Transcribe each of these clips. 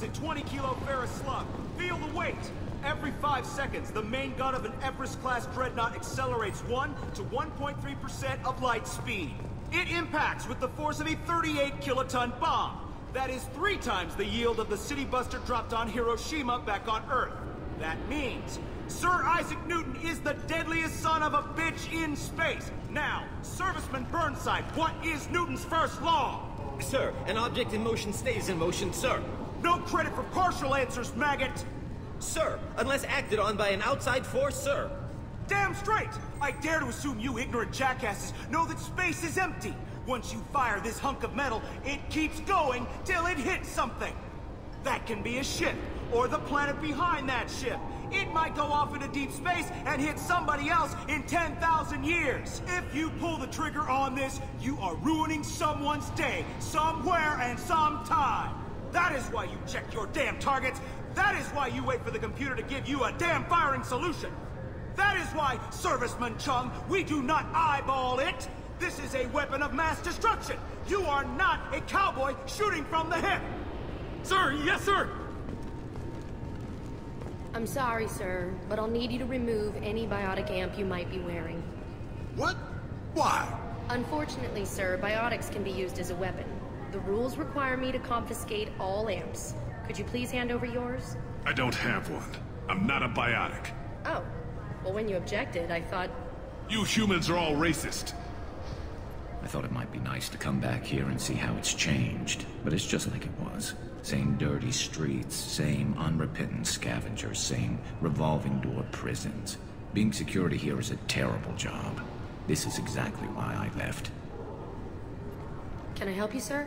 is a 20-kilo ferrous slug. Feel the weight. Every 5 seconds, the main gun of an Everest-class dreadnought accelerates 1 to 1.3% of light speed. It impacts with the force of a 38-kiloton bomb. That is 3 times the yield of the City Buster dropped on Hiroshima back on Earth. That means Sir Isaac Newton is the deadliest son of a bitch in space. Now, Serviceman Burnside, what is Newton's first law? Sir, an object in motion stays in motion, sir. No credit for partial answers, maggot! Sir, unless acted on by an outside force, sir. Damn straight! I dare to assume you ignorant jackasses know that space is empty. Once you fire this hunk of metal, it keeps going till it hits something. That can be a ship, or the planet behind that ship. It might go off into deep space and hit somebody else in 10,000 years. If you pull the trigger on this, you are ruining someone's day, somewhere and sometime. That is why you check your damn targets. That is why you wait for the computer to give you a damn firing solution. That is why, Serviceman Chung, we do not eyeball it. This is a weapon of mass destruction. You are not a cowboy shooting from the hip. Sir, yes, sir! I'm sorry, sir, but I'll need you to remove any biotic amp you might be wearing. What? Why? Unfortunately, sir, biotics can be used as a weapon. The rules require me to confiscate all amps. Could you please hand over yours? I don't have one. I'm not a biotic. Oh. Well, when you objected, I thought... You humans are all racist. I thought it might be nice to come back here and see how it's changed, but it's just like it was. Same dirty streets, same unrepentant scavengers, same revolving door prisons. Being security here is a terrible job. This is exactly why I left. Can I help you, sir?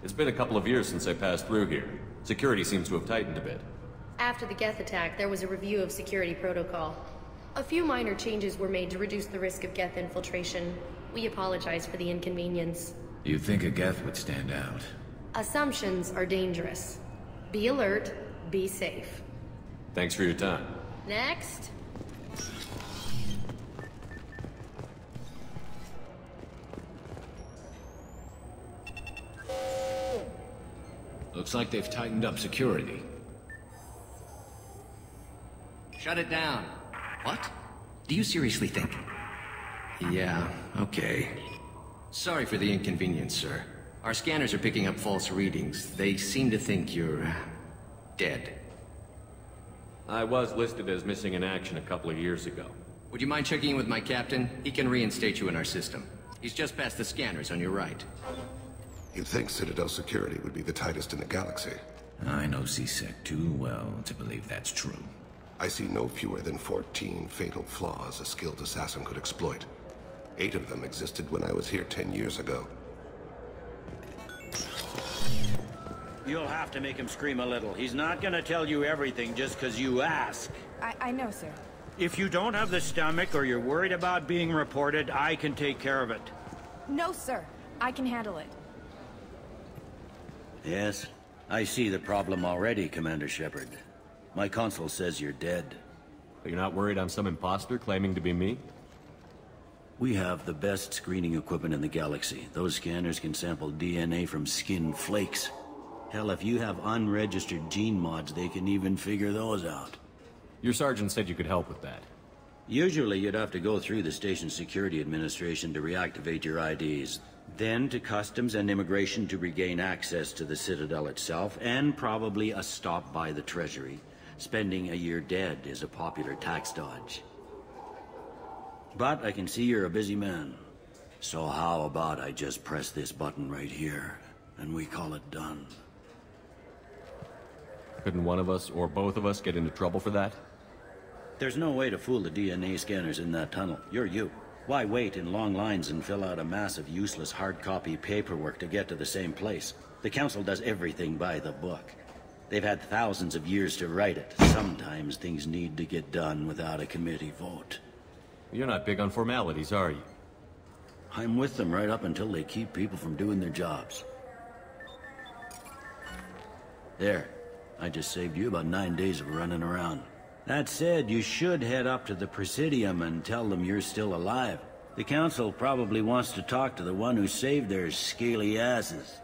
It's been a couple of years since I passed through here. Security seems to have tightened a bit. After the Geth attack, there was a review of security protocol. A few minor changes were made to reduce the risk of Geth infiltration. We apologize for the inconvenience. You think a Geth would stand out? Assumptions are dangerous. Be alert, be safe. Thanks for your time. Next. Looks like they've tightened up security. Shut it down. What? Do you seriously think? Yeah, okay. Sorry for the inconvenience, sir. Our scanners are picking up false readings. They seem to think you're... dead. I was listed as missing in action a couple of years ago. Would you mind checking in with my captain? He can reinstate you in our system. He's just past the scanners on your right. You'd think Citadel security would be the tightest in the galaxy. I know C-Sec too well to believe that's true. I see no fewer than 14 fatal flaws a skilled assassin could exploit. 8 of them existed when I was here 10 years ago. You'll have to make him scream a little. He's not gonna tell you everything just because you ask. I know, sir. If you don't have the stomach or you're worried about being reported, I can take care of it. No, sir. I can handle it. Yes, I see the problem already, Commander Shepard. My console says you're dead. But you're not worried I'm some imposter claiming to be me? We have the best screening equipment in the galaxy. Those scanners can sample DNA from skin flakes. Hell, if you have unregistered gene mods, they can even figure those out. Your sergeant said you could help with that. Usually you'd have to go through the Station Security Administration to reactivate your IDs. Then to Customs and Immigration to regain access to the Citadel itself, and probably a stop by the Treasury. Spending a year dead is a popular tax dodge. But I can see you're a busy man. So how about I just press this button right here, and we call it done? Couldn't one of us, or both of us, get into trouble for that? There's no way to fool the DNA scanners in that tunnel. You're you. Why wait in long lines and fill out a massive useless hard copy paperwork to get to the same place? The Council does everything by the book. They've had thousands of years to write it. Sometimes things need to get done without a committee vote. You're not big on formalities, are you? I'm with them right up until they keep people from doing their jobs. There. I just saved you about 9 days of running around. That said, you should head up to the Presidium and tell them you're still alive. The Council probably wants to talk to the one who saved their scaly asses.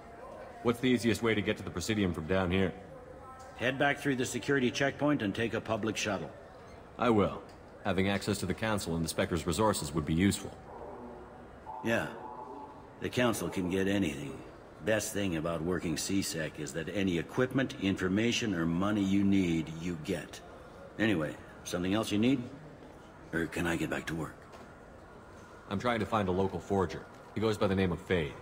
What's the easiest way to get to the Presidium from down here? Head back through the security checkpoint and take a public shuttle. I will. Having access to the Council and the Spectre's resources would be useful. Yeah. The Council can get anything. Best thing about working C-Sec is that any equipment, information, or money you need, you get. Anyway, something else you need? Or can I get back to work? I'm trying to find a local forger. He goes by the name of Fade.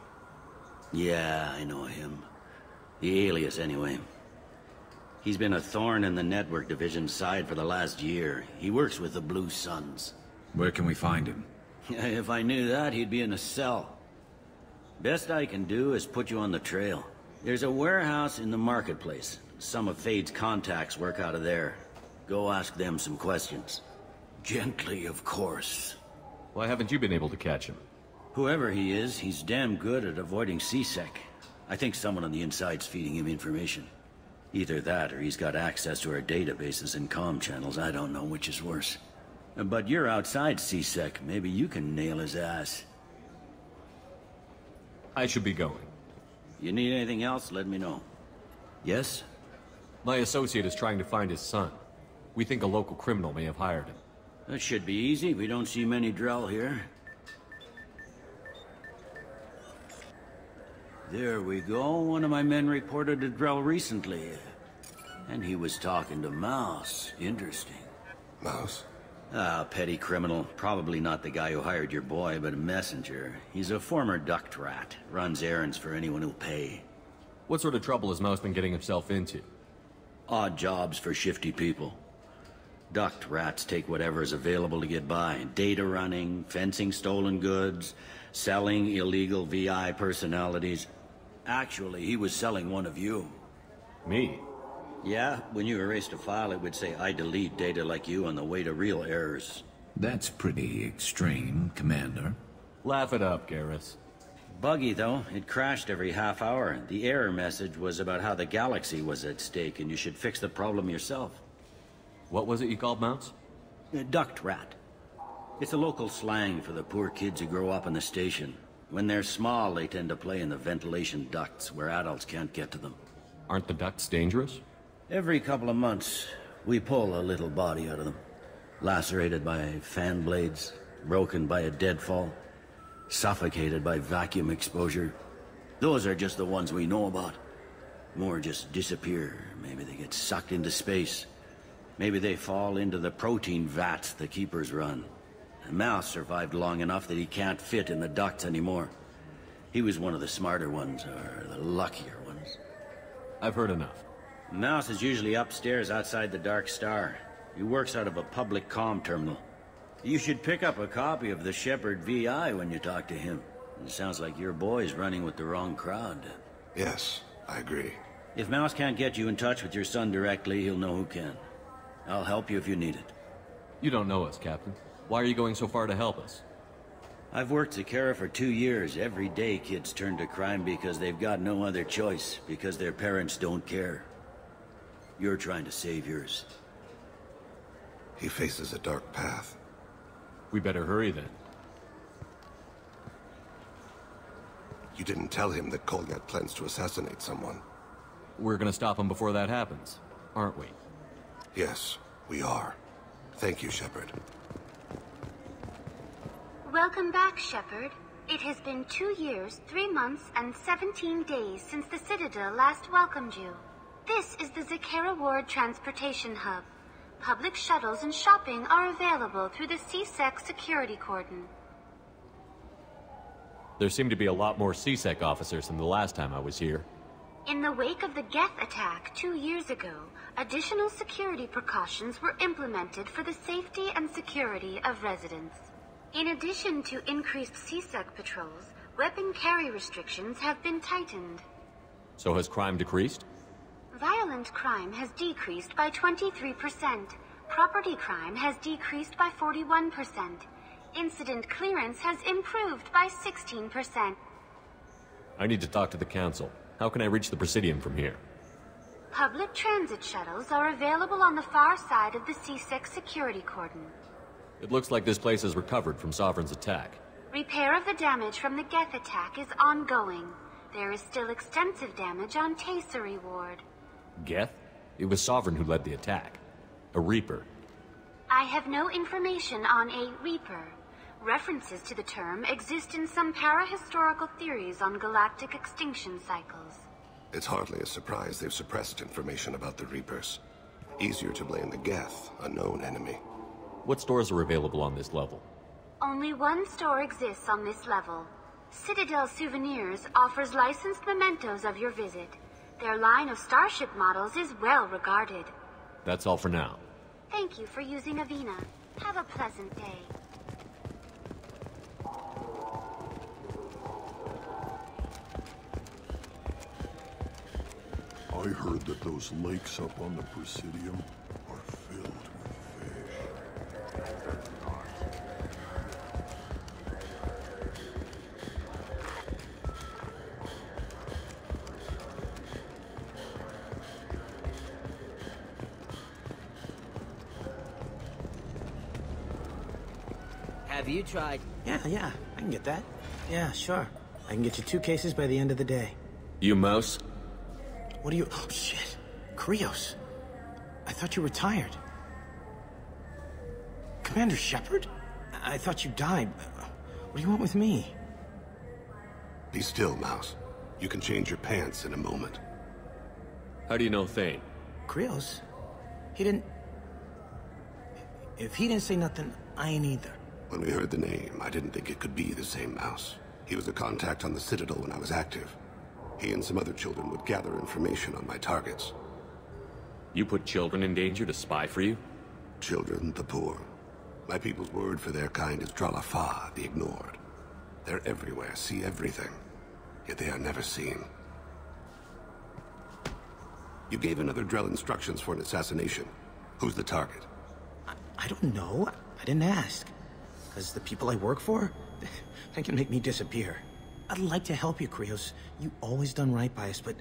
Yeah, I know him. The alias, anyway. He's been a thorn in the network division's side for the last year. He works with the Blue Suns. Where can we find him? If I knew that, he'd be in a cell. Best I can do is put you on the trail. There's a warehouse in the marketplace. Some of Fade's contacts work out of there. Go ask them some questions. Gently, of course. Why haven't you been able to catch him? Whoever he is, he's damn good at avoiding C-Sec. I think someone on the inside's feeding him information. Either that, or he's got access to our databases and comm channels. I don't know which is worse. But you're outside C-Sec. Maybe you can nail his ass. I should be going. You need anything else, let me know. Yes? My associate is trying to find his son. We think a local criminal may have hired him. That should be easy. We don't see many Drell here. There we go. One of my men reported a Drell recently. And he was talking to Mouse. Interesting. Mouse? Ah, petty criminal. Probably not the guy who hired your boy, but a messenger. He's a former duct rat. Runs errands for anyone who'll pay. What sort of trouble has Mouse been getting himself into? Odd jobs for shifty people. Duct rats take whatever is available to get by. Data running, fencing stolen goods, selling illegal VI personalities. Actually, he was selling one of you. Me? Yeah, when you erased a file, it would say, I delete data like you on the way to real errors. That's pretty extreme, Commander. Laugh it up, Garrus. Buggy, though. It crashed every half hour. The error message was about how the galaxy was at stake, and you should fix the problem yourself. What was it you called Mouse? Duct rat. It's a local slang for the poor kids who grow up in the station. When they're small, they tend to play in the ventilation ducts, where adults can't get to them. Aren't the ducts dangerous? Every couple of months, we pull a little body out of them. Lacerated by fan blades, broken by a deadfall, suffocated by vacuum exposure. Those are just the ones we know about. More just disappear. Maybe they get sucked into space. Maybe they fall into the protein vats the Keepers run. Mouse survived long enough that he can't fit in the ducts anymore. He was one of the smarter ones, or the luckier ones. I've heard enough. Mouse is usually upstairs outside the Dark Star. He works out of a public comm terminal. You should pick up a copy of the Shepard VI when you talk to him. It sounds like your boy's running with the wrong crowd. Yes, I agree. If Mouse can't get you in touch with your son directly, he'll know who can. I'll help you if you need it. You don't know us, Captain. Why are you going so far to help us? I've worked Zakera for 2 years. Every day kids turn to crime because they've got no other choice, because their parents don't care. You're trying to save yours. He faces a dark path. We better hurry then. You didn't tell him that Kolyat plans to assassinate someone. We're gonna stop him before that happens, aren't we? Yes, we are. Thank you, Shepard. Welcome back, Shepard. It has been 2 years, 3 months, and 17 days since the Citadel last welcomed you. This is the Zakera Ward Transportation Hub. Public shuttles and shopping are available through the C-Sec security cordon. There seem to be a lot more C-Sec officers than the last time I was here. In the wake of the Geth attack 2 years ago, additional security precautions were implemented for the safety and security of residents. In addition to increased C-Sec patrols, weapon carry restrictions have been tightened. So has crime decreased? Violent crime has decreased by 23%. Property crime has decreased by 41%. Incident clearance has improved by 16%. I need to talk to the Council. How can I reach the Presidium from here? Public transit shuttles are available on the far side of the C-Sec security cordon. It looks like this place has recovered from Sovereign's attack. Repair of the damage from the Geth attack is ongoing. there is still extensive damage on Tasery Ward. Geth? It was Sovereign who led the attack. A Reaper. I have no information on a Reaper. References to the term exist in some parahistorical theories on galactic extinction cycles. It's hardly a surprise they've suppressed information about the Reapers. Easier to blame the Geth, a known enemy. What stores are available on this level? Only one store exists on this level. Citadel Souvenirs offers licensed mementos of your visit. Their line of starship models is well regarded. That's all for now. Thank you for using Avina. Have a pleasant day. I heard that those lakes up on the Presidium are filled with fish. Have you tried? Yeah, I can get that. Yeah, sure. I can get you 2 cases by the end of the day. You Mouse? What are you... Oh, shit. Krios. I thought you retired. Commander Shepard? I thought you died. What do you want with me? Be still, Mouse. You can change your pants in a moment. How do you know Thane? Krios? He didn't... If he didn't say nothing, I ain't either. When we heard the name, I didn't think it could be the same Mouse. He was a contact on the Citadel when I was active. He and some other children would gather information on my targets. You put children in danger to spy for you? Children, the poor. My people's word for their kind is Dralafa, the ignored. They're everywhere, see everything. Yet they are never seen. You gave another Drell instructions for an assassination. Who's the target? I don't know. I didn't ask. Because the people I work for, they can make me disappear. I'd like to help you, Krios. You always done right by us, but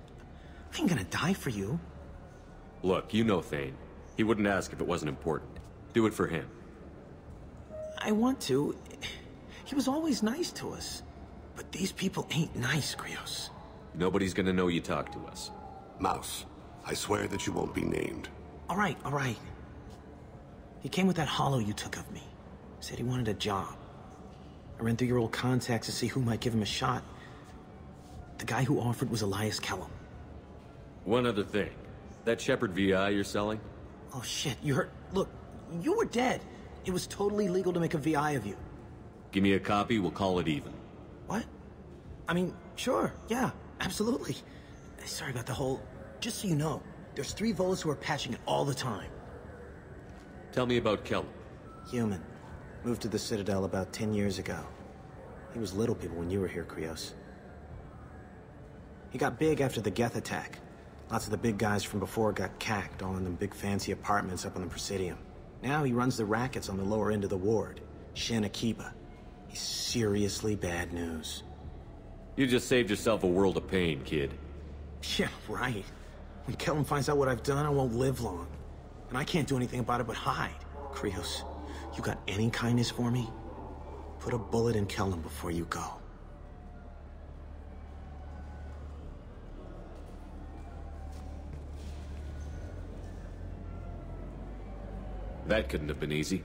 I ain't gonna die for you. Look, you know Thane. He wouldn't ask if it wasn't important. Do it for him. I want to. He was always nice to us. But these people ain't nice, Krios. Nobody's gonna know you talked to us. Mouse, I swear that you won't be named. All right. He came with that hollow you took of me. Said he wanted a job. I ran through your old contacts to see who might give him a shot. The guy who offered was Elias Kellum. One other thing. That Shepard VI you're selling? Oh shit, you heard... Look, you were dead. It was totally legal to make a VI of you. Give me a copy, we'll call it even. What? I mean, sure, yeah, absolutely. Sorry about the whole... Just so you know, there's 3 Volus who are patching it all the time. Tell me about Kellum. Human. Moved to the Citadel about 10 years ago. He was Little People when you were here, Krios. He got big after the Geth attack. Lots of the big guys from before got cacked, all in them big fancy apartments up on the Presidium. Now he runs the rackets on the lower end of the ward, Shin Akiba. He's seriously bad news. You just saved yourself a world of pain, kid. Yeah, right. When Kellum finds out what I've done, I won't live long. And I can't do anything about it but hide. Krios, you got any kindness for me? Put a bullet in Kellum before you go. That couldn't have been easy.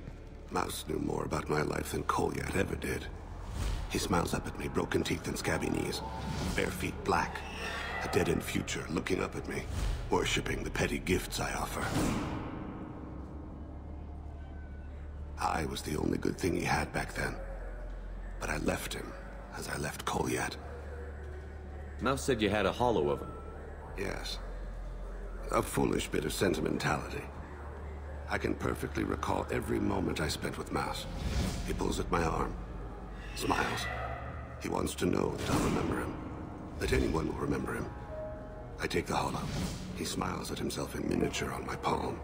Mouse knew more about my life than Kolyat ever did. He smiles up at me, broken teeth and scabby knees. Bare feet black. A dead-end future looking up at me, worshipping the petty gifts I offer. I was the only good thing he had back then. But I left him, as I left Kolyat. Mouse said you had a hollow of him. Yes. A foolish bit of sentimentality. I can perfectly recall every moment I spent with Mouse. He pulls at my arm, smiles. He wants to know that I'll remember him, that anyone will remember him. I take the hollow. He smiles at himself in miniature on my palm.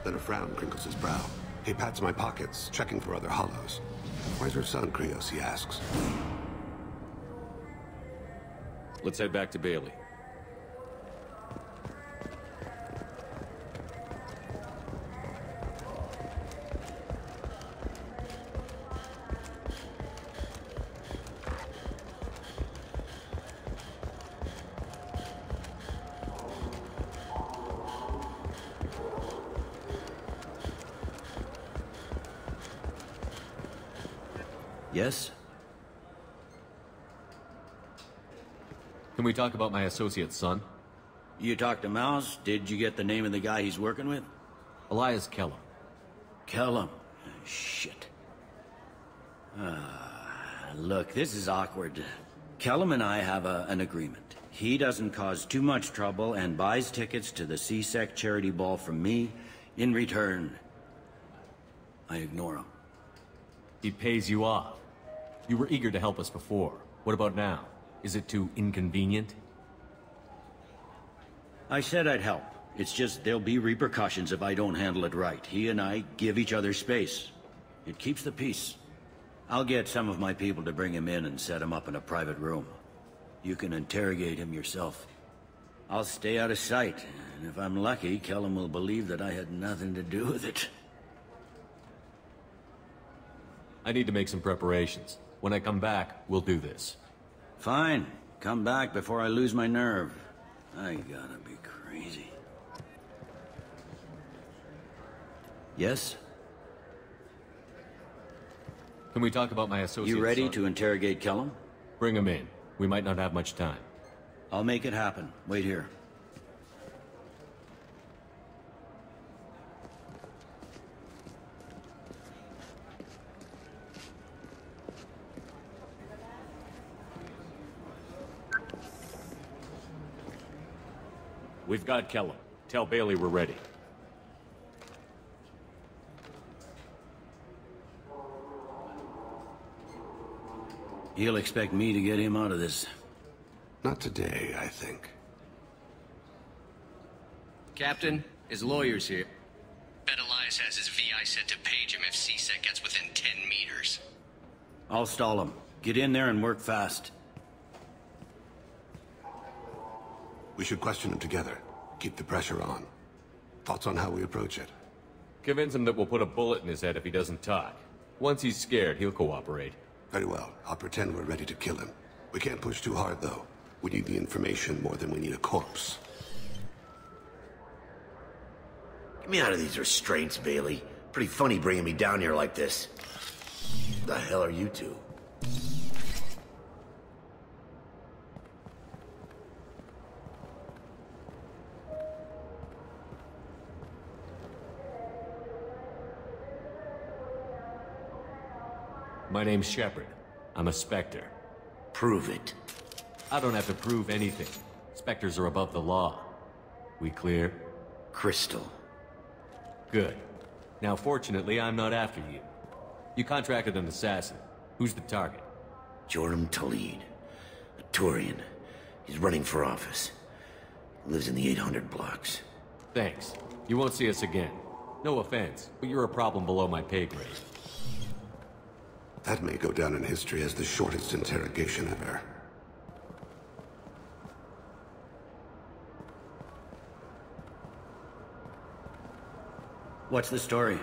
Then a frown crinkles his brow. He pats my pockets, checking for other hollows. Where's your son, Krios, he asks. Let's head back to Bailey. Yes? Can we talk about my associate's son? You talked to Mouse? Did you get the name of the guy he's working with? Elias Kellum. Kellum? Shit. Look, this is awkward. Kellum and I have an agreement. He doesn't cause too much trouble and buys tickets to the C-Sec charity ball from me. In return, I ignore him. He pays you off. You were eager to help us before. What about now? Is it too inconvenient? I said I'd help. It's just there'll be repercussions if I don't handle it right. He and I give each other space. It keeps the peace. I'll get some of my people to bring him in and set him up in a private room. You can interrogate him yourself. I'll stay out of sight, and if I'm lucky, Kellum will believe that I had nothing to do with it. I need to make some preparations. When I come back, we'll do this. Fine. Come back before I lose my nerve. I gotta be crazy. Yes? Can we talk about my associate's You ready son? to interrogate Kellum? Bring him in. We might not have much time. I'll make it happen. Wait here. We've got Kellum. Tell Bailey we're ready. He'll expect me to get him out of this. Not today, I think. Captain, his lawyer's here. Bet Elias has his VI set to page him if C-Sec gets within 10 meters. I'll stall him. Get in there and work fast. We should question him together. Keep the pressure on. Thoughts on how we approach it? Convince him that we'll put a bullet in his head if he doesn't talk. Once he's scared, he'll cooperate. Very well. I'll pretend we're ready to kill him. We can't push too hard, though. We need the information more than we need a corpse. Get me out of these restraints, Bailey. Pretty funny bringing me down here like this. What the hell are you two? My name's Shepard. I'm a Spectre. Prove it. I don't have to prove anything. Spectres are above the law. We clear? Crystal. Good. Now, fortunately, I'm not after you. You contracted an assassin. Who's the target? Joram Talid. A Turian. He's running for office. Lives in the 800 blocks. Thanks. You won't see us again. No offense, but you're a problem below my pay grade. That may go down in history as the shortest interrogation ever. What's the story?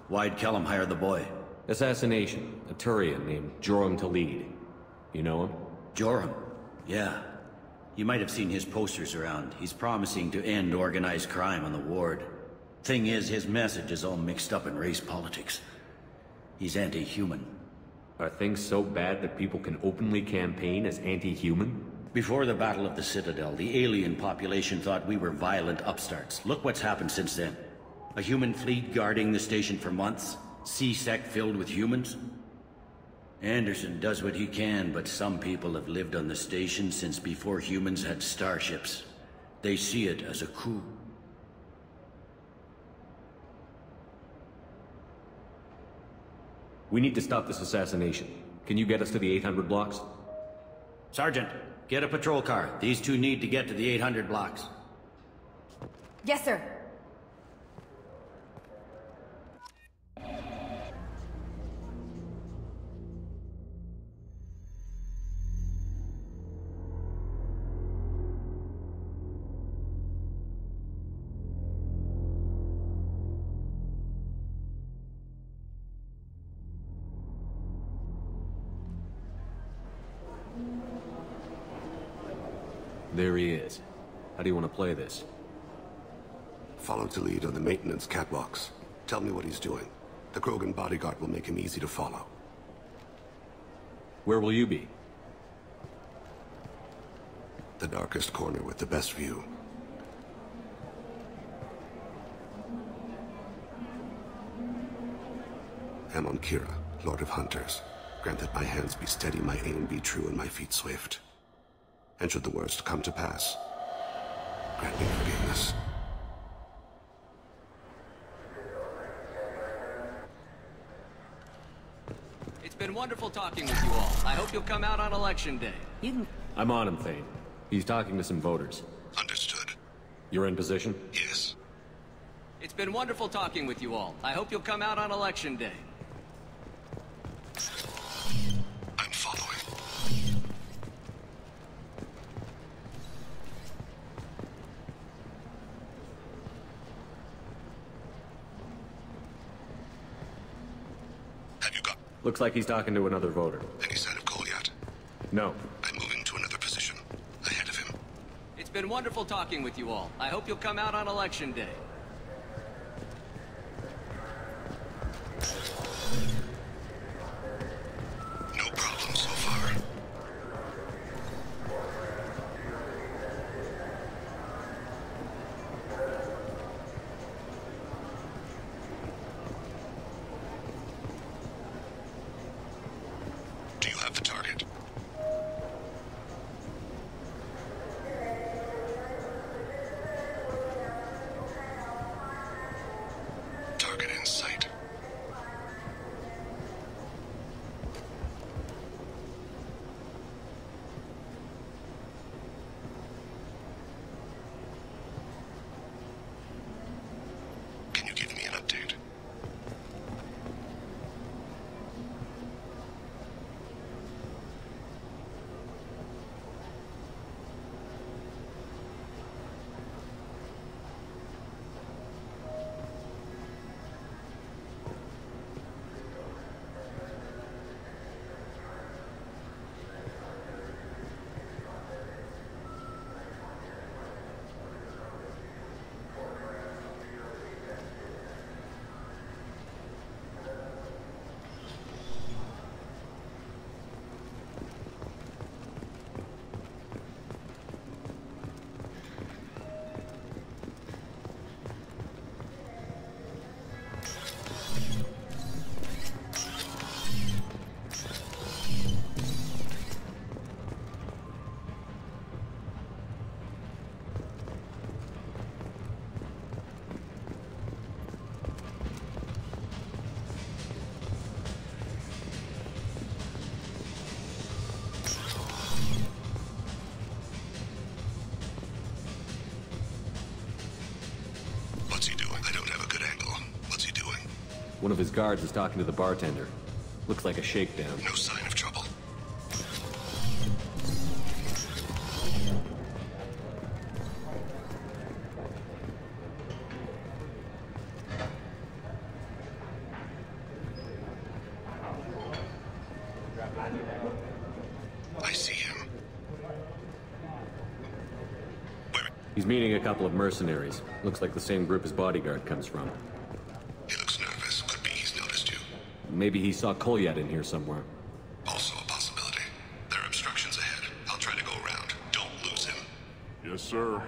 Why'd Kellum hire the boy? Assassination. A Turian named Joram Talid. You know him? Joram? Yeah. You might have seen his posters around. He's promising to end organized crime on the ward. Thing is, his message is all mixed up in race politics. He's anti-human. Are things so bad that people can openly campaign as anti-human? Before the Battle of the Citadel, the alien population thought we were violent upstarts. Look what's happened since then. A human fleet guarding the station for months. C-Sec filled with humans. Anderson does what he can, but some people have lived on the station since before humans had starships. They see it as a coup. We need to stop this assassination. Can you get us to the 800 blocks? Sergeant, get a patrol car. These two need to get to the 800 blocks. Yes, sir. There he is. How do you want to play this? Follow Talid on the maintenance catwalks. Tell me what he's doing. The Krogan bodyguard will make him easy to follow. Where will you be? The darkest corner with the best view. Amon Kira, Lord of Hunters. Grant that my hands be steady, my aim be true, and my feet swift. And should the worst come to pass, grant me forgiveness. It's been wonderful talking with you all. I hope you'll come out on Election Day. I'm on him, Thane. He's talking to some voters. Understood. You're in position? Yes. It's been wonderful talking with you all. I hope you'll come out on Election Day. I'm following. Have you got... Looks like he's talking to another voter. Any sign of Kolyat? No. I'm moving to another position. Ahead of him. It's been wonderful talking with you all. I hope you'll come out on Election Day. No problem so far. Do you have the target? Target in sight. Can you give me an update? What's he doing? I don't have a good angle. What's he doing? One of his guards is talking to the bartender. Looks like a shakedown. No sign of trouble. I see him. He's meeting a couple of mercenaries. Looks like the same group his bodyguard comes from. He looks nervous. Could be he's noticed you. Maybe he saw Kolyat in here somewhere. Also a possibility. There are obstructions ahead. I'll try to go around. Don't lose him. Yes, sir.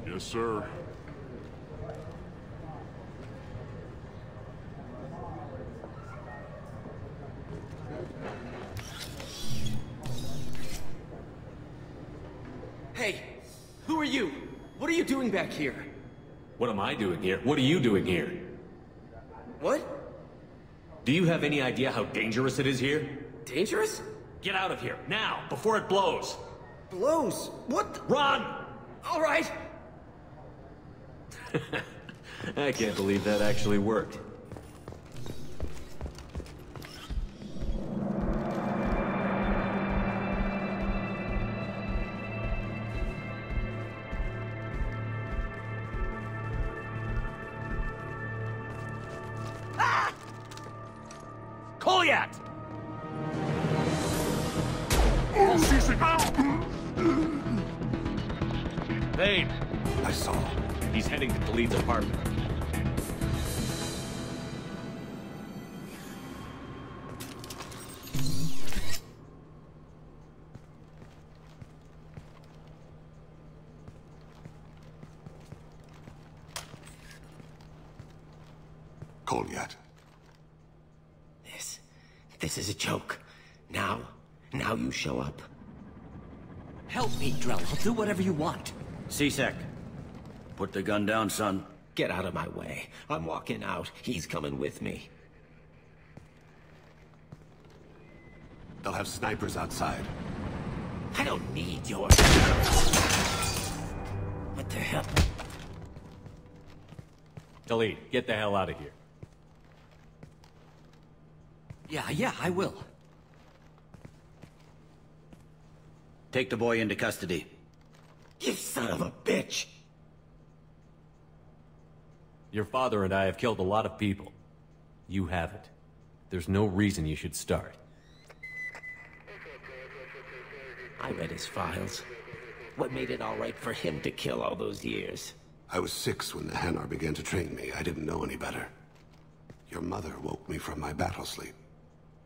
Yes, sir. Hey, who are you? What are you doing back here? What am I doing here? What are you doing here? What? Do you have any idea how dangerous it is here? Dangerous? Get out of here, now, before it blows! Blows? What? Run! All right. I can't believe that actually worked. Kolyat! Thane! I saw. He's heading to Khalid's apartment. Kolyat. This is a joke. Now you show up. Help me, Drell. I'll do whatever you want. C-Sec, put the gun down, son. Get out of my way. I'm walking out. He's coming with me. They'll have snipers outside. I don't need your... What the hell? Talid, get the hell out of here. Yeah, I will. Take the boy into custody. You son of a bitch! Your father and I have killed a lot of people. You haven't. There's no reason you should start. I read his files. What made it all right for him to kill all those years? I was 6 when the Hanar began to train me. I didn't know any better. Your mother woke me from my battle sleep.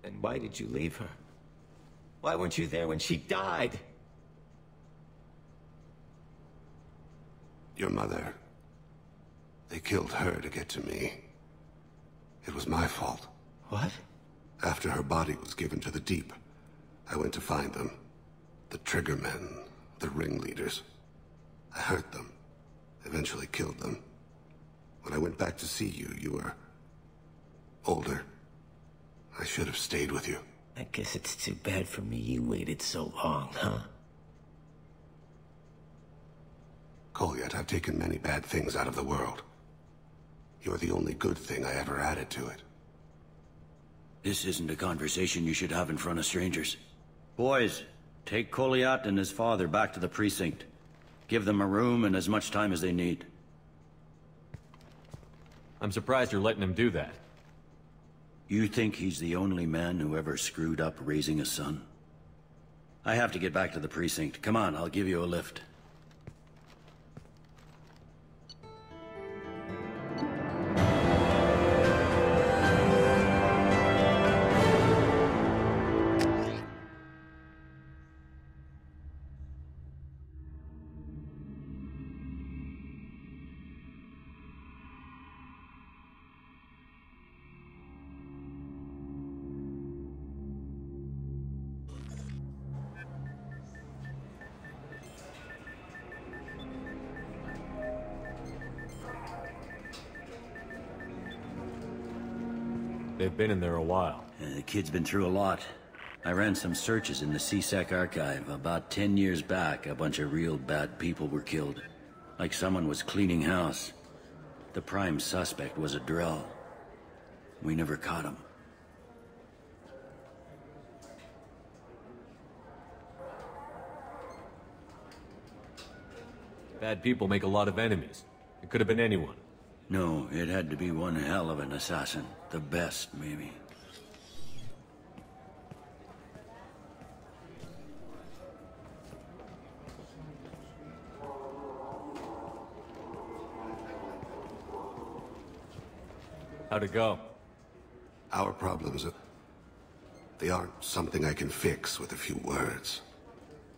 Then why did you leave her? Why weren't you there when she died? Your mother... They killed her to get to me. It was my fault. What? After her body was given to the Deep, I went to find them. The Triggermen, the ringleaders. I hurt them. Eventually killed them. When I went back to see you, you were... older. I should have stayed with you. I guess it's too bad for me you waited so long, huh? Kolyat, I've taken many bad things out of the world. You're the only good thing I ever added to it. This isn't a conversation you should have in front of strangers. Boys, take Kolyat and his father back to the precinct. Give them a room and as much time as they need. I'm surprised you're letting him do that. You think he's the only man who ever screwed up raising a son? I have to get back to the precinct. Come on, I'll give you a lift. They've been in there a while. The kid's been through a lot. I ran some searches in the C-Sec archive. About 10 years back, a bunch of real bad people were killed. Like someone was cleaning house. The prime suspect was a Drell. We never caught him. Bad people make a lot of enemies. It could have been anyone. No, it had to be one hell of an assassin. The best, maybe. How'd it go? Our problems they aren't something I can fix with a few words.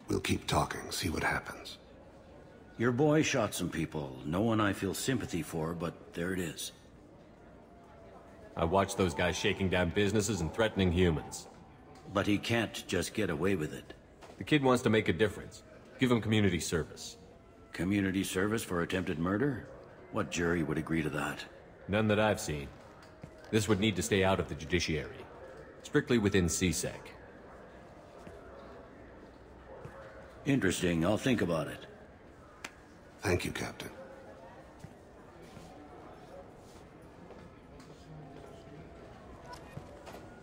We'll keep talking, see what happens. Your boy shot some people. No one I feel sympathy for, but there it is. I watched those guys shaking down businesses and threatening humans. But he can't just get away with it. The kid wants to make a difference. Give him community service. Community service for attempted murder? What jury would agree to that? None that I've seen. This would need to stay out of the judiciary. Strictly within C-Sec. Interesting. I'll think about it. Thank you, Captain.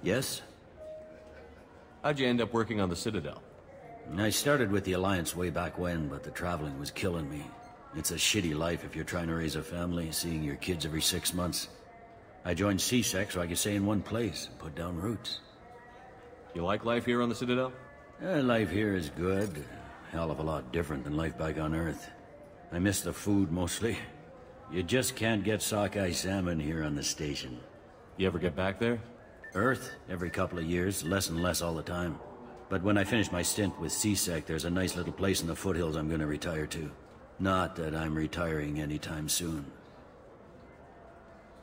Yes? How'd you end up working on the Citadel? I started with the Alliance way back when, but the traveling was killing me. It's a shitty life if you're trying to raise a family, seeing your kids every 6 months. I joined C-Sec so I could stay in one place and put down roots. You like life here on the Citadel? Life here is good. Hell of a lot different than life back on Earth. I miss the food mostly. You just can't get sockeye salmon here on the station. You ever get back there? Earth, every couple of years, less and less all the time. But when I finish my stint with C-Sec, there's a nice little place in the foothills I'm gonna retire to. Not that I'm retiring anytime soon.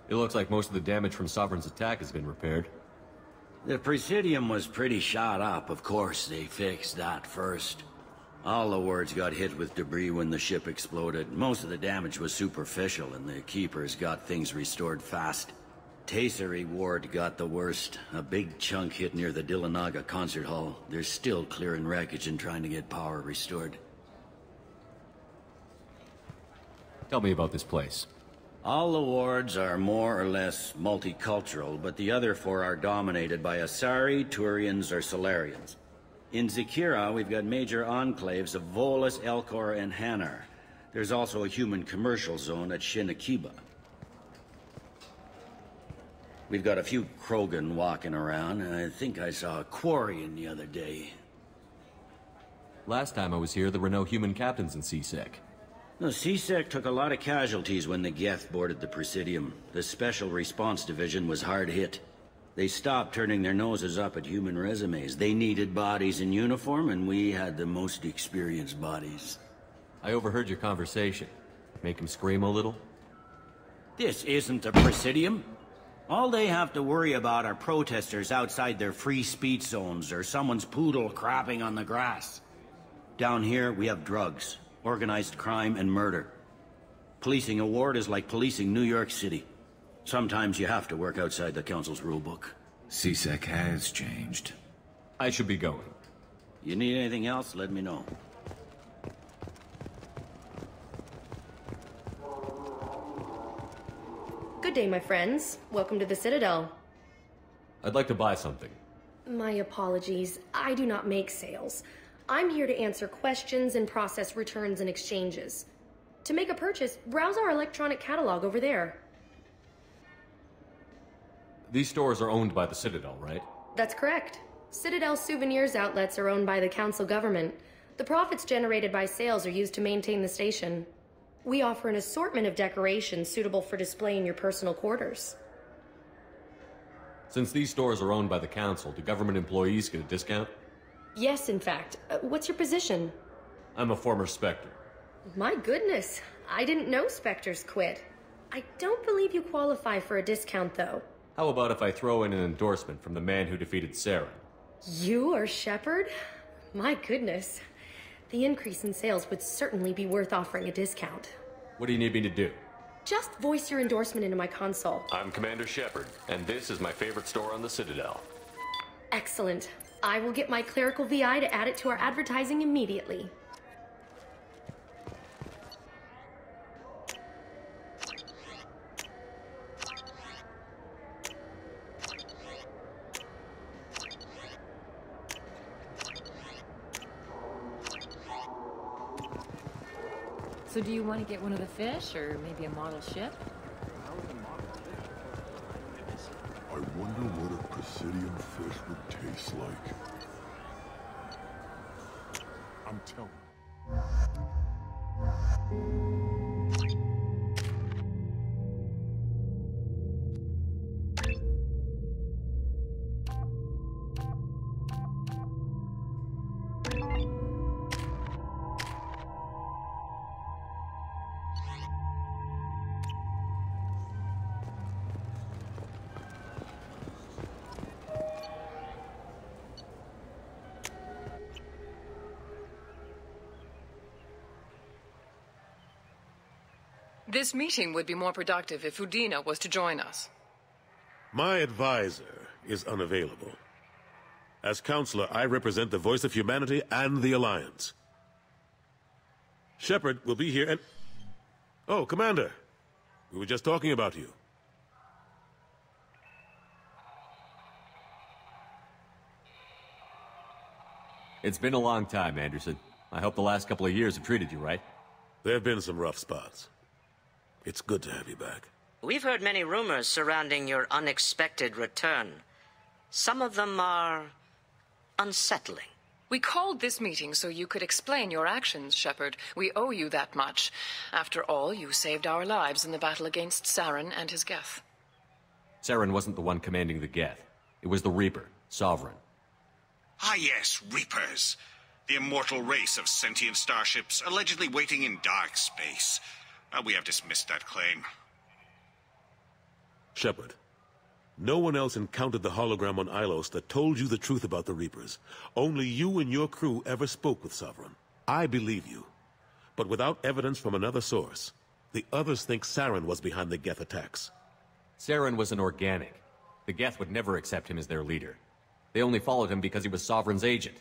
It looks like most of the damage from Sovereign's attack has been repaired. The Presidium was pretty shot up. Of course, they fixed that first. All the wards got hit with debris when the ship exploded. Most of the damage was superficial, and the Keepers got things restored fast. Tasery Ward got the worst. A big chunk hit near the Dillanaga concert hall. They're still clearing wreckage and trying to get power restored. Tell me about this place. All the wards are more or less multicultural, but the other 4 are dominated by Asari, Turians, or Solarians. In Zakira, we've got major enclaves of Volus, Elcor, and Hanar. There's also a human commercial zone at Shinakiba. We've got a few Krogan walking around, and I think I saw a Quarian the other day. Last time I was here, there were no human captains in CSEC. No, CSEC took a lot of casualties when the Geth boarded the Presidium. The Special Response Division was hard hit. They stopped turning their noses up at human resumes. They needed bodies in uniform, and we had the most experienced bodies. I overheard your conversation. Make him scream a little? This isn't the Presidium. All they have to worry about are protesters outside their free speech zones or someone's poodle crapping on the grass. Down here, we have drugs, organized crime, and murder. Policing a ward is like policing New York City. Sometimes you have to work outside the Council's rulebook. CSEC has changed. I should be going. You need anything else, let me know. Good day, my friends. Welcome to the Citadel. I'd like to buy something. My apologies. I do not make sales. I'm here to answer questions and process returns and exchanges. To make a purchase, browse our electronic catalog over there. These stores are owned by the Citadel, right? That's correct. Citadel souvenirs outlets are owned by the Council government. The profits generated by sales are used to maintain the station. We offer an assortment of decorations suitable for display in your personal quarters. Since these stores are owned by the Council, do government employees get a discount? Yes, in fact. What's your position? I'm a former Spectre. My goodness. I didn't know Spectres quit. I don't believe you qualify for a discount, though. How about if I throw in an endorsement from the man who defeated Saren? You are Shepard? My goodness. The increase in sales would certainly be worth offering a discount. What do you need me to do? Just voice your endorsement into my console. I'm Commander Shepard, and this is my favorite store on the Citadel. Excellent. I will get my clerical VI to add it to our advertising immediately. So do you want to get one of the fish, or maybe a model ship? I wonder what a Presidium fish would taste like. I'm telling This meeting would be more productive if Udina was to join us. My advisor is unavailable. As Counselor, I represent the voice of humanity and the Alliance. Shepard will be here and... Oh, Commander. We were just talking about you. It's been a long time, Anderson. I hope the last couple of years have treated you right. There have been some rough spots. It's good to have you back. We've heard many rumors surrounding your unexpected return. Some of them are unsettling. We called this meeting so you could explain your actions, Shepard. We owe you that much. After all, you saved our lives in the battle against Saren and his Geth. Saren wasn't the one commanding the Geth. It was the Reaper, Sovereign. Ah yes, Reapers. The immortal race of sentient starships allegedly waiting in dark space. We have dismissed that claim. Shepard, no one else encountered the hologram on Ilos that told you the truth about the Reapers. Only you and your crew ever spoke with Sovereign. I believe you. But without evidence from another source, the others think Saren was behind the Geth attacks. Saren was an organic. The Geth would never accept him as their leader. They only followed him because he was Sovereign's agent.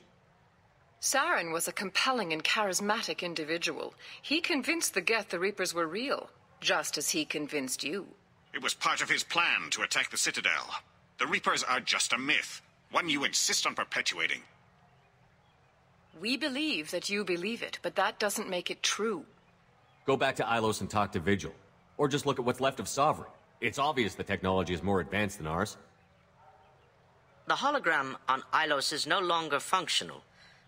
Saren was a compelling and charismatic individual. He convinced the Geth the Reapers were real, just as he convinced you. It was part of his plan to attack the Citadel. The Reapers are just a myth, one you insist on perpetuating. We believe that you believe it, but that doesn't make it true. Go back to Ilos and talk to Vigil. Or just look at what's left of Sovereign. It's obvious the technology is more advanced than ours. The hologram on Ilos is no longer functional,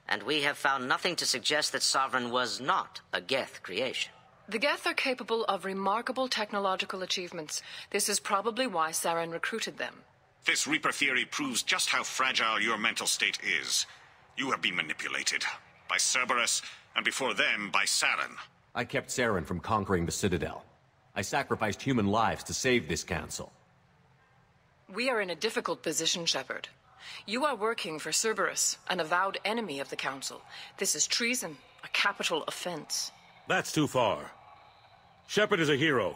and we have found nothing to suggest that Sovereign was not a Geth creation. The Geth are capable of remarkable technological achievements. This is probably why Saren recruited them. This Reaper theory proves just how fragile your mental state is. You have been manipulated. By Cerberus, and before them, by Saren. I kept Saren from conquering the Citadel. I sacrificed human lives to save this council. We are in a difficult position, Shepard. You are working for Cerberus, an avowed enemy of the Council. This is treason, a capital offense. That's too far. Shepard is a hero.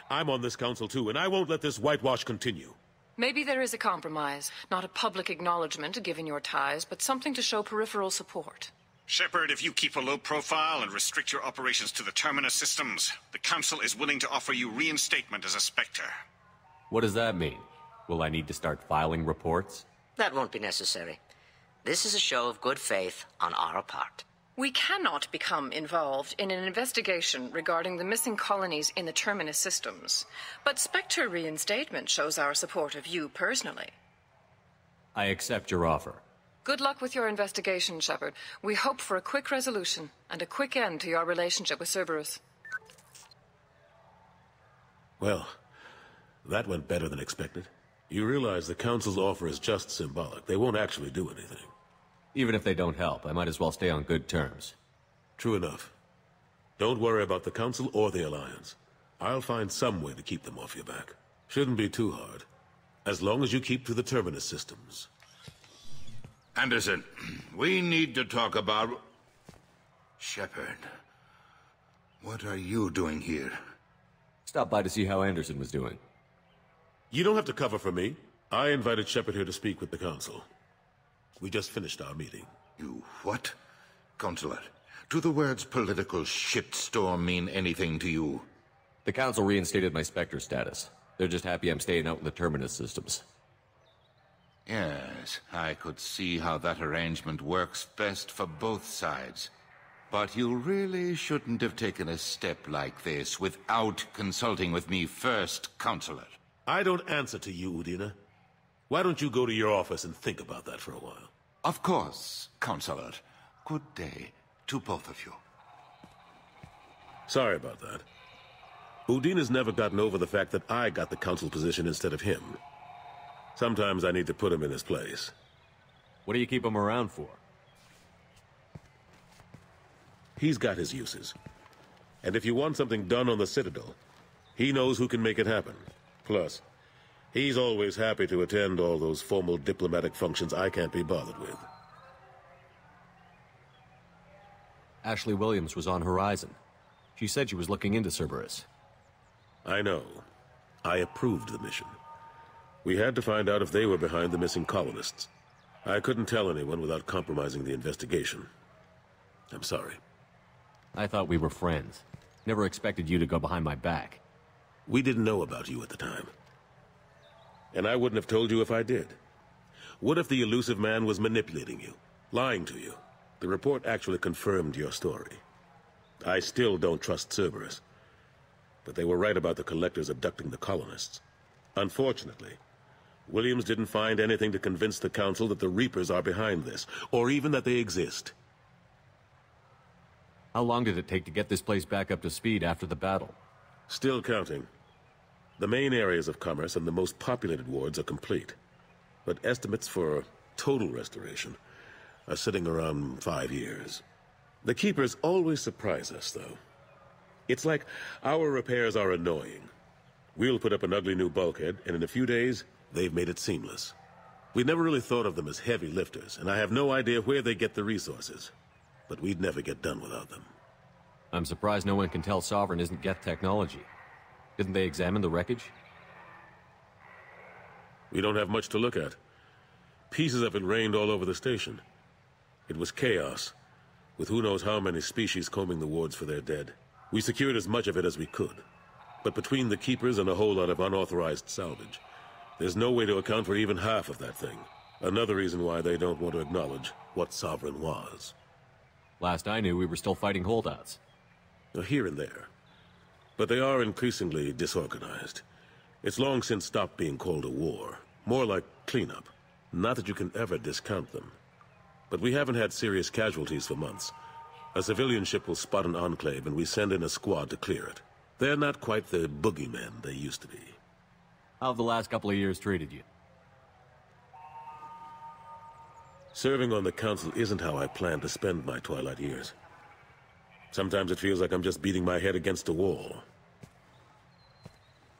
I'm on this council too, and I won't let this whitewash continue. Maybe there is a compromise. Not a public acknowledgement given your ties, but something to show peripheral support. Shepard, if you keep a low profile and restrict your operations to the Terminus systems, the Council is willing to offer you reinstatement as a Spectre. What does that mean? Will I need to start filing reports? That won't be necessary. This is a show of good faith on our part. We cannot become involved in an investigation regarding the missing colonies in the Terminus systems, but Spectre reinstatement shows our support of you personally. I accept your offer. Good luck with your investigation, Shepard. We hope for a quick resolution and a quick end to your relationship with Cerberus. Well, that went better than expected. You realize the Council's offer is just symbolic. They won't actually do anything. Even if they don't help, I might as well stay on good terms. True enough. Don't worry about the Council or the Alliance. I'll find some way to keep them off your back. Shouldn't be too hard. As long as you keep to the Terminus systems. Anderson, we need to talk about... Shepard, what are you doing here? Stop by to see how Anderson was doing. You don't have to cover for me. I invited Shepard here to speak with the Council. We just finished our meeting. You what? Consular, do the words political shitstorm mean anything to you? The Council reinstated my Spectre status. They're just happy I'm staying out in the Terminus systems. Yes, I could see how that arrangement works best for both sides. But you really shouldn't have taken a step like this without consulting with me first, Consular. I don't answer to you, Udina. Why don't you go to your office and think about that for a while? Of course, Consular. Good day to both of you. Sorry about that. Udina's never gotten over the fact that I got the Council position instead of him. Sometimes I need to put him in his place. What do you keep him around for? He's got his uses. And if you want something done on the Citadel, he knows who can make it happen. Plus, he's always happy to attend all those formal diplomatic functions I can't be bothered with. Ashley Williams was on Horizon. She said she was looking into Cerberus. I know. I approved the mission. We had to find out if they were behind the missing colonists. I couldn't tell anyone without compromising the investigation. I'm sorry. I thought we were friends. Never expected you to go behind my back. We didn't know about you at the time. And I wouldn't have told you if I did. What if the elusive man was manipulating you, lying to you? The report actually confirmed your story. I still don't trust Cerberus. But they were right about the Collectors abducting the colonists. Unfortunately, Williams didn't find anything to convince the Council that the Reapers are behind this, or even that they exist. How long did it take to get this place back up to speed after the battle? Still counting. The main areas of commerce and the most populated wards are complete. But estimates for total restoration are sitting around 5 years. The Keepers always surprise us, though. It's like our repairs are annoying, We'll put up an ugly new bulkhead, and in a few days, they've made it seamless. We never really thought of them as heavy lifters, and I have no idea where they get the resources. But we'd never get done without them. I'm surprised no one can tell Sovereign isn't Geth technology. Didn't they examine the wreckage? We don't have much to look at. Pieces of it rained all over the station. It was chaos, with who knows how many species combing the wards for their dead. We secured as much of it as we could. But between the Keepers and a whole lot of unauthorized salvage, there's no way to account for even half of that thing. Another reason why they don't want to acknowledge what Sovereign was. Last I knew, we were still fighting holdouts. Here and there. But they are increasingly disorganized. It's long since stopped being called a war. More like cleanup. Not that you can ever discount them. But we haven't had serious casualties for months. A civilian ship will spot an enclave and we send in a squad to clear it. They're not quite the boogeymen they used to be. How have the last couple of years treated you? Serving on the Council isn't how I plan to spend my twilight years. Sometimes it feels like I'm just beating my head against a wall.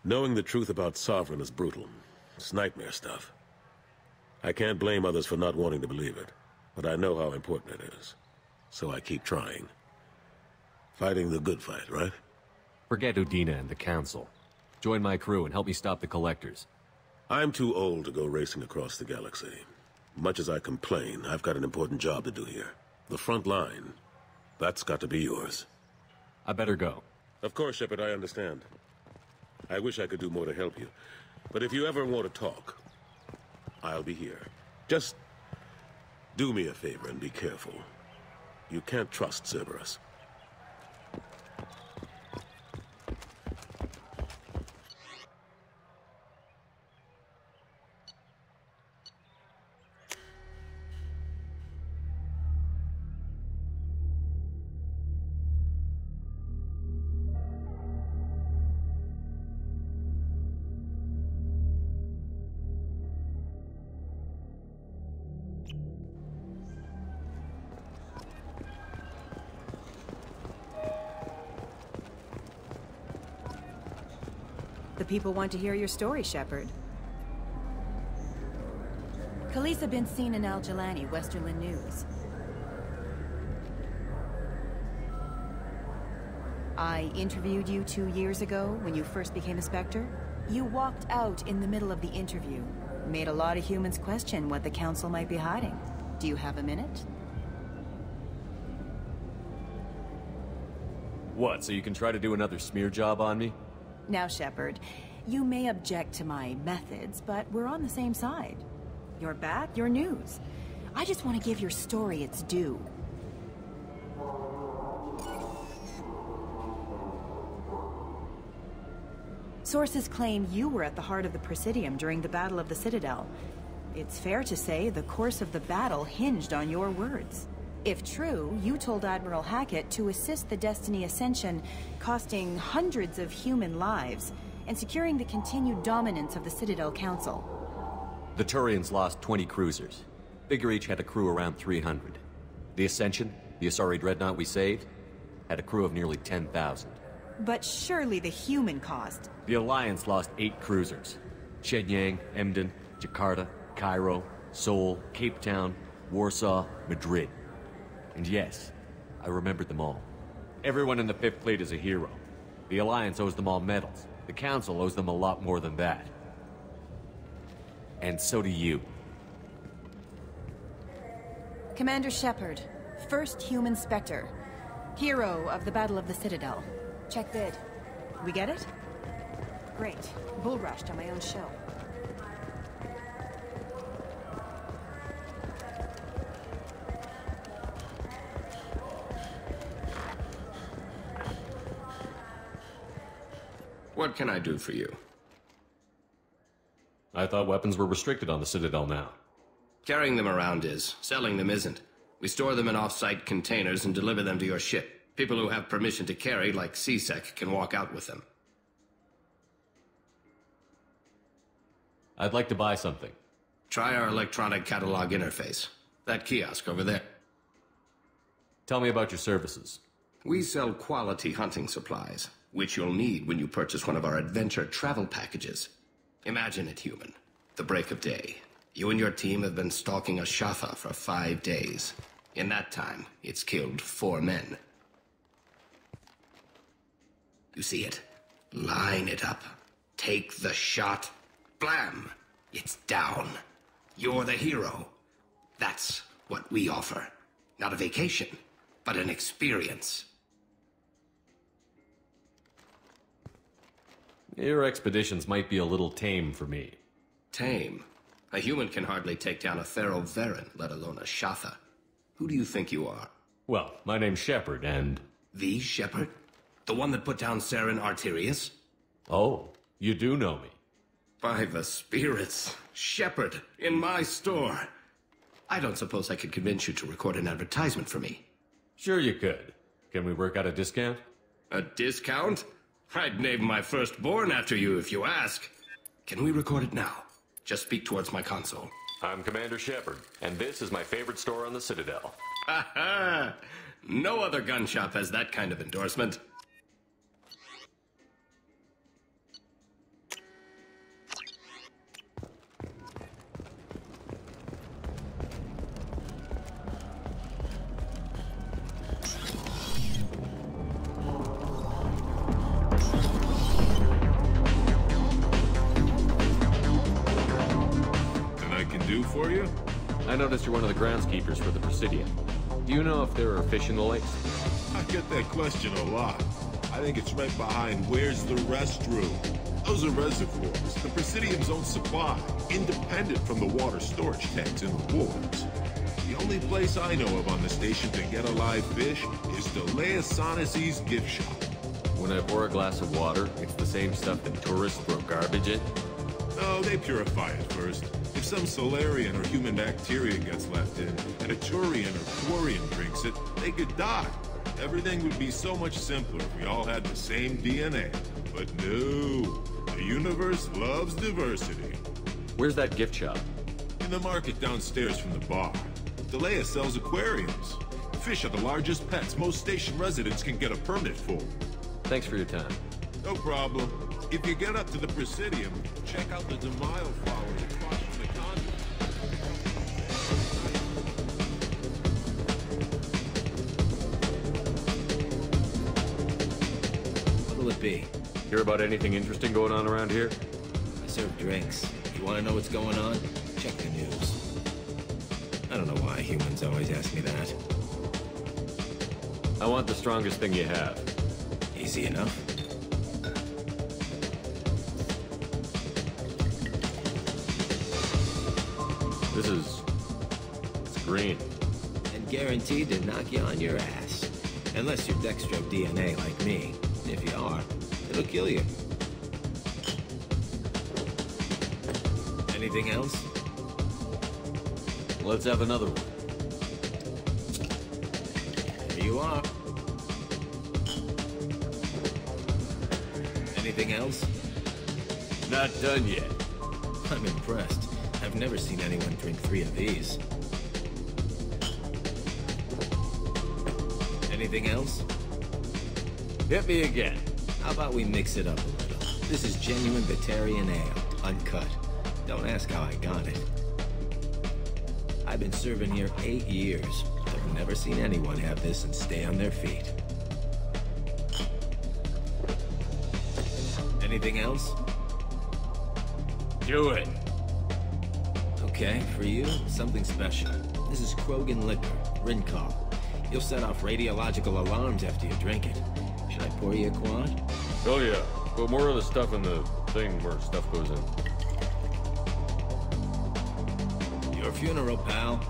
Knowing the truth about Sovereign is brutal. It's nightmare stuff. I can't blame others for not wanting to believe it, but I know how important it is. So I keep trying. Fighting the good fight, right? Forget Udina and the Council. Join my crew and help me stop the Collectors. I'm too old to go racing across the galaxy. Much as I complain, I've got an important job to do here. The front line. That's got to be yours. I better go. Of course, Shepard, I understand. I wish I could do more to help you. But if you ever want to talk, I'll be here. Just do me a favor and be careful. You can't trust Cerberus. The people want to hear your story, Shepard. Khaleesa been seen in Al Jalani, Westerland News. I interviewed you 2 years ago when you first became a Spectre. You walked out in the middle of the interview. Made a lot of humans question what the Council might be hiding. Do you have a minute? What, so you can try to do another smear job on me? Now, Shepard, you may object to my methods, but we're on the same side. You're back, you're news. I just want to give your story its due. Sources claim you were at the heart of the Presidium during the Battle of the Citadel. It's fair to say the course of the battle hinged on your words. If true, you told Admiral Hackett to assist the Destiny Ascension, costing hundreds of human lives, and securing the continued dominance of the Citadel Council. The Turians lost 20 cruisers. Figure each had a crew around 300. The Ascension, the Asari Dreadnought we saved, had a crew of nearly 10,000. But surely the human cost. The Alliance lost 8 cruisers. Shenyang, Emden, Jakarta, Cairo, Seoul, Cape Town, Warsaw, Madrid. And yes, I remembered them all. Everyone in the Fifth Fleet is a hero. The Alliance owes them all medals. The Council owes them a lot more than that. And so do you. Commander Shepard, first human Spectre. Hero of the Battle of the Citadel. Check bid. We get it? Great. Bull rushed on my own show. What can I do for you? I thought weapons were restricted on the Citadel now. Carrying them around is. Selling them isn't. We store them in off-site containers and deliver them to your ship. People who have permission to carry, like C-Sec, can walk out with them. I'd like to buy something. Try our electronic catalog interface. That kiosk over there. Tell me about your services. We sell quality hunting supplies. which you'll need when you purchase one of our adventure travel packages. Imagine it, human. The break of day. You and your team have been stalking a Shatha for 5 days. In that time, it's killed 4 men. You see it? Line it up. Take the shot. Blam! It's down. You're the hero. That's what we offer. Not a vacation, but an experience. Your expeditions might be a little tame for me. Tame? A human can hardly take down a Thero Varen, let alone a Shatha. Who do you think you are? Well, my name's Shepard, and... The Shepard? The one that put down Saren Arterius? Oh, you do know me. By the spirits. Shepard, in my store. I don't suppose I could convince you to record an advertisement for me. Sure you could. Can we work out a discount? A discount? I'd name my firstborn after you if you ask. Can we record it now? Just speak towards my console. I'm Commander Shepard, and this is my favorite store on the Citadel. Ha ha! No other gun shop has that kind of endorsement. For you? I noticed you're one of the groundskeepers for the Presidium. Do you know if there are fish in the lakes? I get that question a lot. I think it's right behind where's the restroom. Those are reservoirs, the Presidium's own supply, independent from the water storage tanks in the wards. The only place I know of on the station to get a live fish is Delea Sonasy's gift shop. When I pour a glass of water, it's the same stuff that tourists throw garbage in? No, they purify it first. If some Solarian or human bacteria gets left in, and a Turian or Quarian drinks it, they could die. Everything would be so much simpler if we all had the same DNA. But no, the universe loves diversity. Where's that gift shop? In the market downstairs from the bar. Delea sells aquariums. Fish are the largest pets most station residents can get a permit for. Thanks for your time. No problem. If you get up to the Presidium, check out the Demile flowers across from the convent. What'll it be? Hear about anything interesting going on around here? I serve drinks. If you want to know what's going on, check the news. I don't know why humans always ask me that. I want the strongest thing you have. Easy enough. It's green. And guaranteed to knock you on your ass. Unless you're Dextro DNA like me. If you are, it'll kill you. Anything else? Let's have another one. Here you are. Anything else? Not done yet. I'm impressed. I've never seen anyone drink 3 of these. Anything else? Hit me again. How about we mix it up a little? This is genuine Batarian ale, uncut. Don't ask how I got it. I've been serving here 8 years. I've never seen anyone have this and stay on their feet. Anything else? Do it. Okay, for you, something special. This is Krogan liquor, Rincol. You'll set off radiological alarms after you drink it. Should I pour you a quad? Oh yeah, put more of the stuff in the thing where stuff goes in. Your funeral, pal.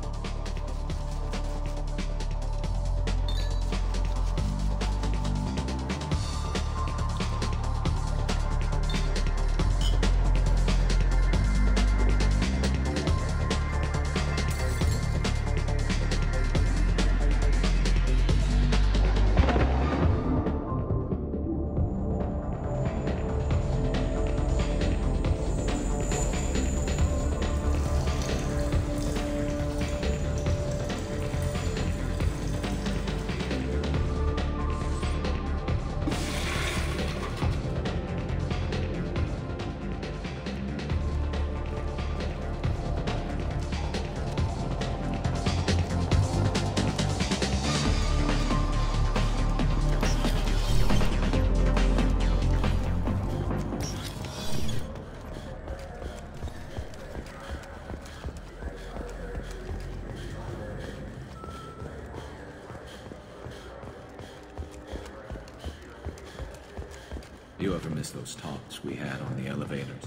You ever miss those talks we had on the elevators?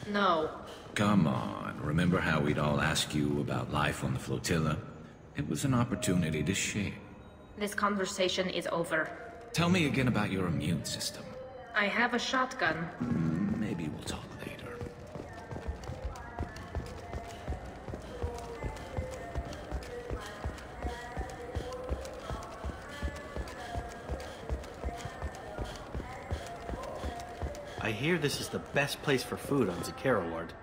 No. Come on, remember how we'd all ask you about life on the flotilla? It was an opportunity to share. This conversation is over. Tell me again about your immune system. I have a shotgun. Maybe we'll talk later. I hear this is the best place for food on Zakera Ward.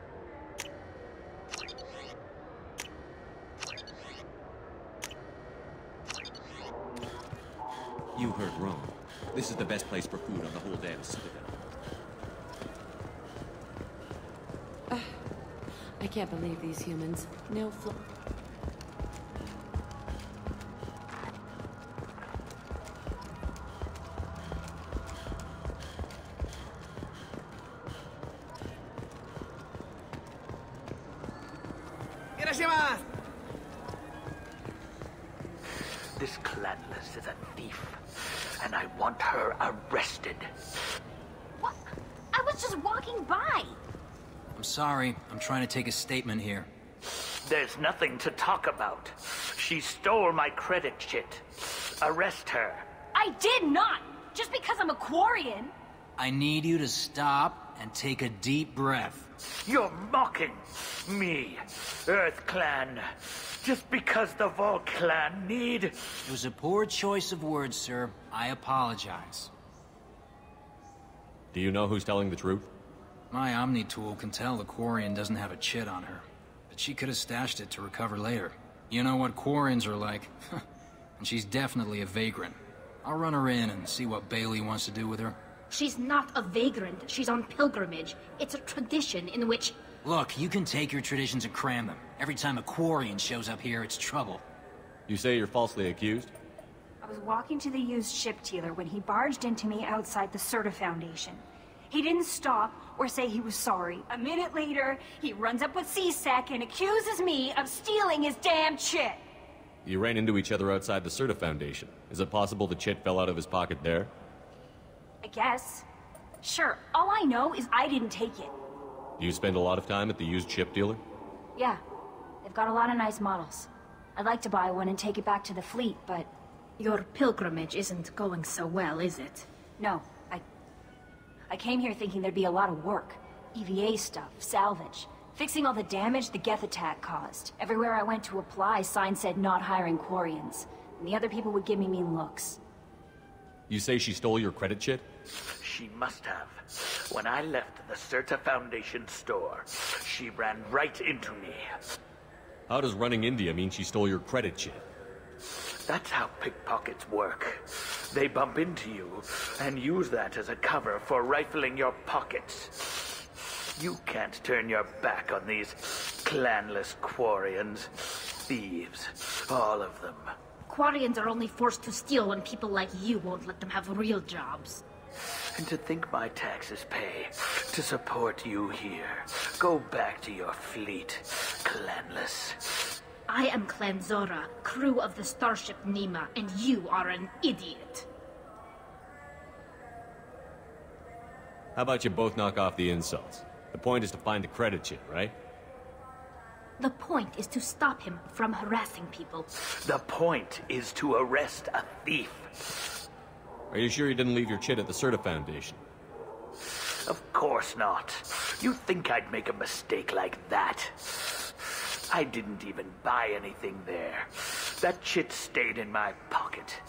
You heard wrong. This is the best place for food on the whole damn Citadel. I can't believe these humans. No fl- This Clanless is a thief, and I want her arrested. What? I was just walking by. I'm sorry. I'm trying to take a statement here. There's nothing to talk about. She stole my credit chit. Arrest her. I did not. Just because I'm a Quarian. I need you to stop and take a deep breath. You're mocking me, Earth Clan. Just because the Vol Clan need... It was a poor choice of words, sir. I apologize. Do you know who's telling the truth? My Omni tool can tell the Quarian doesn't have a chit on her, but she could have stashed it to recover later. You know what Quarians are like. And she's definitely a vagrant. I'll run her in and see what Bailey wants to do with her. She's not a vagrant. She's on pilgrimage. It's a tradition in which... Look, you can take your traditions and cram them. Every time a Quarian shows up here, it's trouble. You say you're falsely accused? I was walking to the used ship dealer when he barged into me outside the Serta Foundation. He didn't stop or say he was sorry. A minute later, he runs up with C-Sec and accuses me of stealing his damn chit. You ran into each other outside the Serta Foundation. Is it possible the chit fell out of his pocket there? I guess. Sure, all I know is I didn't take it. Do you spend a lot of time at the used ship dealer? Yeah, they've got a lot of nice models. I'd like to buy one and take it back to the fleet, but... Your pilgrimage isn't going so well, is it? No, I came here thinking there'd be a lot of work. EVA stuff, salvage, fixing all the damage the Geth attack caused. Everywhere I went to apply, signs said not hiring Quarians. And the other people would give me mean looks. You say she stole your credit chit? She must have. When I left the Serta Foundation store, she ran right into me. How does running India mean she stole your credit chit? That's how pickpockets work. They bump into you and use that as a cover for rifling your pockets. You can't turn your back on these clanless Quarians. Thieves, all of them. Quarians are only forced to steal when people like you won't let them have real jobs. And to think my taxes pay to support you here. Go back to your fleet, Clanless. I am Clan Zora, crew of the starship Nima, and you are an idiot. How about you both knock off the insults? The point is to find the credit chit, right? The point is to stop him from harassing people. The point is to arrest a thief. Are you sure you didn't leave your chit at the Serta Foundation? Of course not. You think I'd make a mistake like that? I didn't even buy anything there. That chit stayed in my pocket.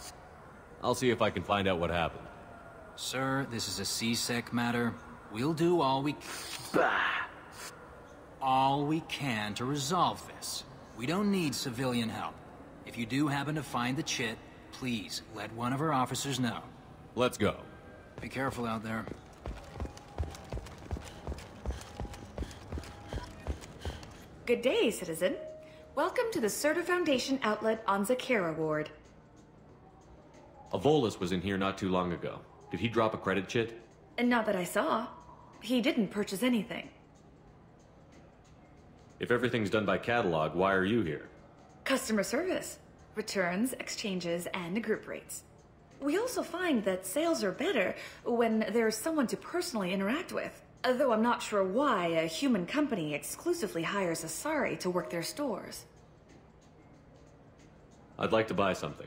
I'll see if I can find out what happened. Sir, this is a C-Sec matter. We'll do all we can to resolve this. We don't need civilian help. If you do happen to find the chit, please let one of our officers know. Let's go. Be careful out there. Good day, citizen. Welcome to the Serta Foundation outlet on Zakera Ward. Avolis was in here not too long ago. Did he drop a credit chit? And not that I saw. He didn't purchase anything. If everything's done by catalog, why are you here? Customer service. Returns, exchanges, and group rates. We also find that sales are better when there's someone to personally interact with. Though I'm not sure why a human company exclusively hires Asari to work their stores. I'd like to buy something.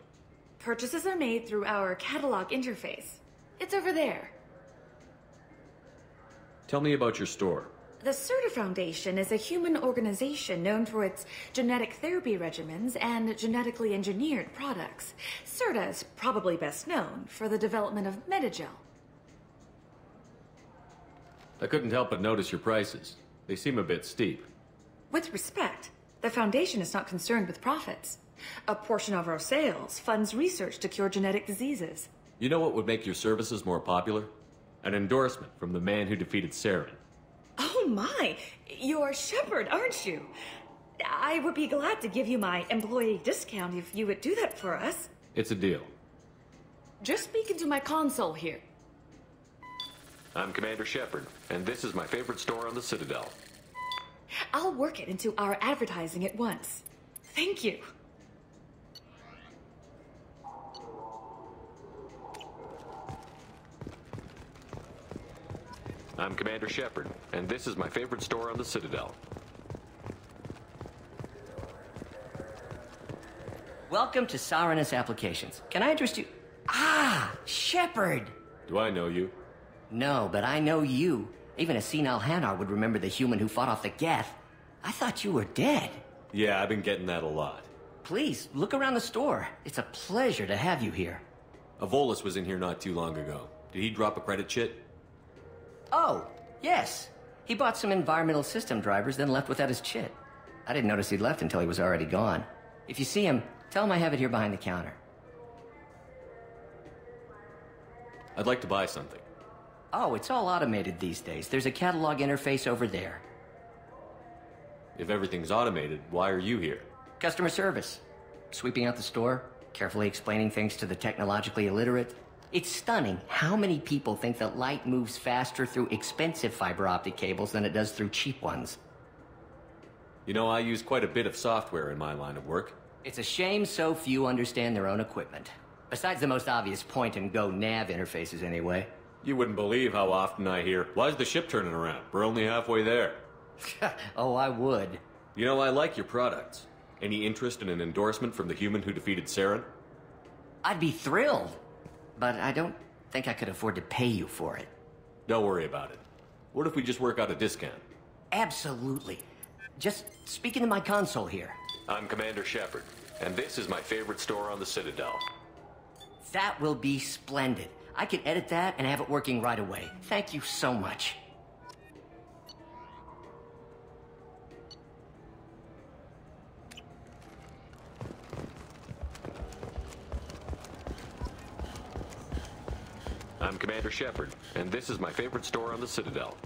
Purchases are made through our catalog interface. It's over there. Tell me about your store. The Serta Foundation is a human organization known for its genetic therapy regimens and genetically engineered products. Serta is probably best known for the development of Metagel. I couldn't help but notice your prices. They seem a bit steep. With respect, the Foundation is not concerned with profits. A portion of our sales funds research to cure genetic diseases. You know what would make your services more popular? An endorsement from the man who defeated Saren. Oh my! You're Shepard, aren't you? I would be glad to give you my employee discount if you would do that for us. It's a deal. Just speak into my console here. I'm Commander Shepard, and this is my favorite store on the Citadel. I'll work it into our advertising at once. Thank you. I'm Commander Shepard, and this is my favorite store on the Citadel. Welcome to Sarenus Applications. Can I interest you? Ah, Shepard! Do I know you? No, but I know you. Even a senile Hanar would remember the human who fought off the Geth. I thought you were dead. Yeah, I've been getting that a lot. Please, look around the store. It's a pleasure to have you here. Avolis was in here not too long ago. Did he drop a credit chit? Oh, yes. He bought some environmental system drivers, then left without his chit. I didn't notice he'd left until he was already gone. If you see him, tell him I have it here behind the counter. I'd like to buy something. Oh, it's all automated these days. There's a catalog interface over there. If everything's automated, why are you here? Customer service. Sweeping out the store, carefully explaining things to the technologically illiterate. It's stunning how many people think that light moves faster through expensive fiber optic cables than it does through cheap ones. You know, I use quite a bit of software in my line of work. It's a shame so few understand their own equipment. Besides the most obvious point-and-go nav interfaces, anyway. You wouldn't believe how often I hear, "Why's the ship turning around? We're only halfway there." Oh, I would. You know, I like your products. Any interest in an endorsement from the human who defeated Saren? I'd be thrilled. But I don't think I could afford to pay you for it. Don't worry about it. What if we just work out a discount? Absolutely. Just speak into my console here. I'm Commander Shepard, and this is my favorite store on the Citadel. That will be splendid. I can edit that and have it working right away. Thank you so much. I'm Commander Shepard, and this is my favorite store on the Citadel.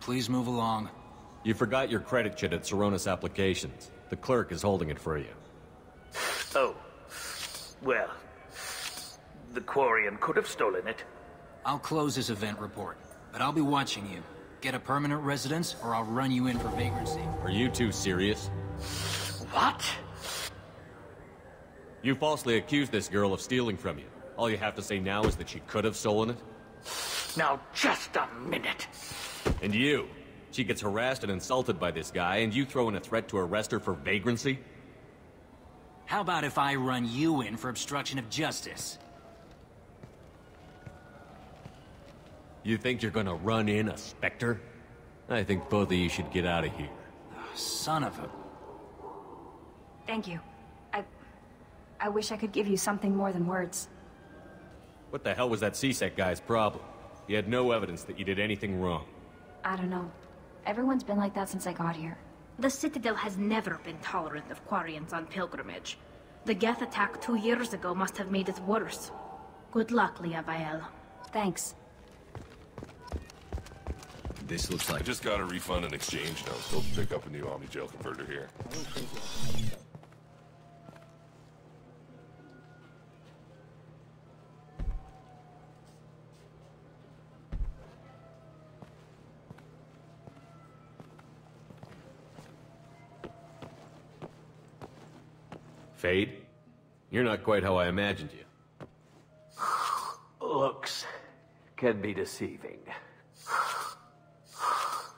Please move along. You forgot your credit chit at Sarenus Applications. The clerk is holding it for you. Oh. Well, the Quarian could have stolen it. I'll close this event report, but I'll be watching you. Get a permanent residence, or I'll run you in for vagrancy. Are you two serious? What? You falsely accused this girl of stealing from you. All you have to say now is that she could have stolen it? Now, just a minute. And you? She gets harassed and insulted by this guy, and you throw in a threat to arrest her for vagrancy? How about if I run you in for obstruction of justice? You think you're gonna run in a Spectre? I think both of you should get out of here. Son of a... Thank you. I wish I could give you something more than words. What the hell was that CSEC guy's problem? He had no evidence that you did anything wrong. I don't know. Everyone's been like that since I got here. The Citadel has never been tolerant of Quarians on pilgrimage. The Geth attack 2 years ago must have made it worse. Good luck, Liavael. Thanks. This looks like... I just got a refund and exchange note. Go pick up a new Omni-Gel converter here. Fade? You're not quite how I imagined you. Looks can be deceiving.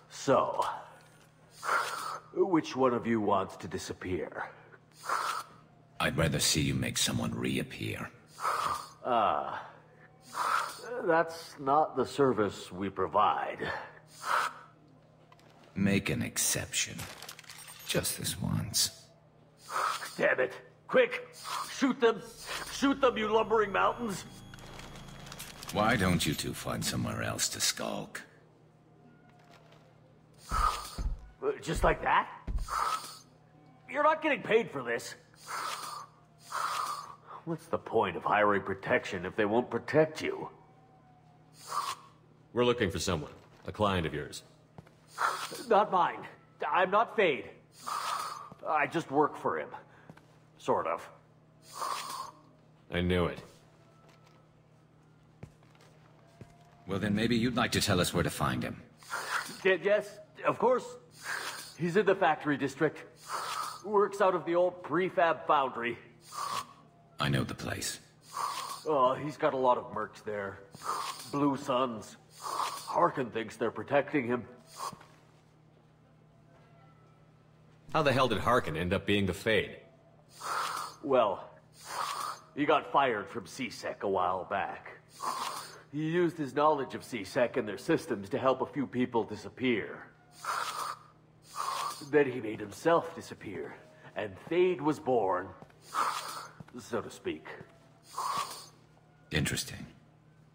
So, which one of you wants to disappear? I'd rather see you make someone reappear. That's not the service we provide. Make an exception. Just this once. Damn it. Quick! Shoot them! Shoot them, you lumbering mountains! Why don't you two find somewhere else to skulk? Just like that? You're not getting paid for this. What's the point of hiring protection if they won't protect you? We're looking for someone. A client of yours. Not mine. I'm not Fade. I just work for him. Sort of. I knew it. Well, then maybe you'd like to tell us where to find him. Yes, of course. He's in the factory district. Works out of the old prefab foundry. I know the place. Oh, he's got a lot of mercs there. Blue Suns. Harkin thinks they're protecting him. How the hell did Harkin end up being the Fade? Well, he got fired from C-Sec a while back. He used his knowledge of C-Sec and their systems to help a few people disappear. Then he made himself disappear, and Fade was born, so to speak. Interesting.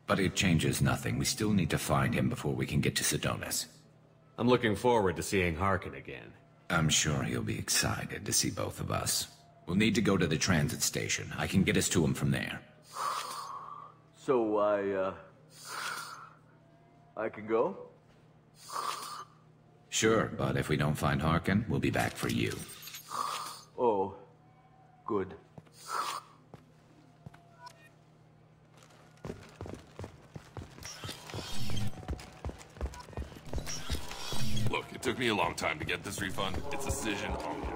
But it changes nothing. We still need to find him before we can get to Sidonis. I'm looking forward to seeing Harkin again. I'm sure he'll be excited to see both of us. We'll need to go to the transit station. I can get us to him from there. So I can go? Sure, but if we don't find Harkin, we'll be back for you. Oh, good. Look, it took me a long time to get this refund. It's a decision on you.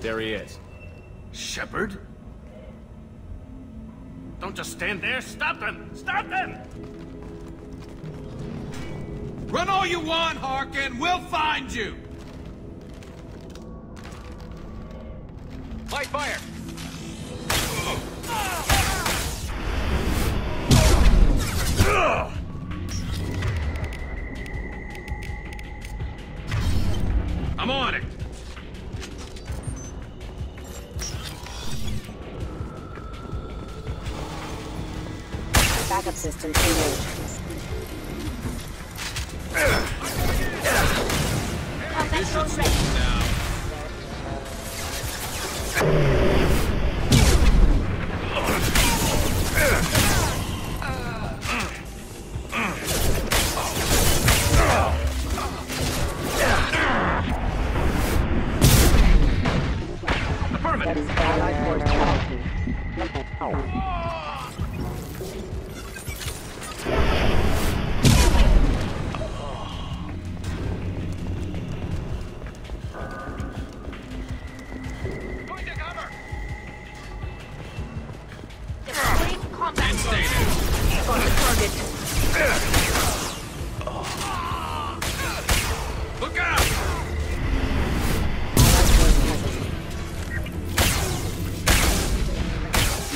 There he is. Shepard? Don't just stand there. Stop them! Stop them! Run all you want, Harkin. We'll find you. Light fire! I'm on it. Backup systems engaged. This should slow them down. Affirmative. Allied force penalty. Look out!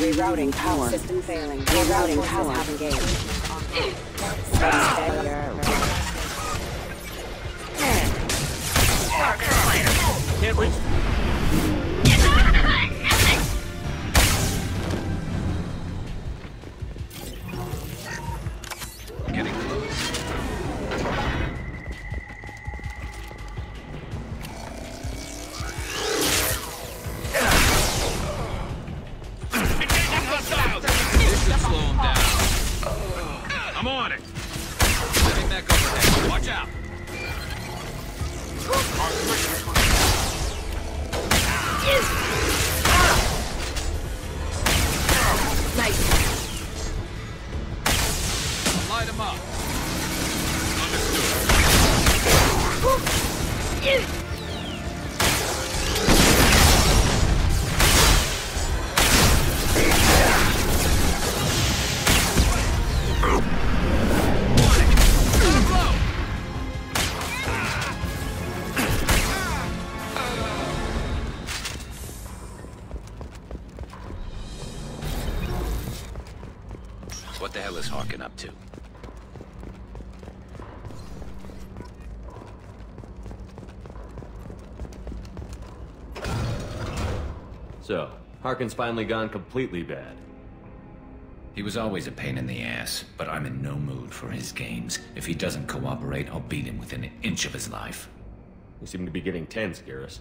Rerouting power. System failing. Rerouting power. Have engaged. Can't reach. Getting close. This should slow him down. I'm on it. Setting back overhead. Watch out. Nice. Light him up. What the hell is Harkin up to? So, Harkin's finally gone completely bad. He was always a pain in the ass, but I'm in no mood for his games. If he doesn't cooperate, I'll beat him within an inch of his life. You seem to be getting tense, Garrus.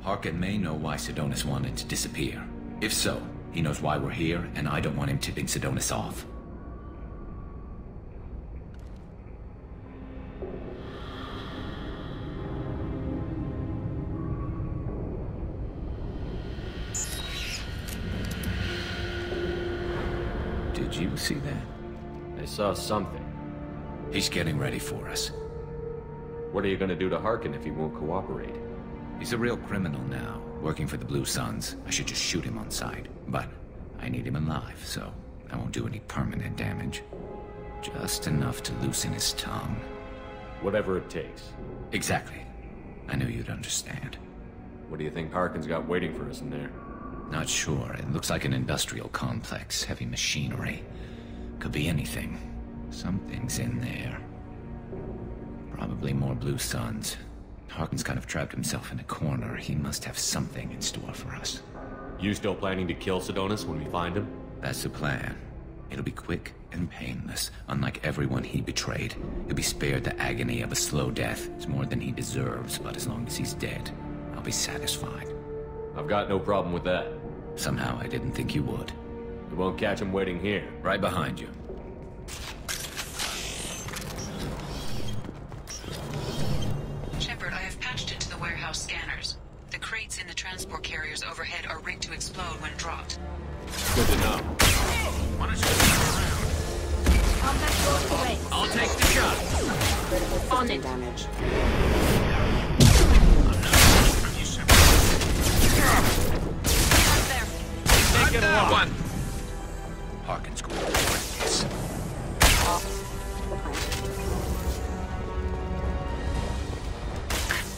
Harkin may know why Sidonis wanted to disappear. If so, he knows why we're here, and I don't want him tipping Sidonis off. Did you see that? I saw something. He's getting ready for us. What are you gonna do to Harkin if he won't cooperate? He's a real criminal now, working for the Blue Suns. I should just shoot him on sight. But I need him alive, so I won't do any permanent damage. Just enough to loosen his tongue. Whatever it takes. Exactly. I knew you'd understand. What do you think Harkin's got waiting for us in there? Not sure. It looks like an industrial complex. Heavy machinery. Could be anything. Something's in there. Probably more Blue Suns. Harkin's kind of trapped himself in a corner. He must have something in store for us. You still planning to kill Sidonis when we find him? That's the plan. It'll be quick and painless. Unlike everyone he betrayed, he'll be spared the agony of a slow death. It's more than he deserves, but as long as he's dead, I'll be satisfied. I've got no problem with that. Somehow I didn't think you would. You won't catch him waiting here. Right behind you. Shepard, I have patched into the warehouse scanners. The crates in the transport carriers overhead are rigged to explode when dropped. Good to know. I'll take the shot. On it. Damage. Take it along. Harkin's going to regret this.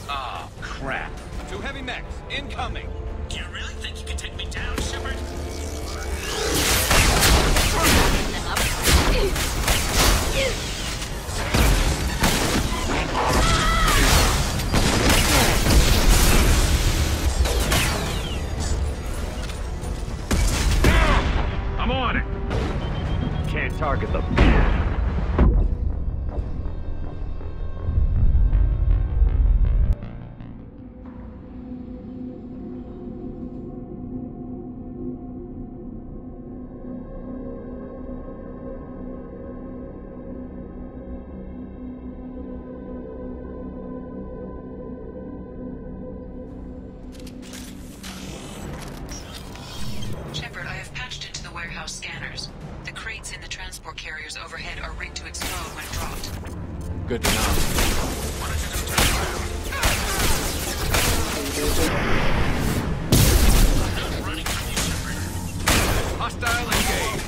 Oh, crap. 2 heavy mechs, incoming. Do you really think you can take me down, Shepard? I'm on it. Can't target them. Shepard, I have patched into the warehouse scanners. The crates in the transport carriers overhead are rigged to explode when dropped. Good to know. Hostile engaged.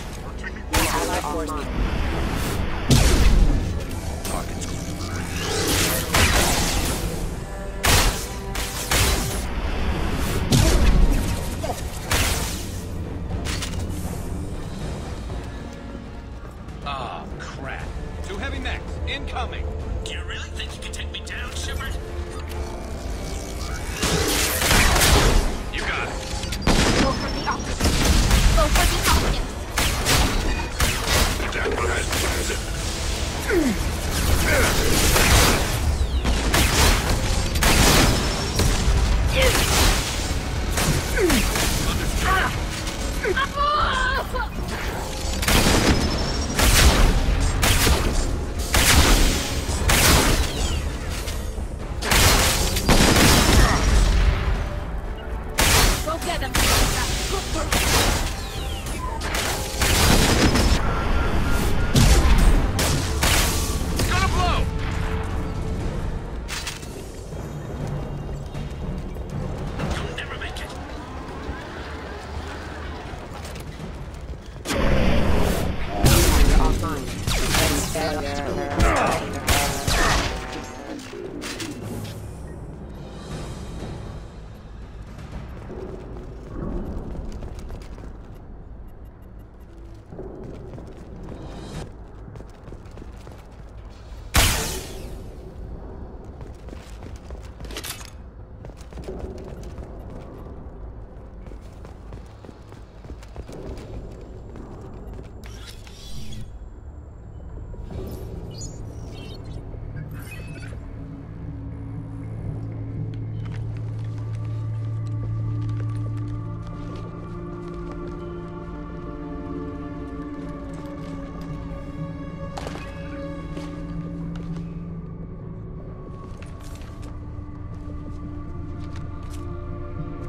Allied forces. Harkin's going to regret this. Ah, crap. 2 heavy mechs, incoming. Do you really think you can take me down, Shepard? You got it. Go for the opposite. Go for the opposite. Go get him. Gonna blow. You'll never make it.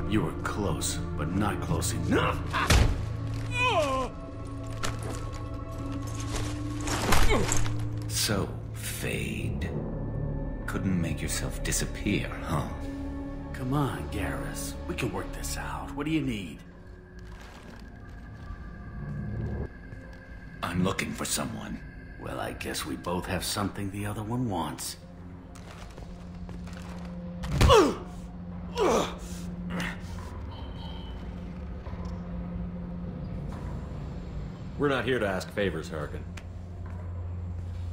You were close, but not close enough. So, Fade. Couldn't make yourself disappear, huh? Come on, Garrus. We can work this out. What do you need? I'm looking for someone. Well, I guess we both have something the other one wants. We're not here to ask favors, Harkin.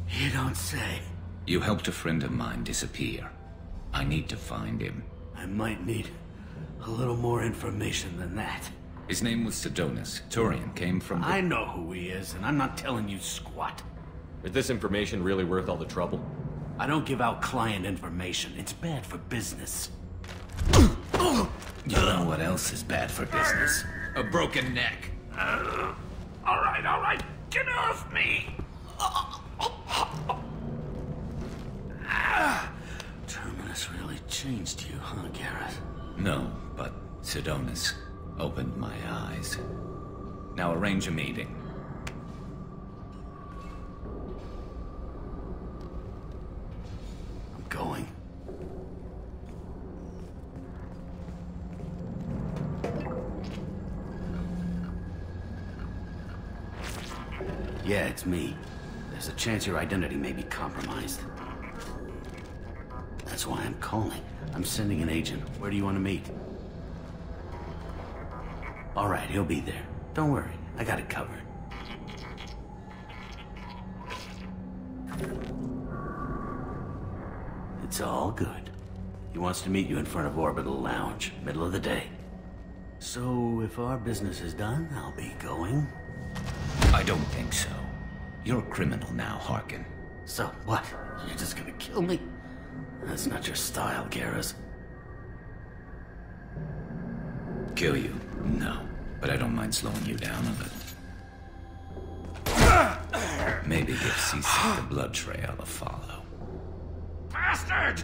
You don't say. You helped a friend of mine disappear. I need to find him. I might need a little more information than that. His name was Sidonus. Turian came from the... I know who he is, and I'm not telling you squat. Is this information really worth all the trouble? I don't give out client information. It's bad for business. You know what else is bad for business? A broken neck. All right. Get off me! Terminus really changed you, huh, Garrus? No, but Sidonus opened my eyes. Now arrange a meeting. I'm going. Yeah, it's me. There's a chance your identity may be compromised. That's why I'm calling. I'm sending an agent. Where do you want to meet? All right, he'll be there. Don't worry, I got it covered. It's all good. He wants to meet you in front of Orbital Lounge, middle of the day. So, if our business is done, I'll be going. I don't think so. You're a criminal now, Harkin. So, what? You're just gonna kill me? That's not your style, Garrus. Kill you? No. But I don't mind slowing you down a little. Maybe give C-Sec the blood trail a follow. Bastard!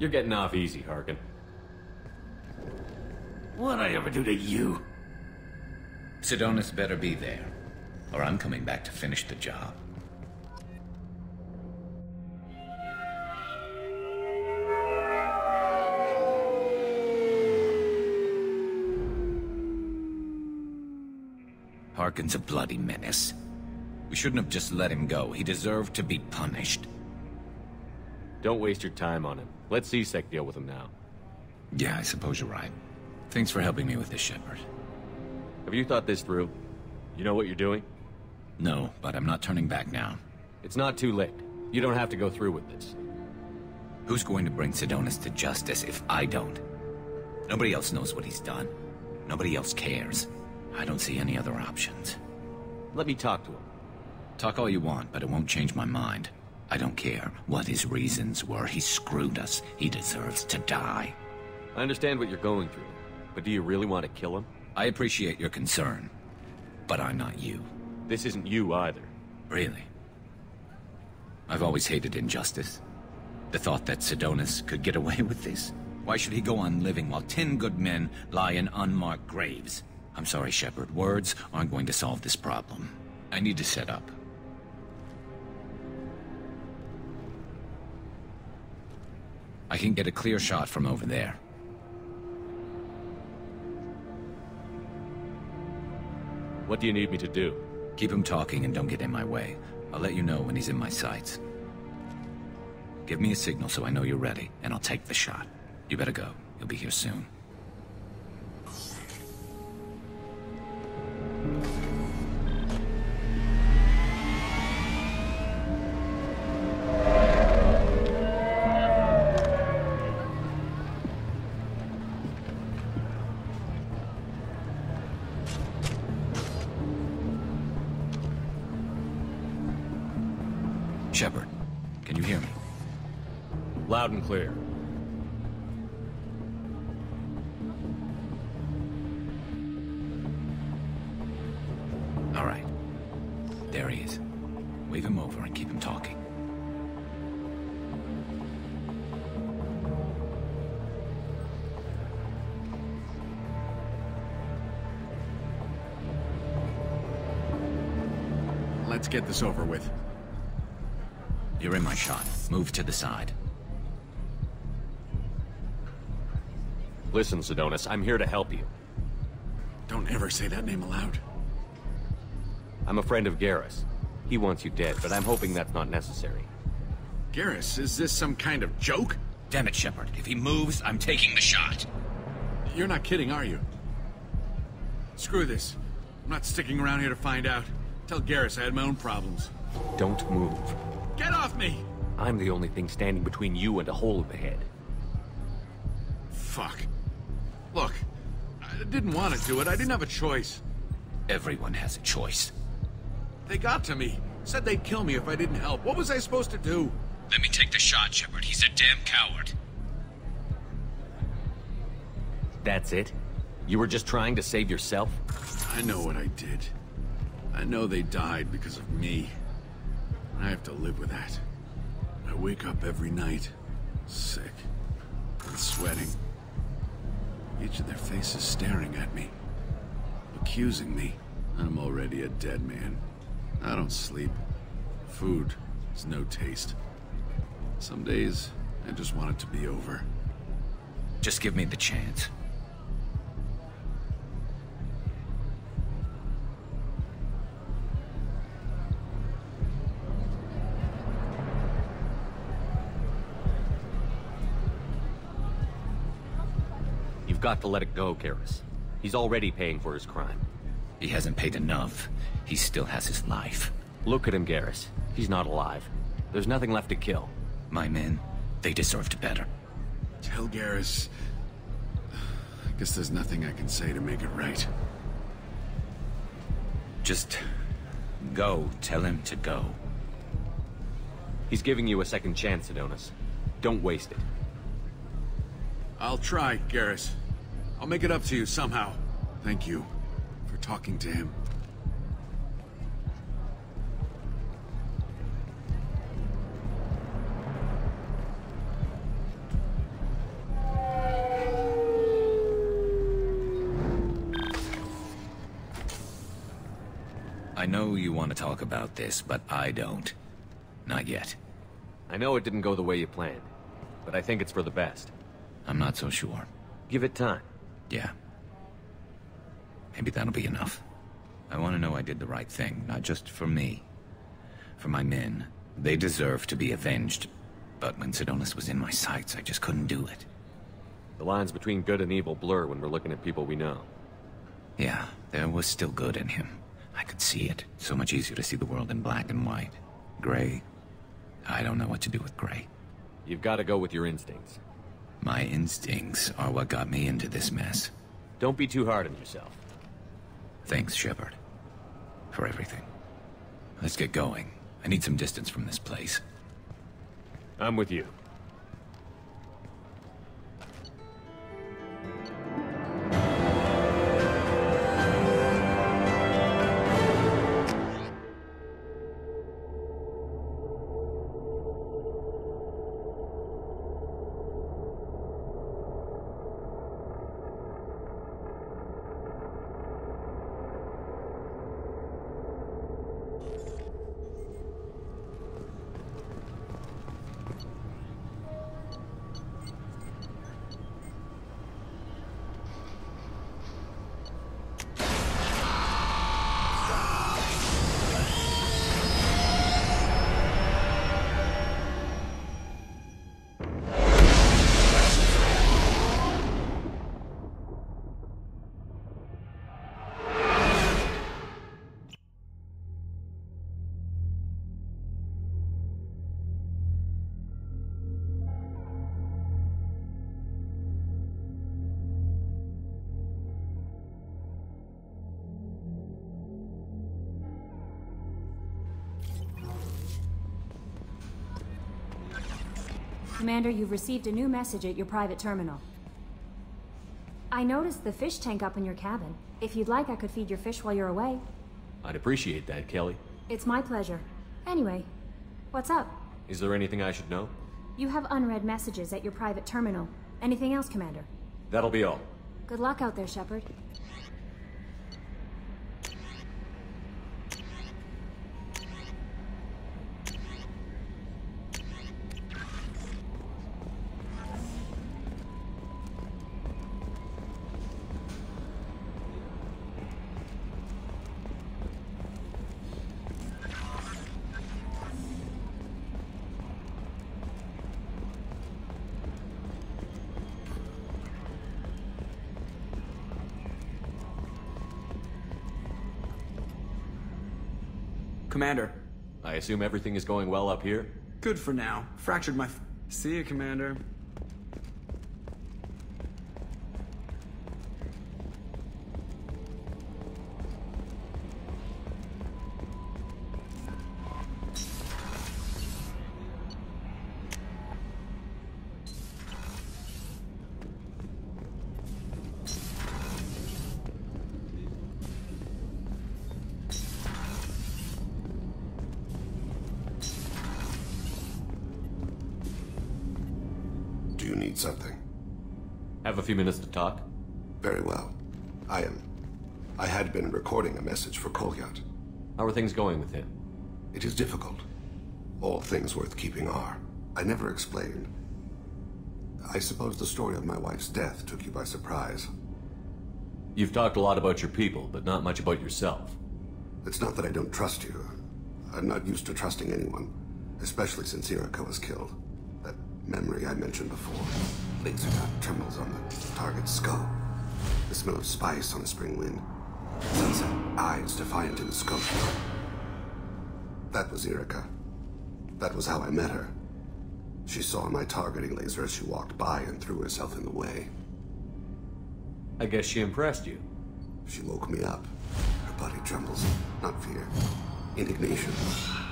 You're getting off easy, Harkin. What'd I ever do to you? Sidonus better be there, or I'm coming back to finish the job. Harkin's a bloody menace. We shouldn't have just let him go. He deserved to be punished. Don't waste your time on him. Let C-Sec deal with him now. Yeah, I suppose you're right. Thanks for helping me with this, Shepard. Have you thought this through? You know what you're doing? No, but I'm not turning back now. It's not too late. You don't have to go through with this. Who's going to bring Sidonis to justice if I don't? Nobody else knows what he's done. Nobody else cares. I don't see any other options. Let me talk to him. Talk all you want, but it won't change my mind. I don't care what his reasons were. He screwed us. He deserves to die. I understand what you're going through, but do you really want to kill him? I appreciate your concern, but I'm not you. This isn't you either. Really? I've always hated injustice. The thought that Sidonis could get away with this. Why should he go on living while 10 good men lie in unmarked graves? I'm sorry, Shepard. Words aren't going to solve this problem. I need to set up. I can get a clear shot from over there. What do you need me to do? Keep him talking and don't get in my way. I'll let you know when he's in my sights. Give me a signal so I know you're ready, and I'll take the shot. You better go. You'll be here soon. Shepard, can you hear me? Loud and clear. All right. There he is. Wave him over and keep him talking. Let's get this over with. You're in my shot. Move to the side. Listen, Sidonis, I'm here to help you. Don't ever say that name aloud. I'm a friend of Garrus. He wants you dead, but I'm hoping that's not necessary. Garrus, is this some kind of joke? Damn it, Shepard. If he moves, I'm taking the shot. You're not kidding, are you? Screw this. I'm not sticking around here to find out. Tell Garrus I had my own problems. Don't move. Get off me! I'm the only thing standing between you and a hole in the head. Fuck. Look, I didn't want to do it. I didn't have a choice. Everyone has a choice. They got to me. Said they'd kill me if I didn't help. What was I supposed to do? Let me take the shot, Shepard. He's a damn coward. That's it? You were just trying to save yourself? I know what I did. I know they died because of me. I have to live with that. I wake up every night, sick, and sweating. Each of their faces staring at me, accusing me. I'm already a dead man. I don't sleep. Food has no taste. Some days, I just want it to be over. Just give me the chance. You've got to let it go, Garrus. He's already paying for his crime. He hasn't paid enough. He still has his life. Look at him, Garrus. He's not alive. There's nothing left to kill. My men, they deserved better. Tell Garrus... I guess there's nothing I can say to make it right. Just... go. Tell him to go. He's giving you a second chance, Sidonis. Don't waste it. I'll try, Garrus. I'll make it up to you somehow. Thank you for talking to him. I know you want to talk about this, but I don't. Not yet. I know it didn't go the way you planned, but I think it's for the best. I'm not so sure. Give it time. Yeah. Maybe that'll be enough. I want to know I did the right thing, not just for me. For my men. They deserve to be avenged. But when Sidonis was in my sights, I just couldn't do it. The lines between good and evil blur when we're looking at people we know. Yeah, There was still good in him. I could see it. So much easier to see the world in black and white. Gray? I don't know what to do with gray. You've got to go with your instincts. My instincts are what got me into this mess. Don't be too hard on yourself. Thanks, Shepard. For everything. Let's get going. I need some distance from this place. I'm with you. Commander, you've received a new message at your private terminal. I noticed the fish tank up in your cabin. If you'd like, I could feed your fish while you're away. I'd appreciate that, Kelly. It's my pleasure. Anyway, what's up? Is there anything I should know? You have unread messages at your private terminal. Anything else, Commander? That'll be all. Good luck out there, Shepard. Commander. I assume everything is going well up here? Good for now. Fractured my... See you, Commander. You need something? Have a few minutes to talk? Very well. I had been recording a message for Kolyat. How are things going with him? It is difficult. All things worth keeping are. I never explained. I suppose the story of my wife's death took you by surprise. You've talked a lot about your people, but not much about yourself. It's not that I don't trust you. I'm not used to trusting anyone, especially since Irika was killed. That memory I mentioned before. Laser dot trembles on the target's skull. The smell of spice on a spring wind. Sunset eyes defiant in the scope. That was Irika. That was how I met her. She saw my targeting laser as she walked by and threw herself in the way. I guess she impressed you. She woke me up. Her body trembles. Not fear. Indignation.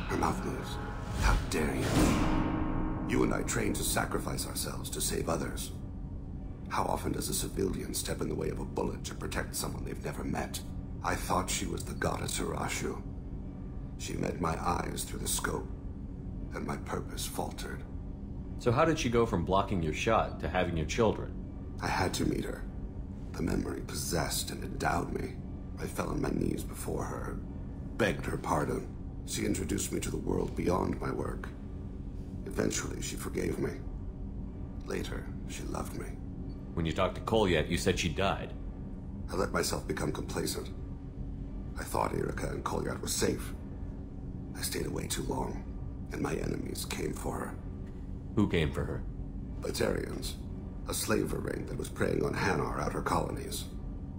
Her mouth moves. How dare you? You and I trained to sacrifice ourselves to save others. How often does a civilian step in the way of a bullet to protect someone they've never met? I thought she was the goddess Urashu. She met my eyes through the scope, and my purpose faltered. So how did she go from blocking your shot to having your children? I had to meet her. The memory possessed and endowed me. I fell on my knees before her, begged her pardon. She introduced me to the world beyond my work. Eventually, she forgave me. Later, she loved me. When you talked to Kolyat, you said she died. I let myself become complacent. I thought Irika and Kolyat were safe. I stayed away too long, and my enemies came for her. Who came for her? Batarians. A slaver ring that was preying on Hanar outer colonies.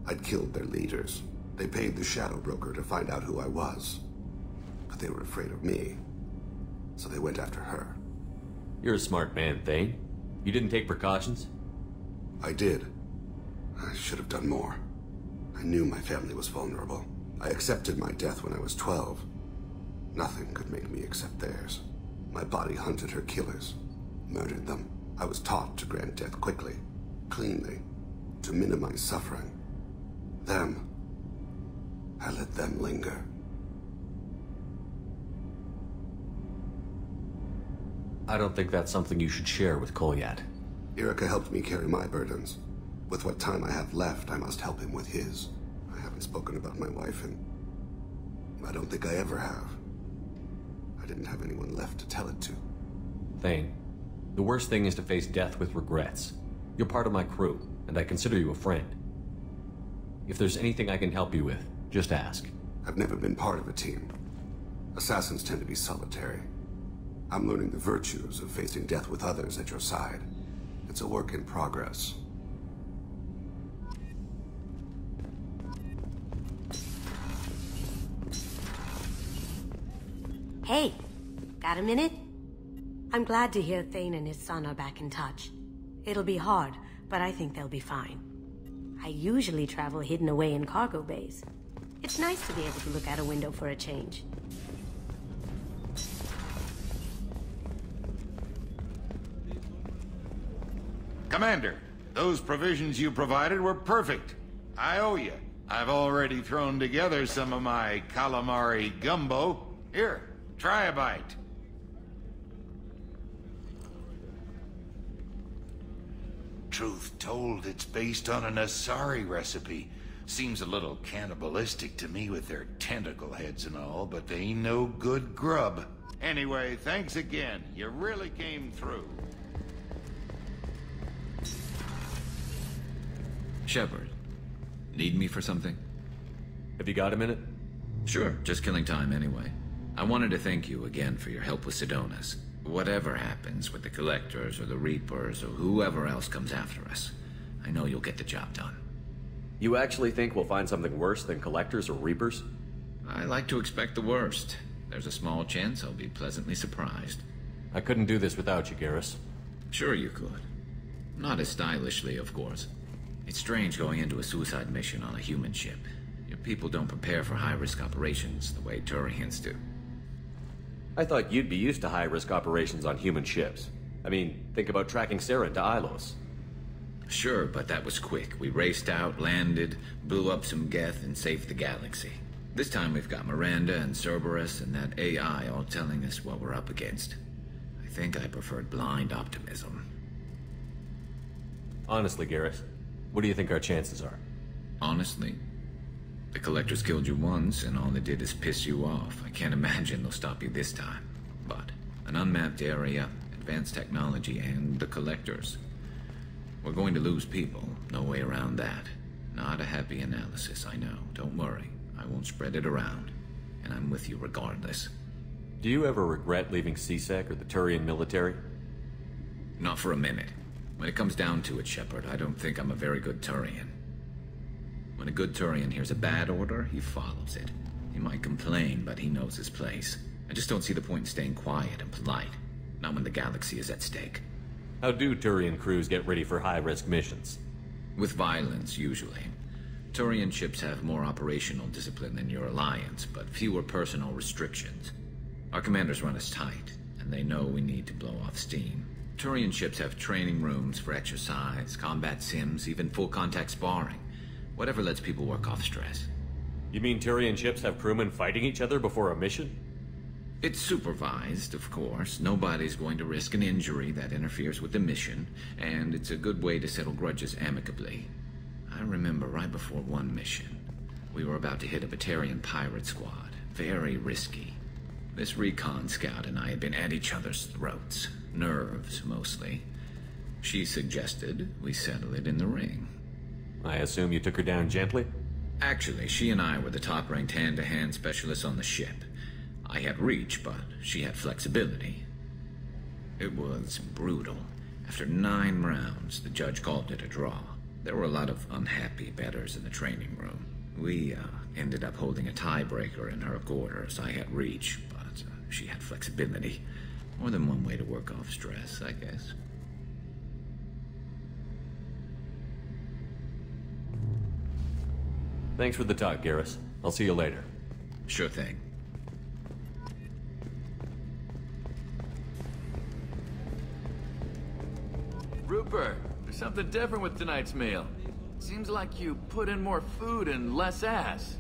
I'd killed their leaders. They paid the shadow broker to find out who I was. But they were afraid of me. So they went after her. You're a smart man, Thane. You didn't take precautions? I did. I should have done more. I knew my family was vulnerable. I accepted my death when I was 12. Nothing could make me accept theirs. My body hunted her killers, murdered them. I was taught to grant death quickly, cleanly, to minimize suffering. Them, I let them linger. I don't think that's something you should share with Kolyat. Irika helped me carry my burdens. With what time I have left, I must help him with his. I haven't spoken about my wife, and I don't think I ever have. I didn't have anyone left to tell it to. Thane, the worst thing is to face death with regrets. You're part of my crew, and I consider you a friend. If there's anything I can help you with, just ask. I've never been part of a team. Assassins tend to be solitary. I'm learning the virtues of facing death with others at your side. It's a work in progress. Hey, got a minute? I'm glad to hear Thane and his son are back in touch. It'll be hard, but I think they'll be fine. I usually travel hidden away in cargo bays. It's nice to be able to look out a window for a change. Commander, those provisions you provided were perfect. I owe you. I've already thrown together some of my calamari gumbo. Here, try a bite. Truth told, it's based on an Asari recipe. Seems a little cannibalistic to me with their tentacle heads and all, but they ain't no good grub. Anyway, thanks again. You really came through. Shepard, need me for something? Have you got a minute? Sure, just killing time anyway. I wanted to thank you again for your help with Sidonis. Whatever happens with the Collectors or the Reapers or whoever else comes after us, I know you'll get the job done. You actually think we'll find something worse than Collectors or Reapers? I like to expect the worst. There's a small chance I'll be pleasantly surprised. I couldn't do this without you, Garrus. Sure you could. Not as stylishly, of course. It's strange going into a suicide mission on a human ship. Your people don't prepare for high-risk operations the way Turians do. I thought you'd be used to high-risk operations on human ships. I mean, think about tracking Saren to Ilos. Sure, but that was quick. We raced out, landed, blew up some Geth, and saved the galaxy. This time we've got Miranda and Cerberus and that AI all telling us what we're up against. I think I preferred blind optimism. Honestly, Garrus, what do you think our chances are? Honestly? The Collectors killed you once, and all they did is piss you off. I can't imagine they'll stop you this time. But an unmapped area, advanced technology, and the Collectors. We're going to lose people. No way around that. Not a happy analysis, I know. Don't worry. I won't spread it around. And I'm with you regardless. Do you ever regret leaving C-Sec or the Turian military? Not for a minute. When it comes down to it, Shepard, I don't think I'm a very good Turian. When a good Turian hears a bad order, he follows it. He might complain, but he knows his place. I just don't see the point in staying quiet and polite. Not when the galaxy is at stake. How do Turian crews get ready for high-risk missions? With violence, usually. Turian ships have more operational discipline than your alliance, but fewer personal restrictions. Our commanders run us tight, and they know we need to blow off steam. Turian ships have training rooms for exercise, combat sims, even full-contact sparring. Whatever lets people work off stress. You mean Turian ships have crewmen fighting each other before a mission? It's supervised, of course. Nobody's going to risk an injury that interferes with the mission, and it's a good way to settle grudges amicably. I remember right before one mission, we were about to hit a Batarian pirate squad. Very risky. This recon scout and I had been at each other's throats. Nerves, mostly. She suggested we settle it in the ring. I assume you took her down gently? Actually, she and I were the top-ranked hand-to-hand specialists on the ship. I had reach, but she had flexibility. It was brutal. After 9 rounds, the judge called it a draw. There were a lot of unhappy bettors in the training room. We Ended up holding a tiebreaker in her quarters. I had reach, but she had flexibility. More than one way to work off stress, I guess. Thanks for the talk, Garrus. I'll see you later. Sure thing. Rupert, there's something different with tonight's meal. Seems like you put in more food and less ass.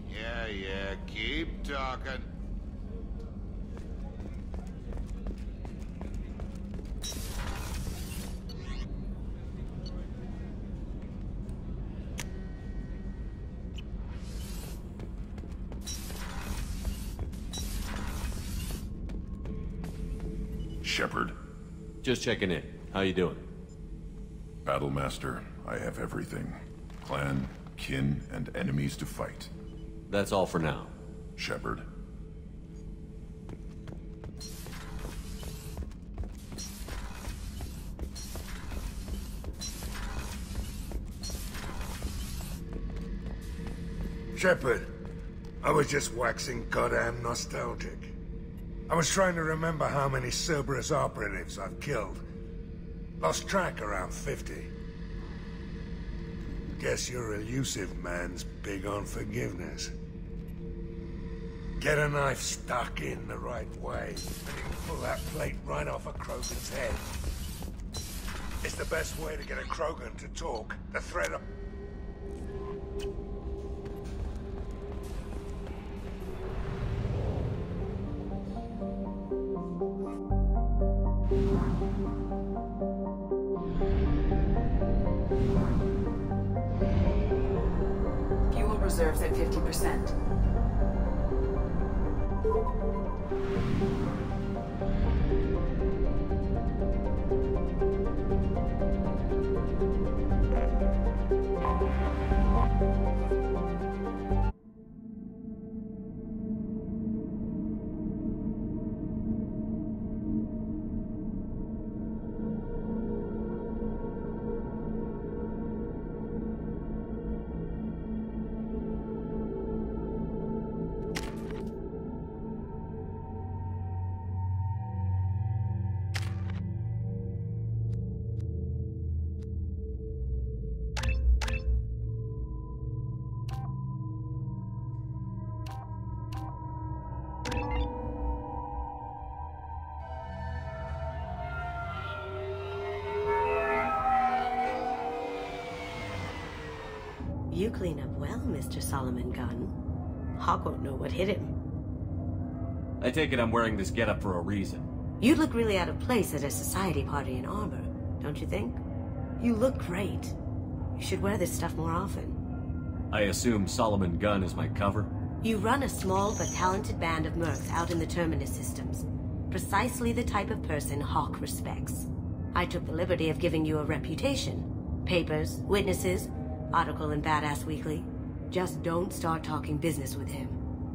Yeah, keep talking. Shepard. Just checking in. How you doing? Battlemaster, I have everything. Clan, kin, and enemies to fight. That's all for now. Shepard. Shepard, I was just waxing goddamn nostalgic. I was trying to remember how many Cerberus operatives I've killed. Lost track around 50. Guess your elusive man's big on forgiveness. Get a knife stuck in the right way, and you can pull that plate right off a Krogan's head. It's the best way to get a Krogan to talk. The threat of... Fuel reserves at 50%. You clean up well, Mr. Solomon Gunn. Hawk won't know what hit him. I take it I'm wearing this getup for a reason. You look really out of place at a society party in armor, don't you think? You look great. You should wear this stuff more often. I assume Solomon Gunn is my cover? You run a small but talented band of mercs out in the Terminus systems. Precisely the type of person Hawk respects. I took the liberty of giving you a reputation. Papers, witnesses, article in Badass Weekly. Just don't start talking business with him,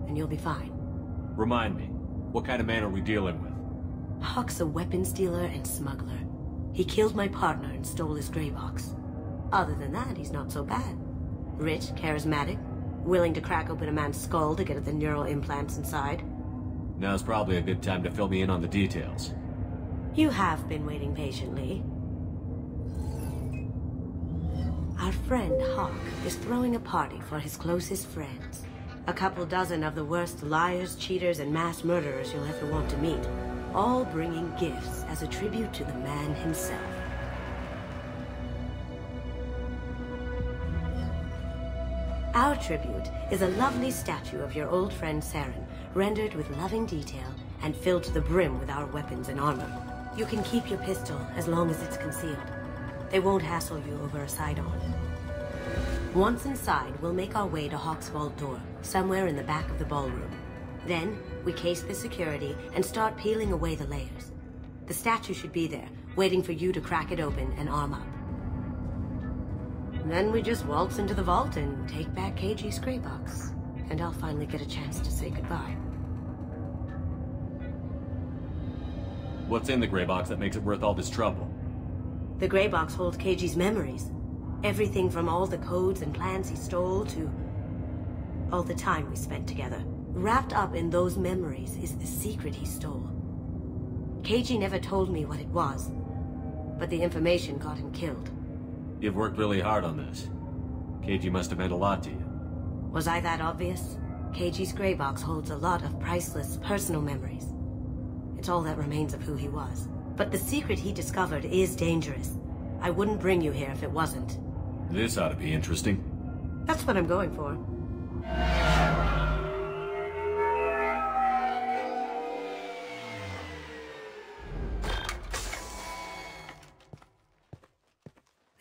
and you'll be fine. Remind me, what kind of man are we dealing with? Hawk's a weapons dealer and smuggler. He killed my partner and stole his gray box. Other than that, he's not so bad. Rich, charismatic, willing to crack open a man's skull to get at the neural implants inside. Now's probably a good time to fill me in on the details. You have been waiting patiently. Our friend Hawk is throwing a party for his closest friends. A couple dozen of the worst liars, cheaters, and mass murderers you'll ever want to meet. All bringing gifts as a tribute to the man himself. Our tribute is a lovely statue of your old friend Saren, rendered with loving detail and filled to the brim with our weapons and armor. You can keep your pistol as long as it's concealed. They won't hassle you over a side-on. Once inside, we'll make our way to Hawk's vault door, somewhere in the back of the ballroom. Then, we case the security and start peeling away the layers. The statue should be there, waiting for you to crack it open and arm up. Then we just waltz into the vault and take back KG's gray box. And I'll finally get a chance to say goodbye. What's in the gray box that makes it worth all this trouble? The gray box holds KG's memories. Everything from all the codes and plans he stole to... All the time we spent together. Wrapped up in those memories is the secret he stole. Keiji never told me what it was, but the information got him killed. You've worked really hard on this. Keiji must have meant a lot to you. Was I that obvious? Keiji's gray box holds a lot of priceless personal memories. It's all that remains of who he was. But the secret he discovered is dangerous. I wouldn't bring you here if it wasn't. This ought to be interesting. That's what I'm going for.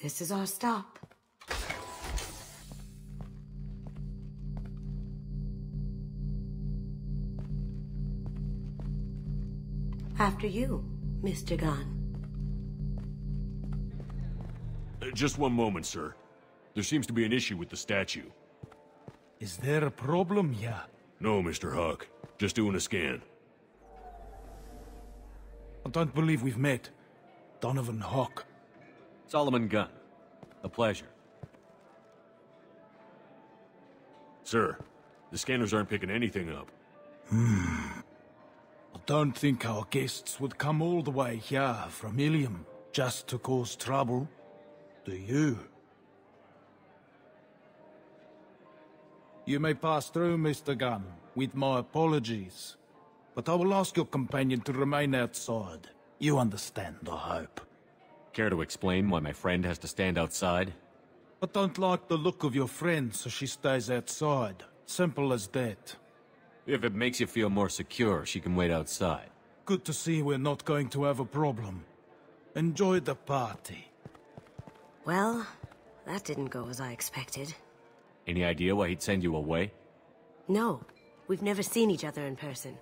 This is our stop. After you, Mr. Gunn. Just one moment, sir. There seems to be an issue with the statue. Is there a problem here? No, Mr. Huck. Just doing a scan. I don't believe we've met. Donovan Huck. Solomon Gunn. A pleasure. Sir, the scanners aren't picking anything up. I don't think our guests would come all the way here from Ilium just to cause trouble. Do you? You may pass through, Mr. Gunn, with my apologies. But I will ask your companion to remain outside. You understand, I hope. Care to explain why my friend has to stand outside? I don't like the look of your friend, so she stays outside. Simple as that. If it makes you feel more secure, she can wait outside. Good to see we're not going to have a problem. Enjoy the party. Well, that didn't go as I expected. Any idea why he'd send you away? No, we've never seen each other in person,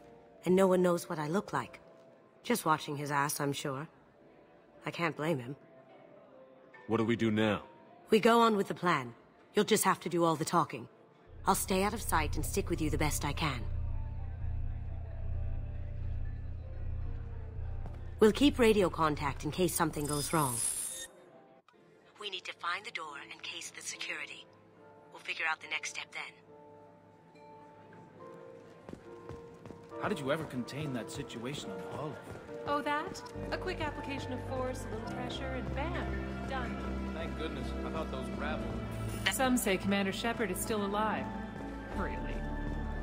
and no one knows what I look like. Just watching his ass, I'm sure. I can't blame him. What do we do now? We go on with the plan. You'll just have to do all the talking. I'll stay out of sight and stick with you the best I can. We'll keep radio contact in case something goes wrong. We need to find the door and case the security. We'll figure out the next step then. How did you ever contain that situation on Olive? Oh, that? A quick application of force, a little pressure, and bam! Done. Thank goodness. How about those rabble? Some say Commander Shepard is still alive. Really?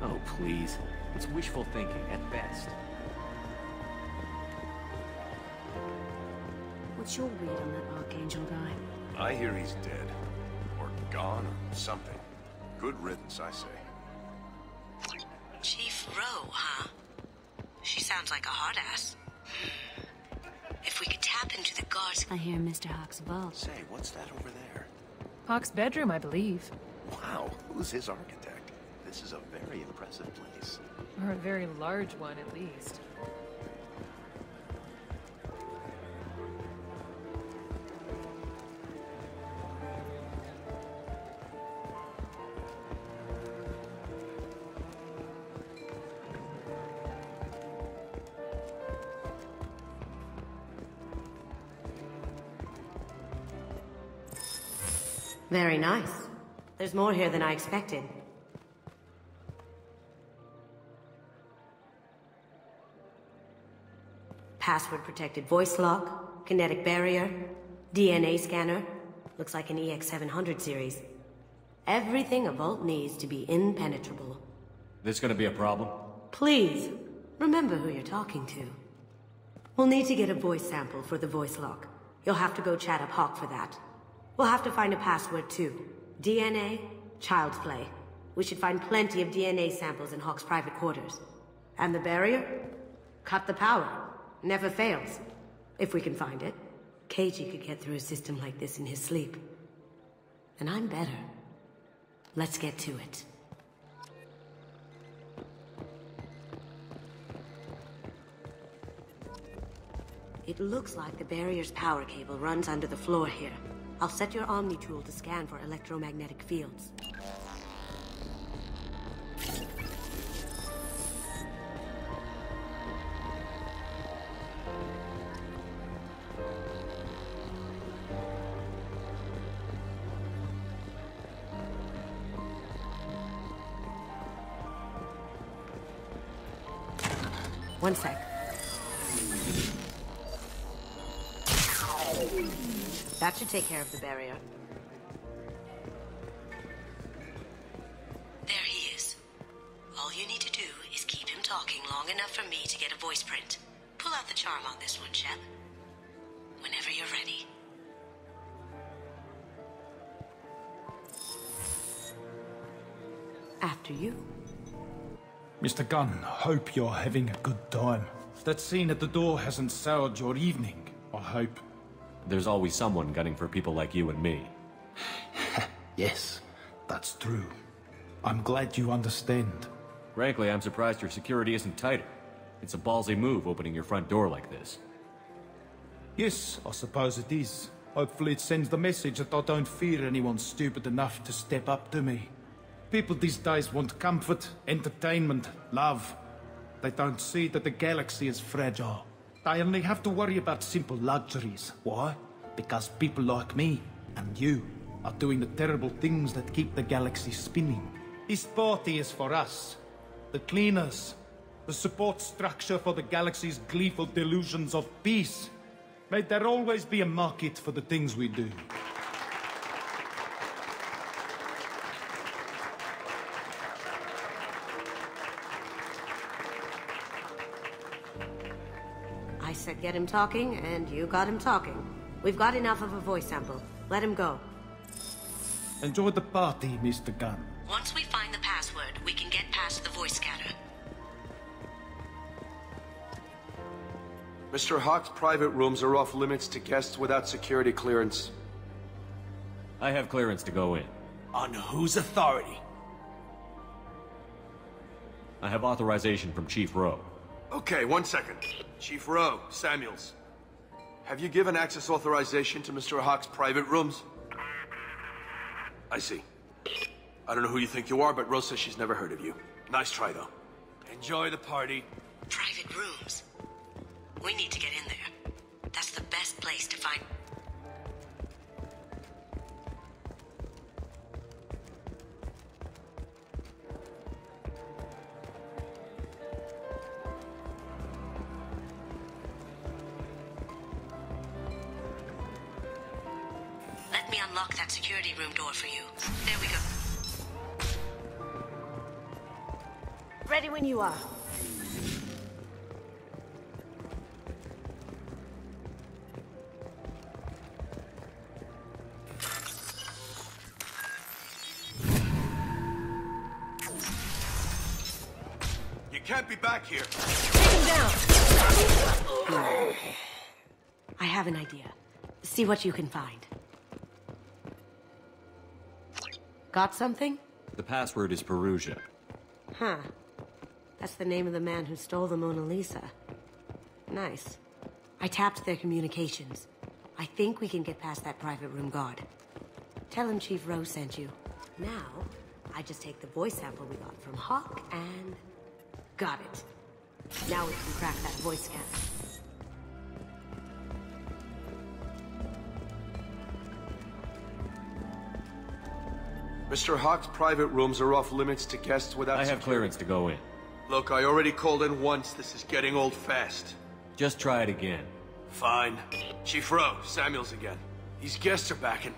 Oh, please. It's wishful thinking, at best. What's your read on that Archangel guy? I hear he's dead. Or gone, or something. Good riddance, I say. Chief Rowe, huh? She sounds like a hard ass. If we could tap into the guards... I hear Mr. Huck's vault. Say, what's that over there? Hawk's bedroom, I believe. Wow, who's his architect? This is a very impressive place. Or a very large one, at least. Very nice. There's more here than I expected. Password-protected voice lock, kinetic barrier, DNA scanner. Looks like an EX-700 series. Everything a vault needs to be impenetrable. This gonna be a problem? Please, remember who you're talking to. We'll need to get a voice sample for the voice lock. You'll have to go chat up Hawk for that. We'll have to find a password too. DNA, child's play. We should find plenty of DNA samples in Hawk's private quarters. And the barrier? Cut the power. Never fails. If we can find it. Keiji could get through a system like this in his sleep. And I'm better. Let's get to it. It looks like the barrier's power cable runs under the floor here. I'll set your Omni tool to scan for electromagnetic fields. One sec. That should take care of the barrier. There he is. All you need to do is keep him talking long enough for me to get a voice print. Pull out the charm on this one, Shep. Whenever you're ready. After you. Mr. Gunn, hope you're having a good time. That scene at the door hasn't soured your evening, I hope. There's always someone gunning for people like you and me. Yes, that's true. I'm glad you understand. Frankly, I'm surprised your security isn't tighter. It's a ballsy move opening your front door like this. Yes, I suppose it is. Hopefully it sends the message that I don't fear anyone stupid enough to step up to me. People these days want comfort, entertainment, love. They don't see that the galaxy is fragile. They only have to worry about simple luxuries. Why? Because people like me and you are doing the terrible things that keep the galaxy spinning. This party is for us, the cleaners, the support structure for the galaxy's gleeful delusions of peace. May there always be a market for the things we do. I said get him talking, and you got him talking. We've got enough of a voice sample. Let him go. Enjoy the party, Mr. Gunn. Once we find the password, we can get past the voice scanner. Mr. Hawk's private rooms are off limits to guests without security clearance. I have clearance to go in. On whose authority? I have authorization from Chief Rowe. Okay, 1 second. Chief Rowe, Samuels. Have you given access authorization to Mr. Hawk's private rooms? I see. I don't know who you think you are, but Rose says she's never heard of you. Nice try, though. Enjoy the party. Private rooms. We need to get in there. That's the best place to find... Let me unlock that security room door for you. There we go. Ready when you are. You can't be back here. Take him down! I have an idea. See what you can find. Got something? The password is Perugia. Huh. That's the name of the man who stole the Mona Lisa. Nice. I tapped their communications. I think we can get past that private room guard. Tell him Chief Rowe sent you. Now, I just take the voice sample we got from Hawk and... got it. Now we can crack that voice scanner. Mr. Hawk's private rooms are off limits to guests without I have clearance to go in. Look, I already called in once. This is getting old fast. Just try it again. Fine. Chief Rowe, Samuels again. These guests are backing.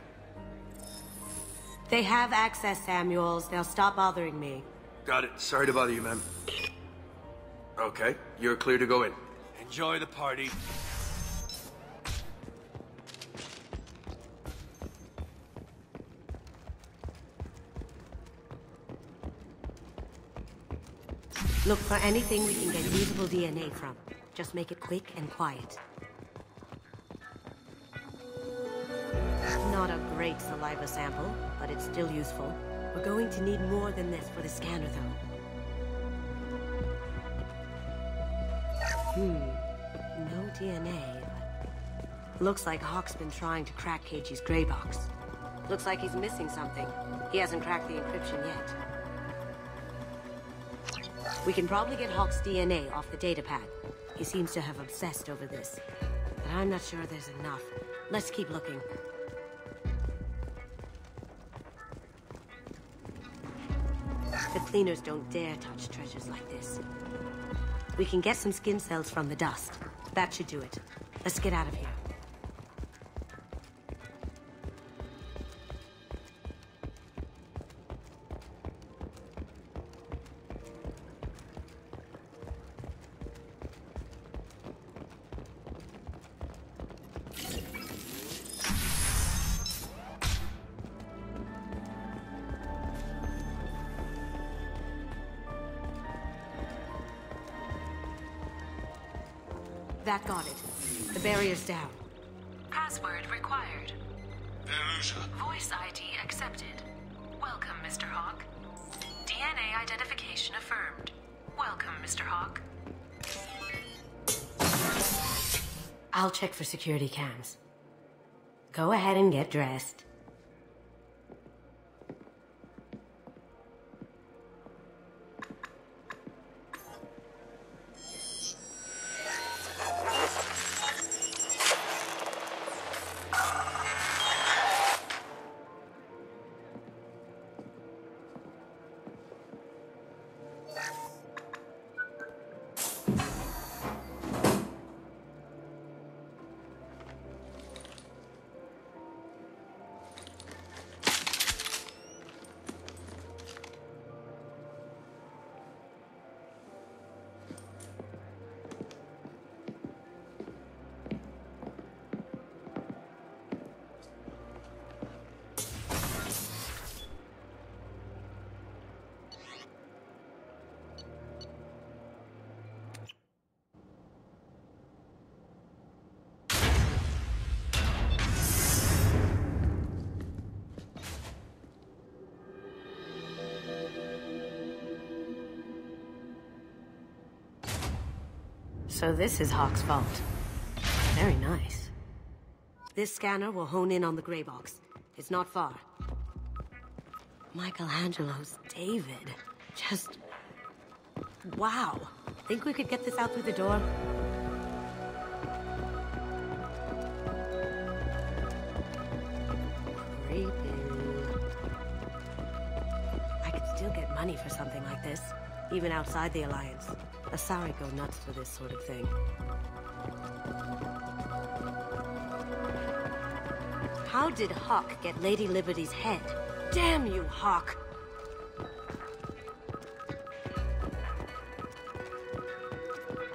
They have access, Samuels. They'll stop bothering me. Got it. Sorry to bother you, ma'am. Okay, you're clear to go in. Enjoy the party. Look for anything we can get usable DNA from. Just make it quick and quiet. Not a great saliva sample, but it's still useful. We're going to need more than this for the scanner, though. No DNA, but... Looks like Hawk's been trying to crack KG's gray box. Looks like he's missing something. He hasn't cracked the encryption yet. We can probably get Hawk's DNA off the datapad. He seems to have obsessed over this. But I'm not sure there's enough. Let's keep looking. The cleaners don't dare touch treasures like this. We can get some skin cells from the dust. That should do it. Let's get out of here. That got it. The barrier's down. Password required. Veruza. Voice ID accepted. Welcome, Mr. Hawk. DNA identification affirmed. Welcome, Mr. Hawk. I'll check for security cams. Go ahead and get dressed. So this is Hawk's vault. Very nice. This scanner will hone in on the gray box. It's not far. Michelangelo's David. Just... wow. Think we could get this out through the door? Creepy. I could still get money for something like this, even outside the Alliance. Asari go nuts for this sort of thing. How did Hawk get Lady Liberty's head? Damn you, Hawk!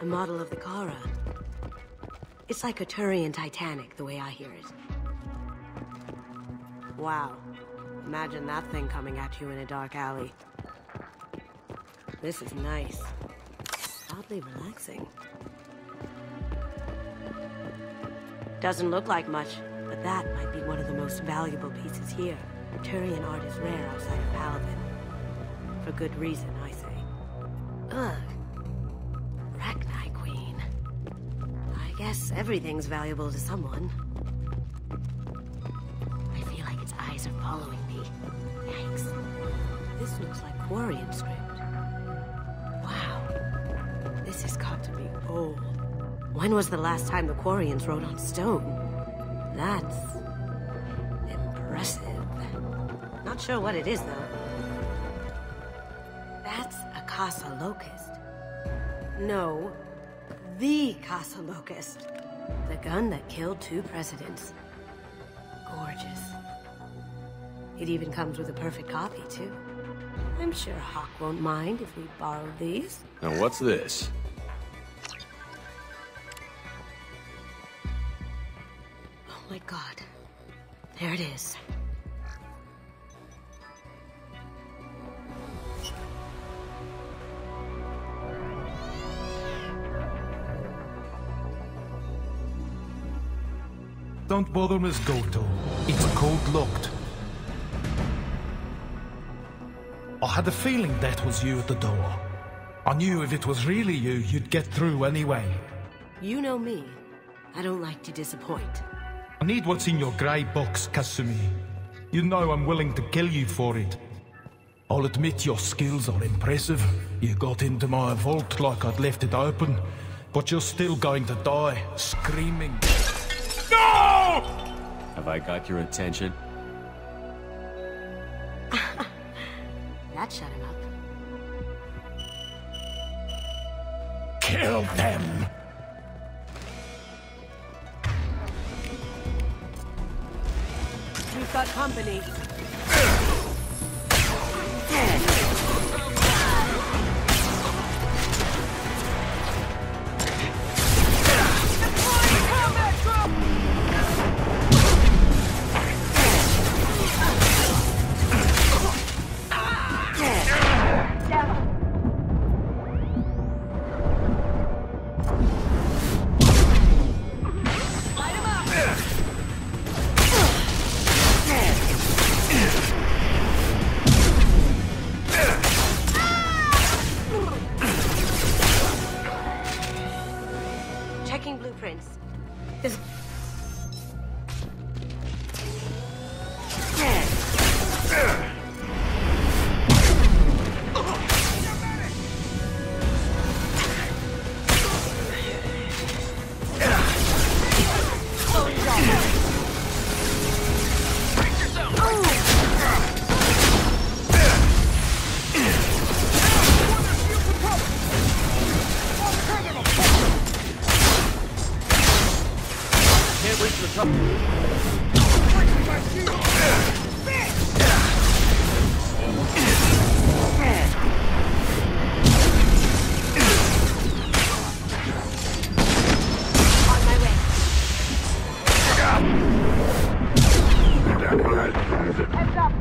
A model of the Kara. It's like a Turian Titanic, the way I hear it. Wow. Imagine that thing coming at you in a dark alley. This is nice. Oddly relaxing. Doesn't look like much, but that might be one of the most valuable pieces here. Turian art is rare outside of Palaven. For good reason, I say. Ugh. Rachni Queen. I guess everything's valuable to someone. I feel like its eyes are following me. Yikes. This looks like Quarian script. Wow. This has got to be old. When was the last time the Quarians wrote on stone? That's... impressive. Not sure what it is, though. That's a Casa Locust. No, the Casa Locust. The gun that killed 2 presidents. Gorgeous. It even comes with a perfect copy, too. I'm sure Hawk won't mind if we borrow these. Now what's this? Oh my god. There it is. Don't bother, Miss Goto. It's code locked. I had a feeling that was you at the door. I knew if it was really you, you'd get through anyway. You know me. I don't like to disappoint. I need what's in your grey box, Kasumi. You know I'm willing to kill you for it. I'll admit your skills are impressive. You got into my vault like I'd left it open, but you're still going to die, screaming. No! Have I got your attention? That shut him up. Kill them! We've got company. Checking blueprints. There's... Can't reach the top. Heads up!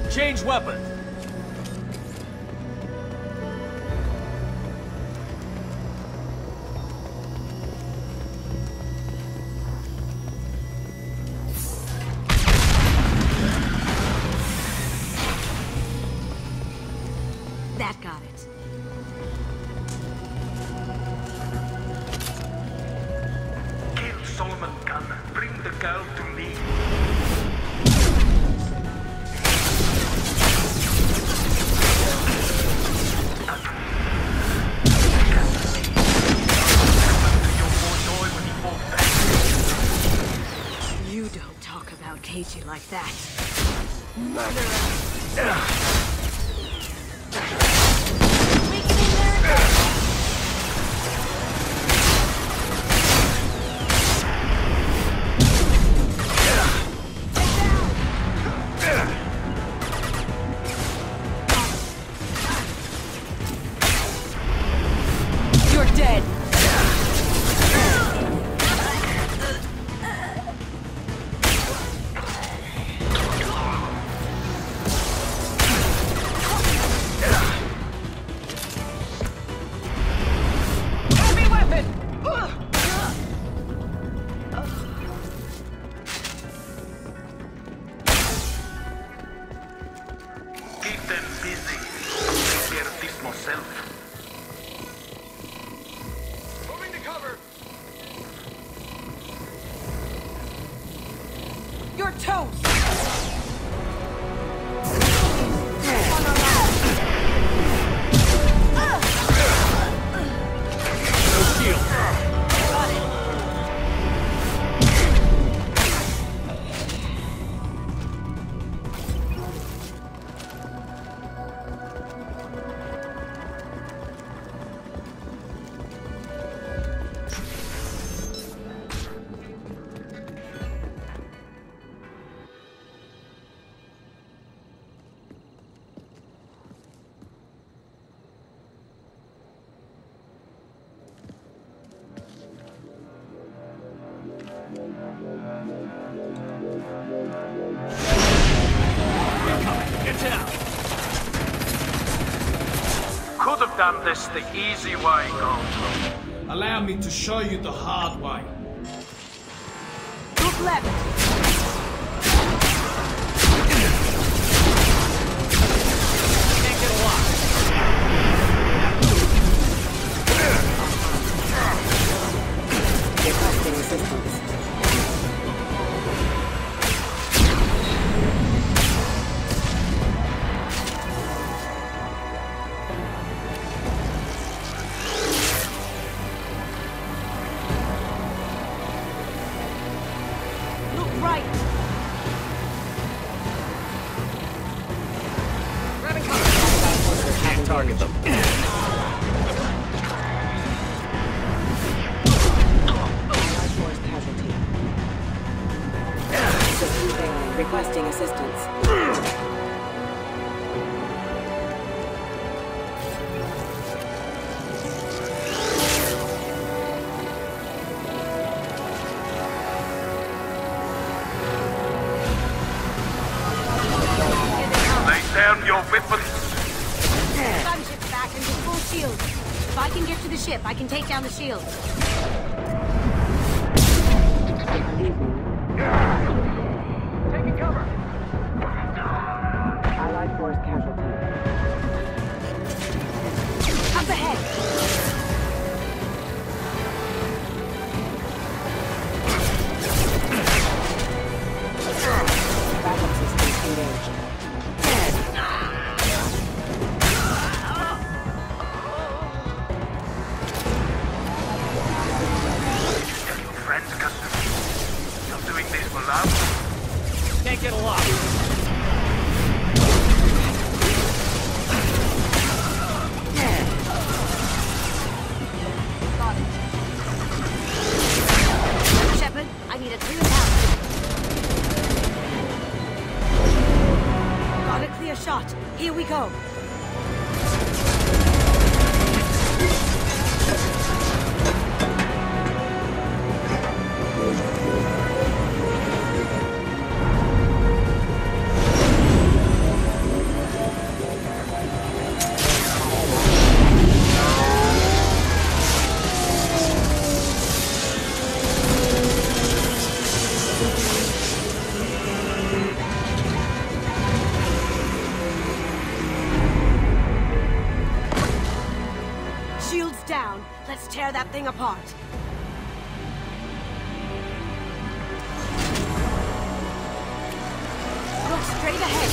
Change weapon. That got it. Kill Solomon Gunn. Bring the girl to me. You don't talk about Keiji like that. You're dead. done this the easy way, Gold. Allow me to show you the hard way. Look left. Requesting assistance. Look right. Grabbing cover. Can't target them. Requesting assistance. Lay down your weapons. Gunship's back and with full shield. If I can get to the ship, I can take down the shield. Taking cover. Allied force casualty. Up ahead. Backup systems engaged. Tell your friends, Kasumi. You're doing this for love? Can't get a lock. Shepard, I need a clear path. Got a clear shot. Here we go. Shields down. Let's tear that thing apart. Look straight ahead.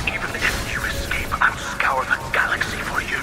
Even if you escape, I'll scour the galaxy for you.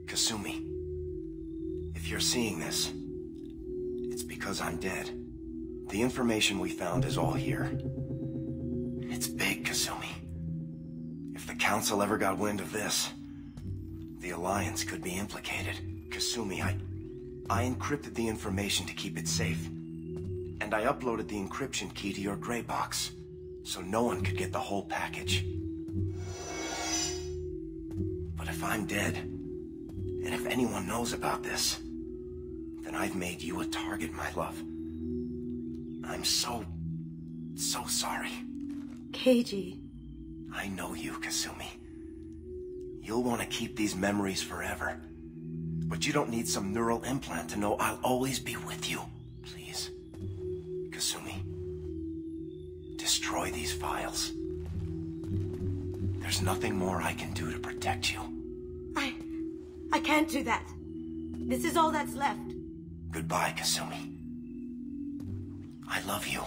Kasumi, if you're seeing this, it's because I'm dead. The information we found is all here. It's big, Kasumi. If the Council ever got wind of this, the Alliance could be implicated. Kasumi, I encrypted the information to keep it safe. And I uploaded the encryption key to your gray box, so no one could get the whole package. But if I'm dead, and if anyone knows about this, then I've made you a target, my love. I'm so sorry. Keiji. I know you, Kasumi. You'll want to keep these memories forever. But you don't need some neural implant to know I'll always be with you. Please, Kasumi, destroy these files. There's nothing more I can do to protect you. I can't do that. This is all that's left. Goodbye, Kasumi. I love you.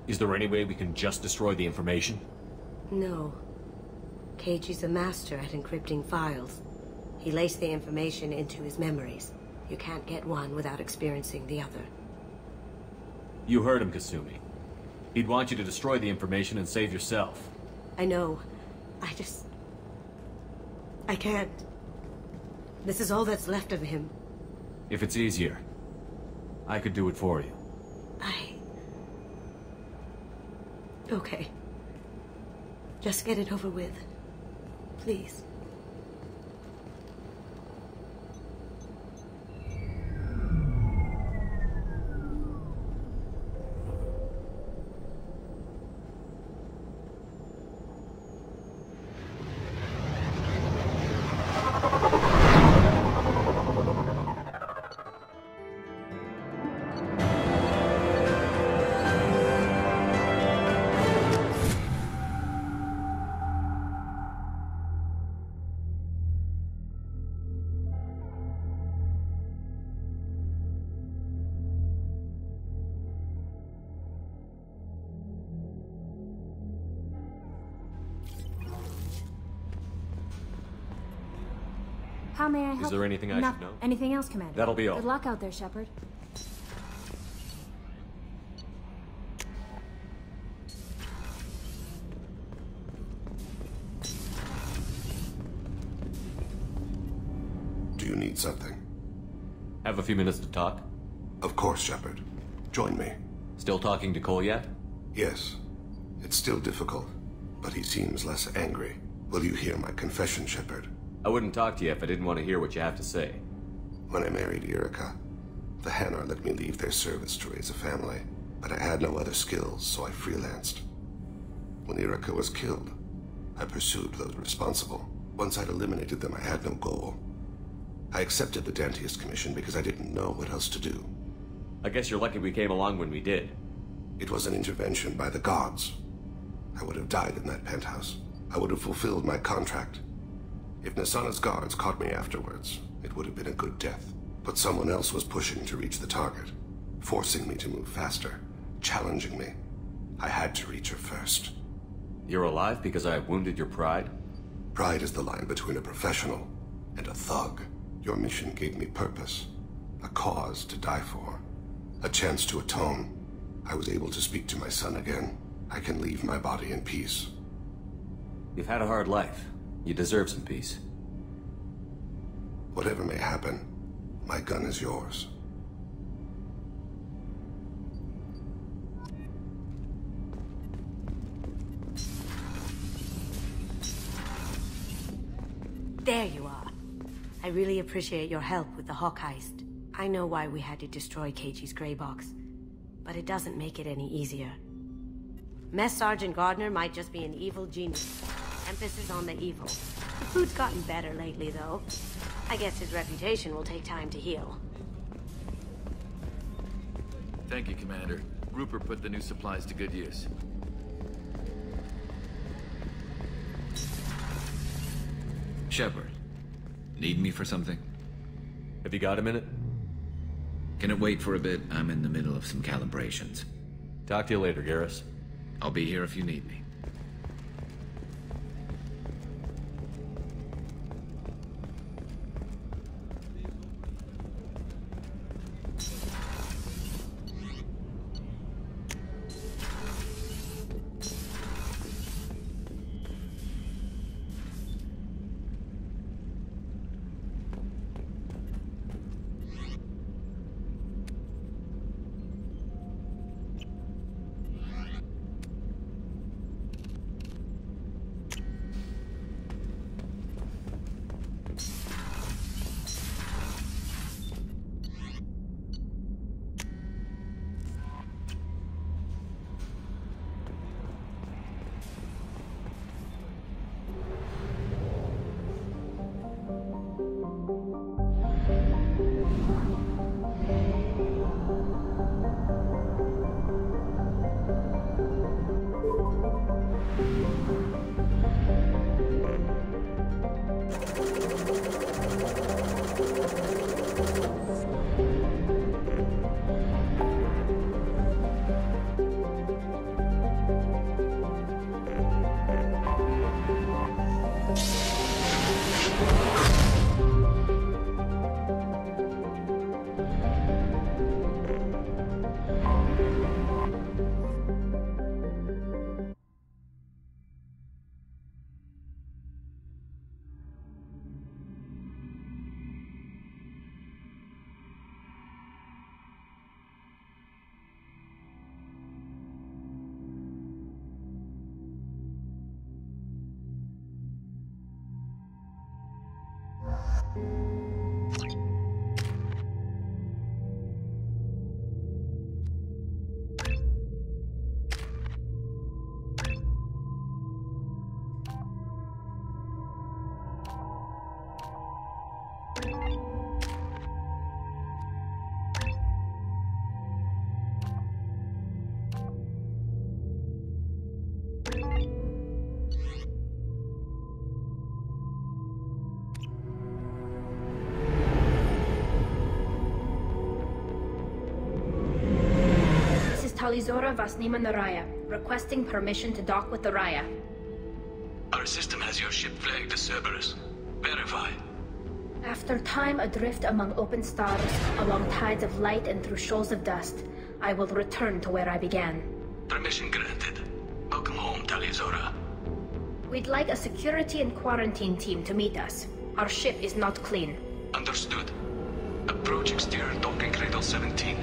Is there any way we can just destroy the information? No. Keiji's a master at encrypting files. He laced the information into his memories. You can't get one without experiencing the other. You heard him, Kasumi. He'd want you to destroy the information and save yourself. I know. I can't. This is all that's left of him. If it's easier, I could do it for you. Okay. Just get it over with. Please. How may I help? Is there anything I should know? Anything else, Commander? That'll be all. Good luck out there, Shepard. Do you need something? Have a few minutes to talk? Of course, Shepard. Join me. Still talking to Cole yet? Yes. It's still difficult, but he seems less angry. Will you hear my confession, Shepard? I wouldn't talk to you if I didn't want to hear what you have to say. When I married Erica, the Hanar let me leave their service to raise a family, but I had no other skills, so I freelanced. When Erica was killed, I pursued those responsible. Once I'd eliminated them, I had no goal. I accepted the Dantius Commission because I didn't know what else to do. I guess you're lucky we came along when we did. It was an intervention by the gods. I would have died in that penthouse. I would have fulfilled my contract. If Nasana's guards caught me afterwards, it would have been a good death. But someone else was pushing to reach the target, forcing me to move faster, challenging me. I had to reach her first. You're alive because I wounded your pride? Pride is the line between a professional and a thug. Your mission gave me purpose, a cause to die for, a chance to atone. I was able to speak to my son again. I can leave my body in peace. You've had a hard life. You deserve some peace. Whatever may happen, my gun is yours. There you are. I really appreciate your help with the Hawk heist. I know why we had to destroy Keiji's gray box, but it doesn't make it any easier. Mess Sergeant Gardner might just be an evil genius. Emphasis on the evil. The food's gotten better lately, though. I guess his reputation will take time to heal. Thank you, Commander. Rupert put the new supplies to good use. Shepard, need me for something? Have you got a minute? Can it wait for a bit? I'm in the middle of some calibrations. Talk to you later, Garrus. I'll be here if you need me. Talizora Vasnima Naraya, requesting permission to dock with the Raya. Our system has your ship flagged as Cerberus. Verify. After time adrift among open stars, along tides of light and through shoals of dust, I will return to where I began. Permission granted. Welcome home, Talizora. We'd like a security and quarantine team to meet us. Our ship is not clean. Understood. Approach exterior docking cradle 17.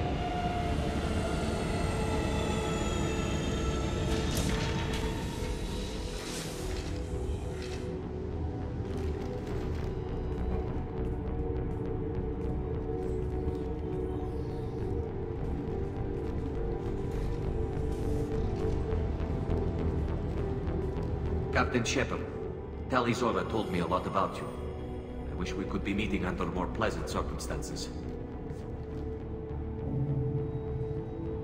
Captain Shepard, Talizora told me a lot about you. I wish we could be meeting under more pleasant circumstances.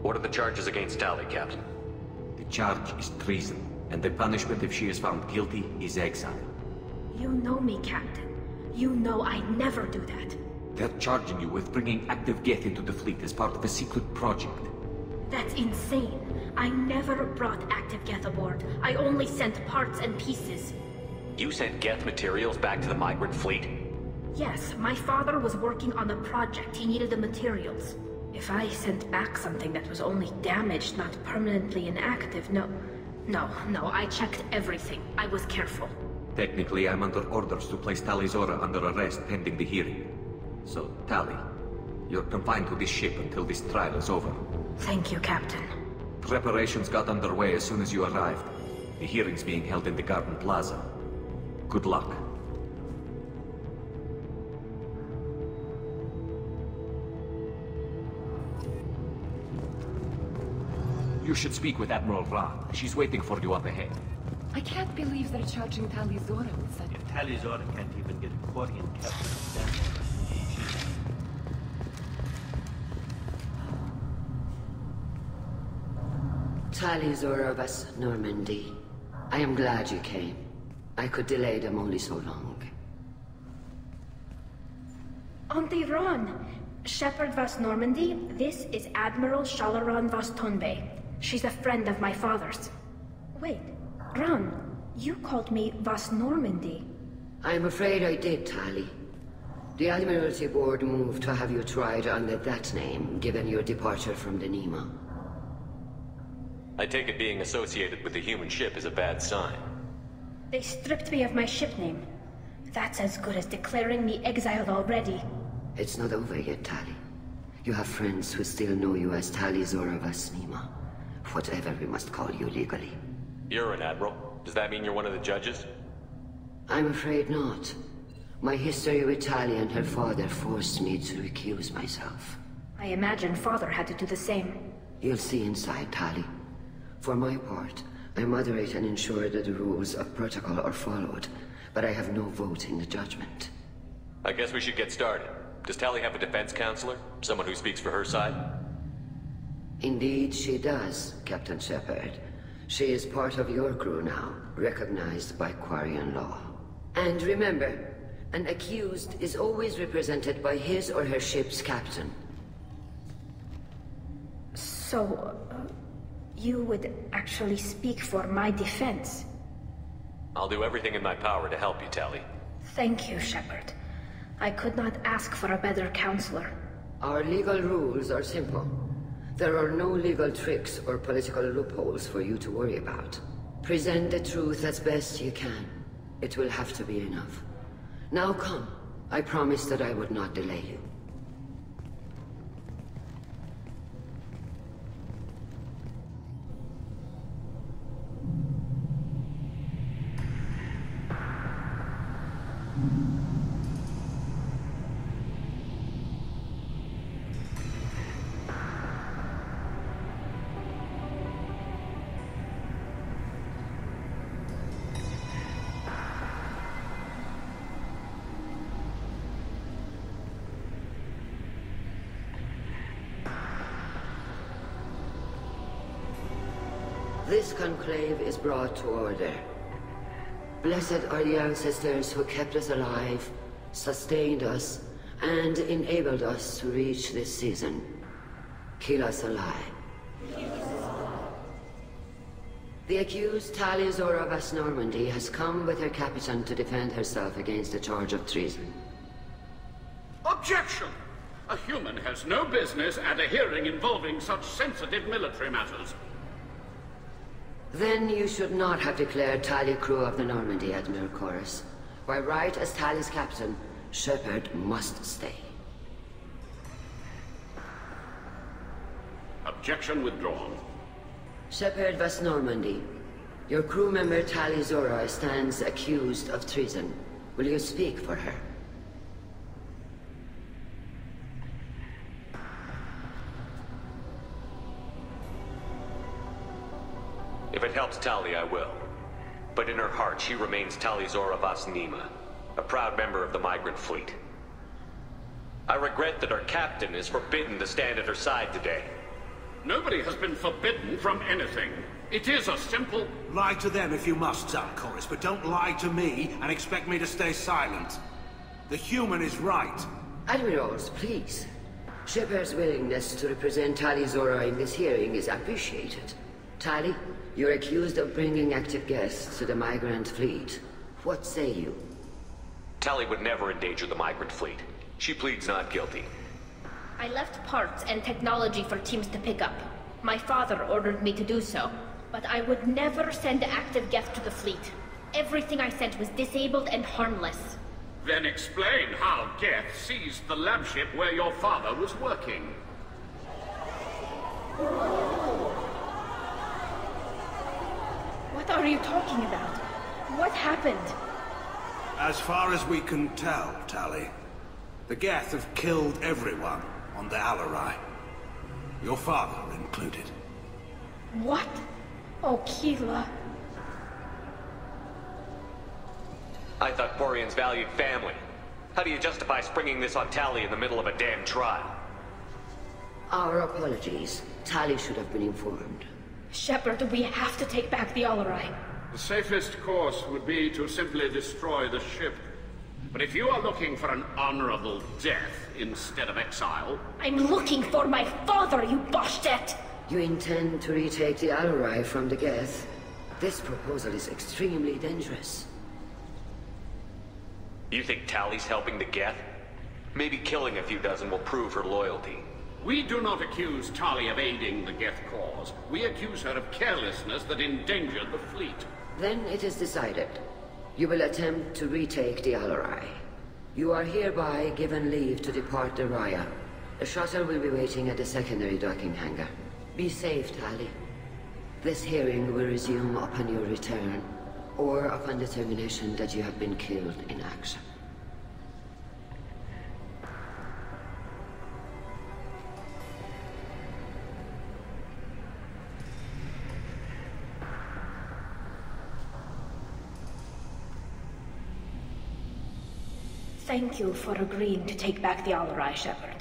What are the charges against Tali, Captain? The charge is treason, and the punishment if she is found guilty is exile. You know me, Captain. You know I never do that. They're charging you with bringing active Geth into the fleet as part of a secret project. That's insane. I never brought active Geth aboard. I only sent parts and pieces. You sent Geth materials back to the migrant fleet? Yes, my father was working on a project. He needed the materials. If I sent back something that was only damaged, not permanently inactive, no, I checked everything. I was careful. Technically, I'm under orders to place Talizora under arrest pending the hearing. So, Tali, you're confined to this ship until this trial is over. Thank you, Captain. Preparations got underway as soon as you arrived. The hearing's being held in the Garden Plaza. Good luck. You should speak with Admiral Ra. She's waiting for you up ahead. I can't believe they're charging Talizora with such... If Talizora can't even get a Quarian captain to stand. Talizora Vas Normandy. I am glad you came. I could delay them only so long. Auntie Ron! Shepard Vas Normandy, this is Admiral Shalaran Vas Tonbe. She's a friend of my father's. Wait, Ron, you called me Vas Normandy. I'm afraid I did, Tali. The Admiralty Board moved to have you tried under that name, given your departure from the Nima. I take it being associated with the human ship is a bad sign. They stripped me of my ship name. That's as good as declaring me exiled already. It's not over yet, Tali. You have friends who still know you as Talizora Vas Nima. Whatever we must call you legally. You're an admiral. Does that mean you're one of the judges? I'm afraid not. My history with Tali and her father forced me to recuse myself. I imagine father had to do the same. You'll see inside, Tali. For my part, I moderate and ensure that the rules of protocol are followed, but I have no vote in the judgment. I guess we should get started. Does Tali have a defense counselor? Someone who speaks for her side? Indeed, she does, Captain Shepard. She is part of your crew now, recognized by Quarian law. And remember, an accused is always represented by his or her ship's captain. So, you would actually speak for my defense? I'll do everything in my power to help you, Tali. Thank you, Shepard. I could not ask for a better counselor. Our legal rules are simple. There are no legal tricks or political loopholes for you to worry about. Present the truth as best you can. It will have to be enough. Now come. I promised that I would not delay you. This conclave is brought to order. Blessed are the ancestors who kept us alive, sustained us, and enabled us to reach this season. Keep us alive. The accused Tali Zora Vas Normandy has come with her captain to defend herself against a charge of treason. Objection! A human has no business at a hearing involving such sensitive military matters. Then you should not have declared Tali crew of the Normandy, Admiral Chorus. By right as Tali's captain, Shepard must stay. Objection withdrawn. Shepard Vas Normandy, your crew member Tali Zora stands accused of treason. Will you speak for her? If it helps Tali, I will. But in her heart, she remains Tali Zora Vas Nema, a proud member of the Migrant Fleet. I regret that our captain is forbidden to stand at her side today. Nobody has been forbidden from anything. It is a simple... Lie to them if you must, Zalcoris, but don't lie to me and expect me to stay silent. The human is right. Admirals, please. Shepard's willingness to represent Tali Zora in this hearing is appreciated. Tali, you're accused of bringing active guests to the Migrant Fleet. What say you? Tali would never endanger the Migrant Fleet. She pleads not guilty. I left parts and technology for teams to pick up. My father ordered me to do so, but I would never send active guests to the fleet. Everything I sent was disabled and harmless. Then explain how Geth seized the lab ship where your father was working. What are you talking about? What happened? As far as we can tell, Tali, the Geth have killed everyone on the Alarai. Your father included. What? Oh, Keela. I thought Quarians valued family. How do you justify springing this on Tali in the middle of a damn trial? Our apologies. Tali should have been informed. Shepard, we have to take back the Alarai. The safest course would be to simply destroy the ship. But if you are looking for an honorable death instead of exile... I'm looking for my father, you Bastet! You intend to retake the Alarai from the Geth? This proposal is extremely dangerous. You think Tali's helping the Geth? Maybe killing a few dozen will prove her loyalty. We do not accuse Tali of aiding the Geth cause. We accuse her of carelessness that endangered the fleet. Then it is decided. You will attempt to retake the Alarai. You are hereby given leave to depart the Raya. The shuttle will be waiting at the secondary docking hangar. Be safe, Tali. This hearing will resume upon your return, or upon determination that you have been killed in action. Thank you for agreeing to take back the Alarai, Shepard.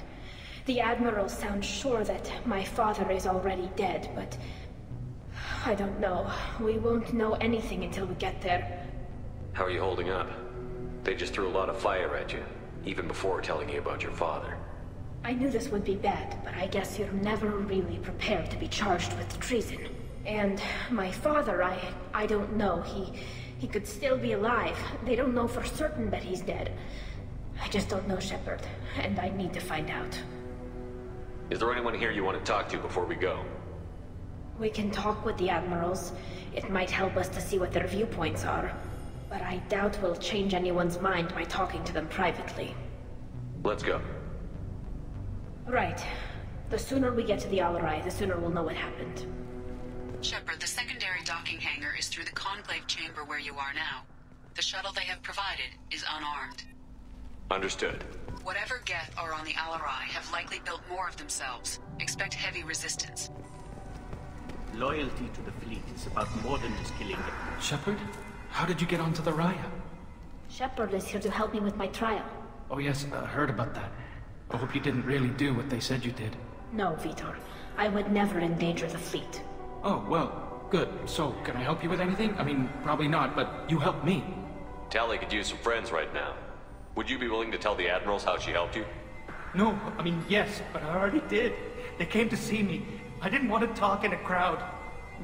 The Admiral sounds sure that my father is already dead, but... I don't know. We won't know anything until we get there. How are you holding up? They just threw a lot of fire at you, even before telling you about your father. I knew this would be bad, but I guess you're never really prepared to be charged with treason. And my father, I don't know. He could still be alive. They don't know for certain that he's dead. I just don't know, Shepard, and I need to find out. Is there anyone here you want to talk to before we go? We can talk with the Admirals. It might help us to see what their viewpoints are. But I doubt we'll change anyone's mind by talking to them privately. Let's go. Right. The sooner we get to the Alarai, the sooner we'll know what happened. Shepard, the secondary docking hangar is through the Conclave chamber where you are now. The shuttle they have provided is unarmed. Understood. Whatever Geth are on the Alarai have likely built more of themselves. Expect heavy resistance. Loyalty to the fleet is about more than just killing them. Shepard? How did you get onto the Raya? Shepard is here to help me with my trial. Oh yes, I heard about that. I hope you didn't really do what they said you did. No, Vitor. I would never endanger the fleet. Oh, well, Good. So, can I help you with anything? I mean, probably not, but you helped me. Tali could use some friends right now. Would you be willing to tell the Admirals how she helped you? No, I mean, yes, but I already did. They came to see me. I didn't want to talk in a crowd.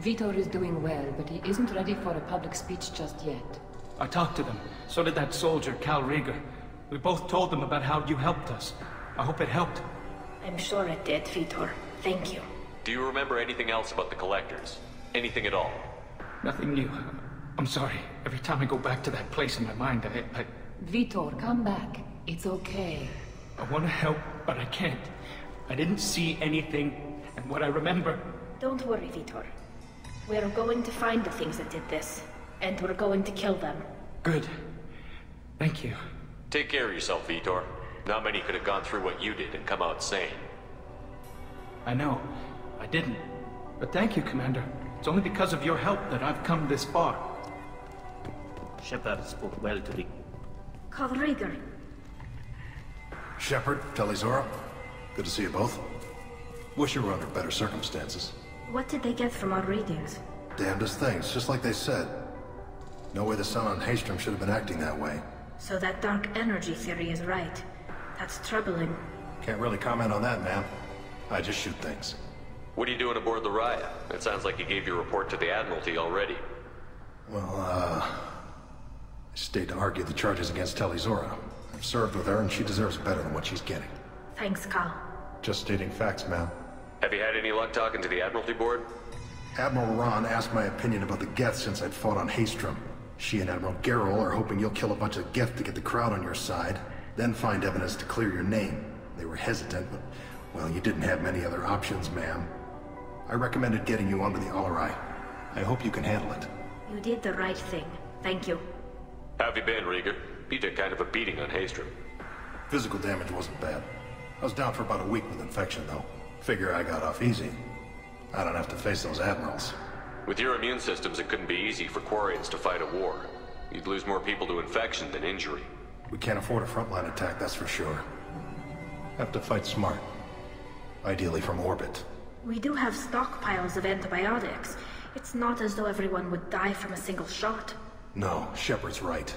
Vitor is doing well, but he isn't ready for a public speech just yet. I talked to them. So did that soldier, Cal Rieger. We both told them about how you helped us. I hope it helped. I'm sure it did, Vitor. Thank you. Do you remember anything else about the Collectors? Anything at all? Nothing new. I'm sorry. Every time I go back to that place in my mind, I... Vitor, come back. It's okay. I want to help, but I can't. I didn't see anything, and what I remember... Don't worry, Vitor. We're going to find the things that did this, and we're going to kill them. Good. Thank you. Take care of yourself, Vitor. Not many could have gone through what you did and come out sane. I know. I didn't. But thank you, Commander. It's only because of your help that I've come this far. Shepard spoke well to the... Cal Rieger. Shepard, Talizora. Good to see you both. Wish you were under better circumstances. What did they get from our readings? Damnedest things, just like they said. No way the sun on Haestrom should have been acting that way. So that dark energy theory is right. That's troubling. Can't really comment on that, ma'am. I just shoot things. What are you doing aboard the Raya? It sounds like you gave your report to the Admiralty already. Well, I stayed to argue the charges against Talizora. I've served with her, and she deserves better than what she's getting. Thanks, Cal. Just stating facts, ma'am. Have you had any luck talking to the Admiralty Board? Admiral Ron asked my opinion about the Geth since I'd fought on Haestrom. She and Admiral Gerrel are hoping you'll kill a bunch of Geth to get the crowd on your side, then find evidence to clear your name. They were hesitant, but, well, you didn't have many other options, ma'am. I recommended getting you onto the Alarai. I hope you can handle it. You did the right thing. Thank you. How have you been, Rieger? You took kind of a beating on Haestrom. Physical damage wasn't bad. I was down for about a week with infection, though. Figure I got off easy. I don't have to face those admirals. With your immune systems, it couldn't be easy for Quarians to fight a war. You'd lose more people to infection than injury. We can't afford a frontline attack, that's for sure. Have to fight smart. Ideally from orbit. We do have stockpiles of antibiotics. It's not as though everyone would die from a single shot. No, Shepard's right.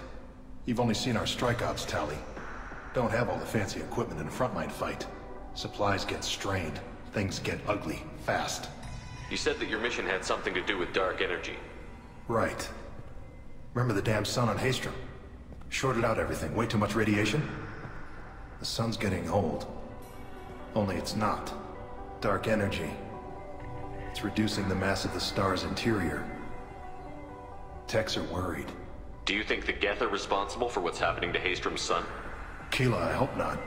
You've only seen our strikeouts, Tali. Don't have all the fancy equipment in a frontline fight. Supplies get strained. Things get ugly, fast. You said that your mission had something to do with dark energy. Right. Remember the damn sun on Haestrom? Shorted out everything. Way too much radiation? The sun's getting old. Only it's not. Dark energy. It's reducing the mass of the star's interior. Techs are worried. Do you think the Geth are responsible for what's happening to Haestrom's sun? Keela, I hope not.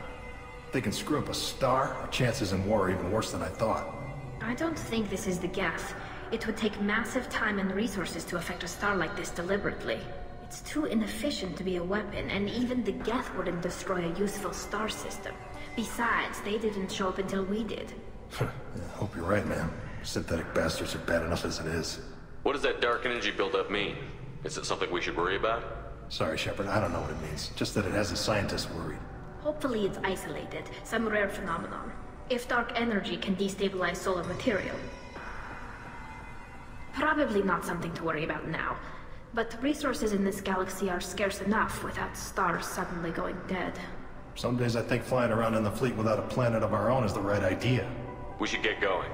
If they can screw up a star, our chances in war are even worse than I thought. I don't think this is the Geth. It would take massive time and resources to affect a star like this deliberately. It's too inefficient to be a weapon, and even the Geth wouldn't destroy a useful star system. Besides, they didn't show up until we did. I hope you're right, man. Synthetic bastards are bad enough as it is. What does that dark energy buildup mean? Is it something we should worry about? Sorry, Shepard, I don't know what it means. Just that it has the scientists worried. Hopefully it's isolated, some rare phenomenon. If dark energy can destabilize solar material. Probably not something to worry about now. But resources in this galaxy are scarce enough without stars suddenly going dead. Some days I think flying around in the fleet without a planet of our own is the right idea. We should get going.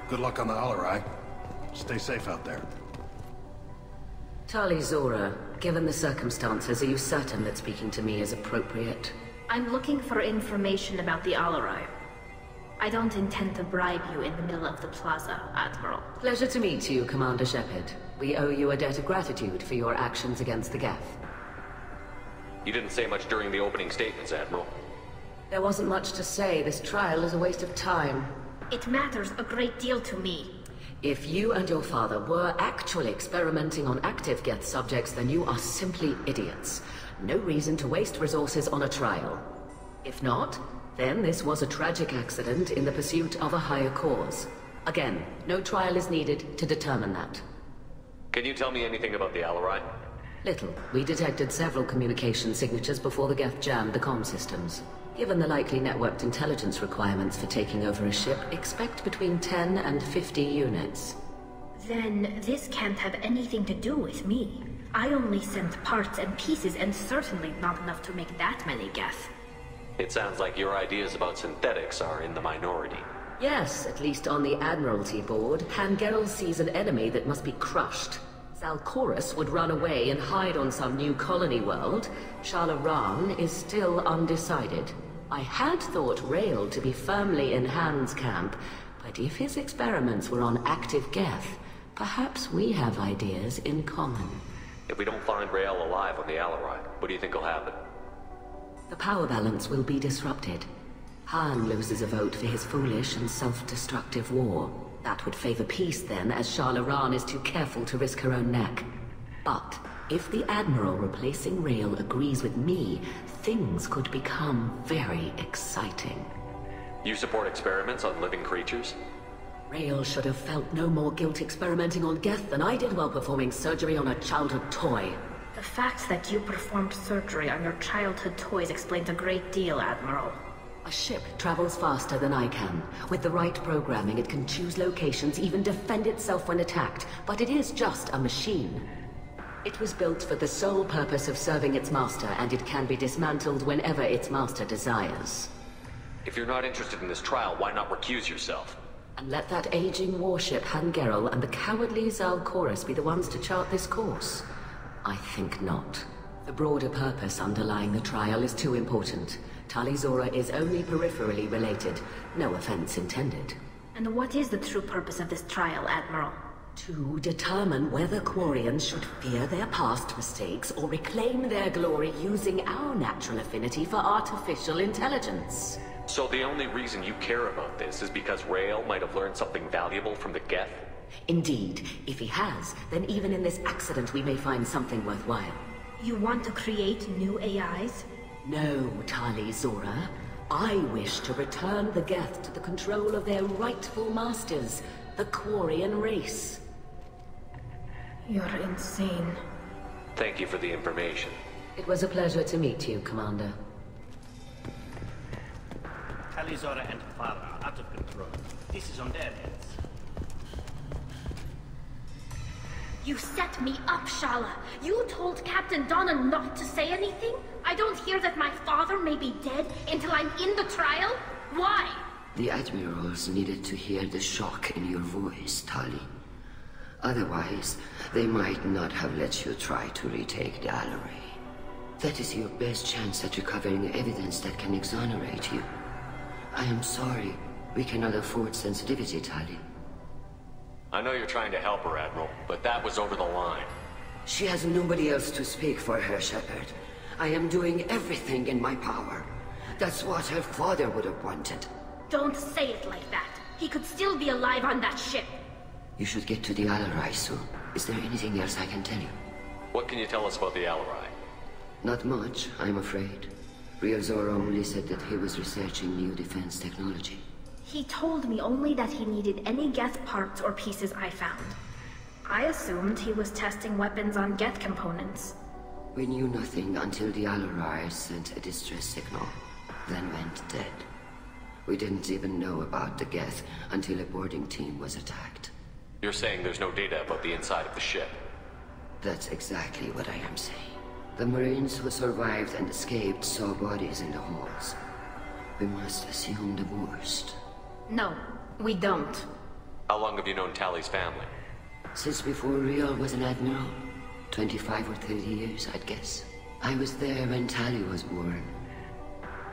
Good luck on the Alarai. Stay safe out there. Talizora, given the circumstances, are you certain that speaking to me is appropriate? I'm looking for information about the Alarai. I don't intend to bribe you in the middle of the plaza, Admiral. Pleasure to meet you, Commander Shepard. We owe you a debt of gratitude for your actions against the Geth. You didn't say much during the opening statements, Admiral. There wasn't much to say. This trial is a waste of time. It matters a great deal to me. If you and your father were actually experimenting on active Geth subjects, then you are simply idiots. No reason to waste resources on a trial. If not, then this was a tragic accident in the pursuit of a higher cause. Again, no trial is needed to determine that. Can you tell me anything about the Alarai? Little. We detected several communication signatures before the Geth jammed the comm systems. Given the likely networked intelligence requirements for taking over a ship, expect between 10 and 50 units. Then this can't have anything to do with me. I only sent parts and pieces, and certainly not enough to make that many Geth. It sounds like your ideas about synthetics are in the minority. Yes, at least on the Admiralty board, Hangerel sees an enemy that must be crushed. Zalcorus would run away and hide on some new colony world. Shalaran is still undecided. I had thought Rael to be firmly in Han's camp, but if his experiments were on active Geth, perhaps we have ideas in common. If we don't find Rael alive on the Alarai, what do you think will happen? The power balance will be disrupted. Han loses a vote for his foolish and self-destructive war. That would favor peace then, as Shalaran is too careful to risk her own neck. But if the Admiral replacing Rael agrees with me, things could become very exciting. You support experiments on living creatures? Rael should have felt no more guilt experimenting on Geth than I did while performing surgery on a childhood toy. The fact that you performed surgery on your childhood toys explains a great deal, Admiral. A ship travels faster than I can. With the right programming, it can choose locations, even defend itself when attacked. But it is just a machine. It was built for the sole purpose of serving its master, and it can be dismantled whenever its master desires. If you're not interested in this trial, why not recuse yourself? And let that aging warship Hangerel and the cowardly Zalcorus be the ones to chart this course? I think not. The broader purpose underlying the trial is too important. Tali'Zorah is only peripherally related. No offense intended. And what is the true purpose of this trial, Admiral? To determine whether Quarians should fear their past mistakes or reclaim their glory using our natural affinity for artificial intelligence. So the only reason you care about this is because Rael might have learned something valuable from the Geth? Indeed. If he has, then even in this accident we may find something worthwhile. You want to create new AIs? No, Tali'Zorah. I wish to return the Geth to the control of their rightful masters, the Quarian race. You're insane. Thank you for the information. It was a pleasure to meet you, Commander. Tali'Zorah and Farah are out of control. This is on their heads. You set me up, Shala. You told Captain Donna not to say anything? I don't hear that my father may be dead until I'm in the trial? Why? The Admirals needed to hear the shock in your voice, Tali. Otherwise, they might not have let you try to retake the Alarai. That is your best chance at recovering evidence that can exonerate you. I am sorry. We cannot afford sensitivity, Tali. I know you're trying to help her, Admiral, but that was over the line. She has nobody else to speak for her, Shepard. I am doing everything in my power. That's what her father would have wanted. Don't say it like that. He could still be alive on that ship. You should get to the Alarai soon. Is there anything else I can tell you? What can you tell us about the Alarai? Not much, I'm afraid. Real Zora only said that he was researching new defense technology. He told me only that he needed any Geth parts or pieces I found. I assumed he was testing weapons on Geth components. We knew nothing until the Alarai sent a distress signal, then went dead. We didn't even know about the Geth until a boarding team was attacked. You're saying there's no data about the inside of the ship? That's exactly what I am saying. The Marines who survived and escaped saw bodies in the halls. We must assume the worst. No, we don't. How long have you known Tali's family? Since before Rial was an admiral. 25 or 30 years, I'd guess. I was there when Tali was born.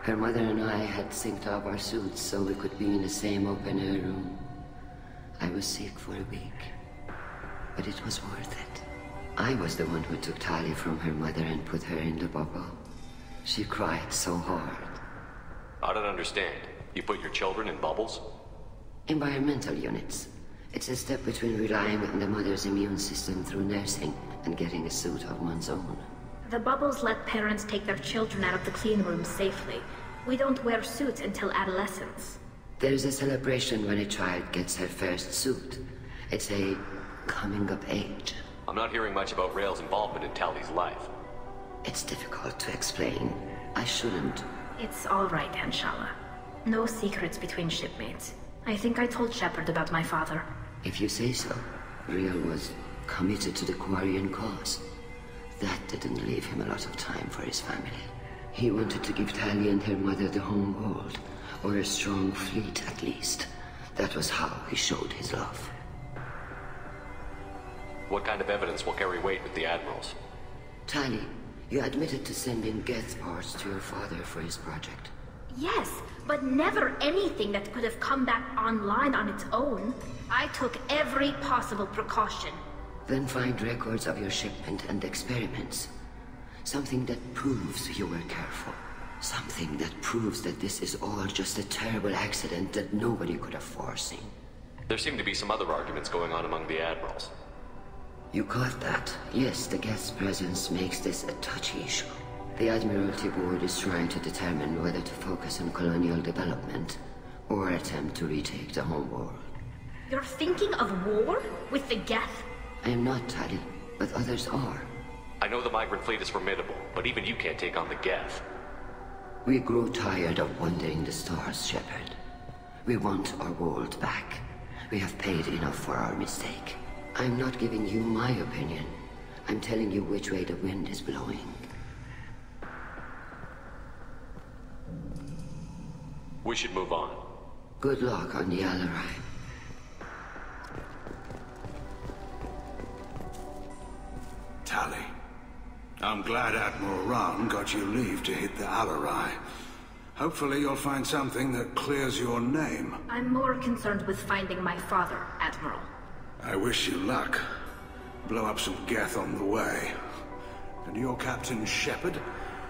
Her mother and I had synced up our suits so we could be in the same open-air room. I was sick for a week, but it was worth it. I was the one who took Tali from her mother and put her in the bubble. She cried so hard. I don't understand. You put your children in bubbles? Environmental units. It's a step between relying on the mother's immune system through nursing and getting a suit of one's own. The bubbles let parents take their children out of the clean room safely. We don't wear suits until adolescence. There's a celebration when a child gets her first suit. It's a coming of age. I'm not hearing much about Rael's involvement in Tali's life. It's difficult to explain. I shouldn't. It's all right, Anshala. No secrets between shipmates. I think I told Shepard about my father. If you say so. Rael was committed to the Quarian cause. That didn't leave him a lot of time for his family. He wanted to give Tali and her mother the home world, or a strong fleet at least. That was how he showed his love. What kind of evidence will carry weight with the Admirals? Tali, you admitted to sending Geth parts to your father for his project. Yes, but never anything that could have come back online on its own. I took every possible precaution. Then find records of your shipment and experiments. Something that proves you were careful. Something that proves that this is all just a terrible accident that nobody could have foreseen. There seem to be some other arguments going on among the Admirals. You caught that? Yes, the Geth's presence makes this a touchy issue. The Admiralty Board is trying to determine whether to focus on colonial development or attempt to retake the homeworld. You're thinking of war with the Geth? I am not, Tali, but others are. I know the migrant fleet is formidable, but even you can't take on the Geth. We grow tired of wandering the stars, Shepard. We want our world back. We have paid enough for our mistake. I'm not giving you my opinion. I'm telling you which way the wind is blowing. We should move on. Good luck on the Alarai. Tali, I'm glad Admiral Rahn got you leave to hit the Alarai. Hopefully you'll find something that clears your name. I'm more concerned with finding my father, Admiral. I wish you luck. Blow up some Geth on the way. And your Captain Shepard,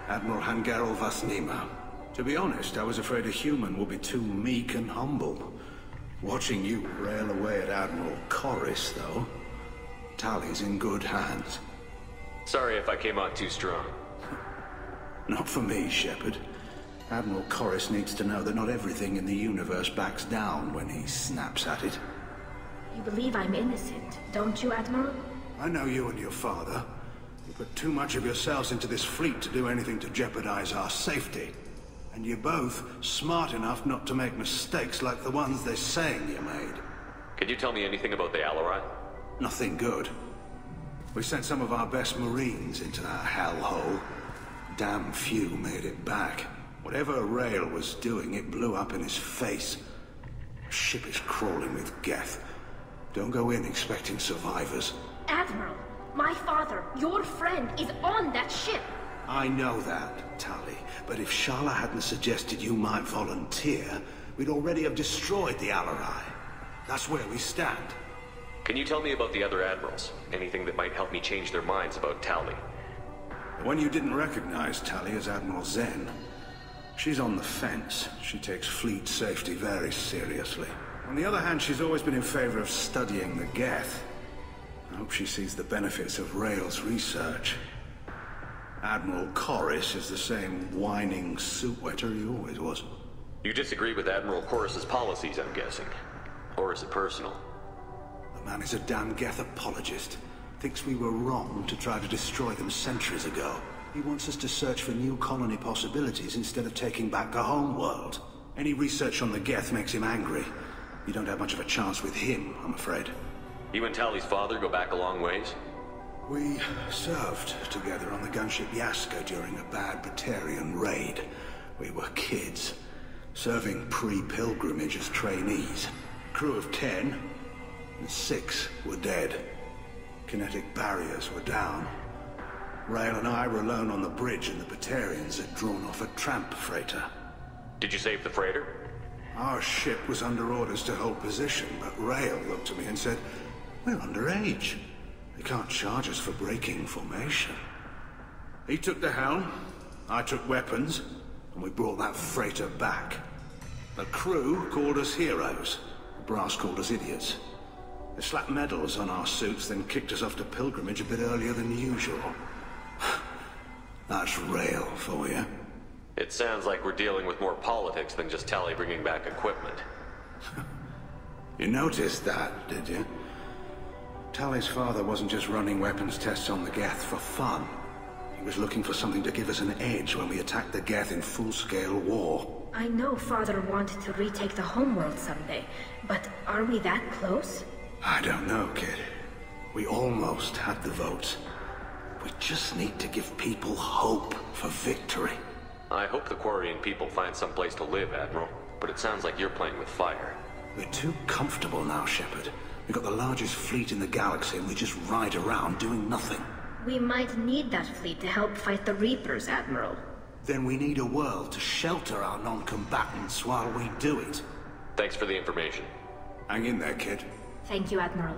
Admiral Hangerel Vasnima. To be honest, I was afraid a human would be too meek and humble. Watching you rail away at Admiral Corris, though, Tali's in good hands. Sorry if I came out too strong. Not for me, Shepard. Admiral Corris needs to know that not everything in the universe backs down when he snaps at it. You believe I'm innocent, don't you, Admiral? I know you and your father. You put too much of yourselves into this fleet to do anything to jeopardize our safety. And you're both smart enough not to make mistakes like the ones they're saying you made. Can you tell me anything about the Alarai? Nothing good. We sent some of our best Marines into that hellhole. Damn few made it back. Whatever Rael was doing, it blew up in his face. The ship is crawling with Geth. Don't go in expecting survivors. Admiral, my father, your friend, is on that ship. I know that, Tali, but if Shala hadn't suggested you might volunteer, we'd already have destroyed the Alarai. That's where we stand. Can you tell me about the other Admirals? Anything that might help me change their minds about Tali? The one you didn't recognize, Tali, is Admiral Zen. She's on the fence. She takes fleet safety very seriously. On the other hand, she's always been in favor of studying the Geth. I hope she sees the benefits of Rael's research. Admiral Corris is the same whining suit-wetter he always was. You disagree with Admiral Corris's policies, I'm guessing. Or is it personal? The man is a damn Geth apologist. Thinks we were wrong to try to destroy them centuries ago. He wants us to search for new colony possibilities instead of taking back the home world. Any research on the Geth makes him angry. You don't have much of a chance with him, I'm afraid. You and Tali's father go back a long ways? We served together on the gunship Yaska during a bad Batarian raid. We were kids, serving pre-pilgrimage as trainees. Crew of 10, and 6 were dead. Kinetic barriers were down. Rael and I were alone on the bridge, and the Batarians had drawn off a tramp freighter. Did you save the freighter? Our ship was under orders to hold position, but Rael looked at me and said, "We're underage. They can't charge us for breaking formation." He took the helm, I took weapons, and we brought that freighter back. The crew called us heroes. The brass called us idiots. They slapped medals on our suits, then kicked us off to pilgrimage a bit earlier than usual. That's Rael for you. It sounds like we're dealing with more politics than just Tali bringing back equipment. You noticed that, did you? Tali's father wasn't just running weapons tests on the Geth for fun. He was looking for something to give us an edge when we attacked the Geth in full-scale war. I know Father wanted to retake the homeworld someday, but are we that close? I don't know, kid. We almost had the vote. We just need to give people hope for victory. I hope the Quarian people find some place to live, Admiral. But it sounds like you're playing with fire. We're too comfortable now, Shepard. We've got the largest fleet in the galaxy and we just ride around doing nothing. We might need that fleet to help fight the Reapers, Admiral. Then we need a world to shelter our non-combatants while we do it. Thanks for the information. Hang in there, kid. Thank you, Admiral.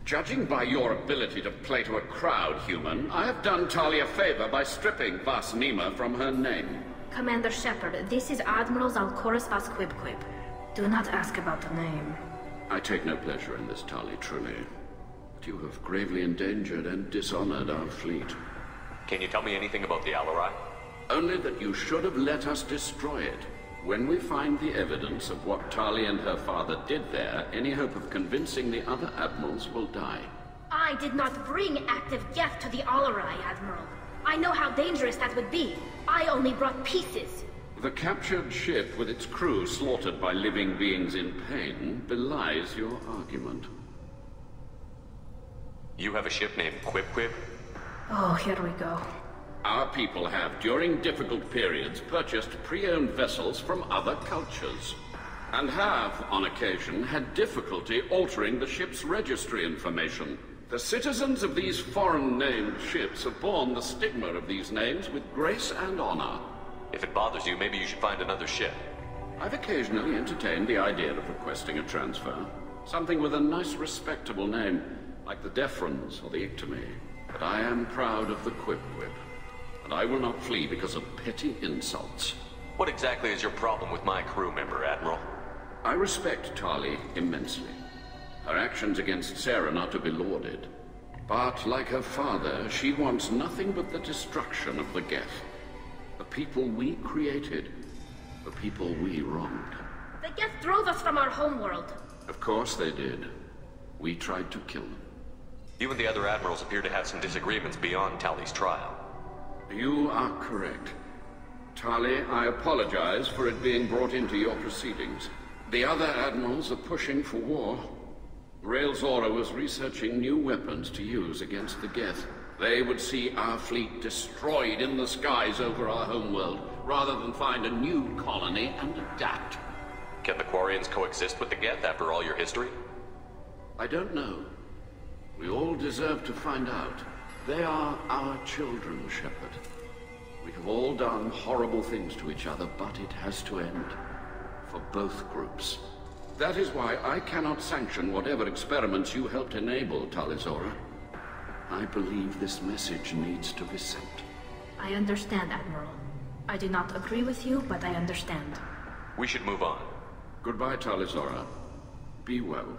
Judging by your ability to play to a crowd, human, I have done Talia a favor by stripping Vas Nima from her name. Commander Shepard, this is Admiral Zaal'Koris Vas Quib-Quib. Do not ask about the name. I take no pleasure in this, Tali, truly. But you have gravely endangered and dishonored our fleet. Can you tell me anything about the Alarai? Only that you should have let us destroy it. When we find the evidence of what Tali and her father did there, any hope of convincing the other admirals will die. I did not bring active Geth to the Alarai, Admiral. I know how dangerous that would be. I only brought pieces. The captured ship with its crew slaughtered by living beings in pain belies your argument. You have a ship named Quib-Quib? Oh, here we go. Our people have, during difficult periods, purchased pre-owned vessels from other cultures, and have, on occasion, had difficulty altering the ship's registry information. The citizens of these foreign-named ships have borne the stigma of these names with grace and honor. If it bothers you, maybe you should find another ship. I've occasionally entertained the idea of requesting a transfer. Something with a nice, respectable name, like the Defrons or the Ictomy. But I am proud of the Quib-Quib. And I will not flee because of petty insults. What exactly is your problem with my crew member, Admiral? I respect Tali immensely. Her actions against Saren are to be lauded. But, like her father, she wants nothing but the destruction of the Geth. The people we created. The people we wronged. The Geth drove us from our homeworld. Of course they did. We tried to kill them. You and the other admirals appear to have some disagreements beyond Tali's trial. You are correct. Tali, I apologize for it being brought into your proceedings. The other admirals are pushing for war. Rael Zora was researching new weapons to use against the Geth. They would see our fleet destroyed in the skies over our homeworld, rather than find a new colony and adapt. Can the Quarians coexist with the Geth after all your history? I don't know. We all deserve to find out. They are our children, Shepard. We have all done horrible things to each other, but it has to end. For both groups. That is why I cannot sanction whatever experiments you helped enable, Tali Zora. I believe this message needs to be sent. I understand, Admiral. I do not agree with you, but I understand. We should move on. Goodbye, Tali Zora. Be well.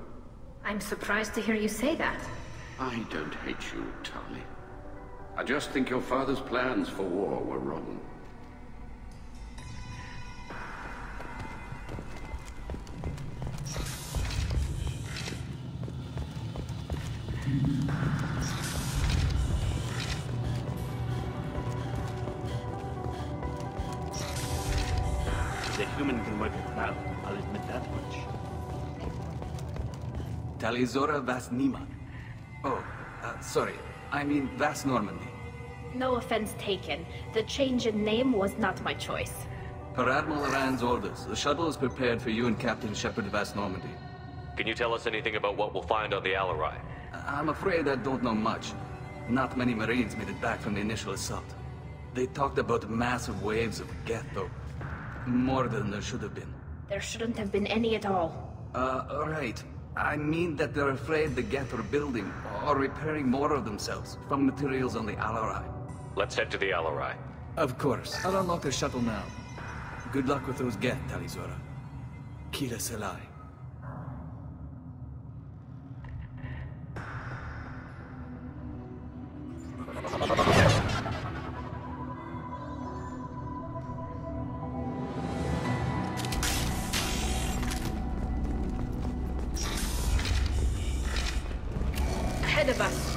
I'm surprised to hear you say that. I don't hate you, Tali. I just think your father's plans for war were wrong. The human can work it well, I'll admit that much. Tali Zora Vas Nima. Oh, sorry. I mean Vas Normandy. No offense taken. The change in name was not my choice. Per Admiral Rand's orders, the shuttle is prepared for you and Captain Shepard Vas Normandy. Can you tell us anything about what we'll find on the Alarai? I'm afraid I don't know much. Not many Marines made it back from the initial assault. They talked about massive waves of Geth, though. More than there should have been. There shouldn't have been any at all. Right. I mean that they're afraid the Geth are building or repairing more of themselves from materials on the Alarai. Let's head to the Alarai. Of course. I'll unlock the shuttle now. Good luck with those Geth, Tali Zora. Kila Selai. Ahead of us.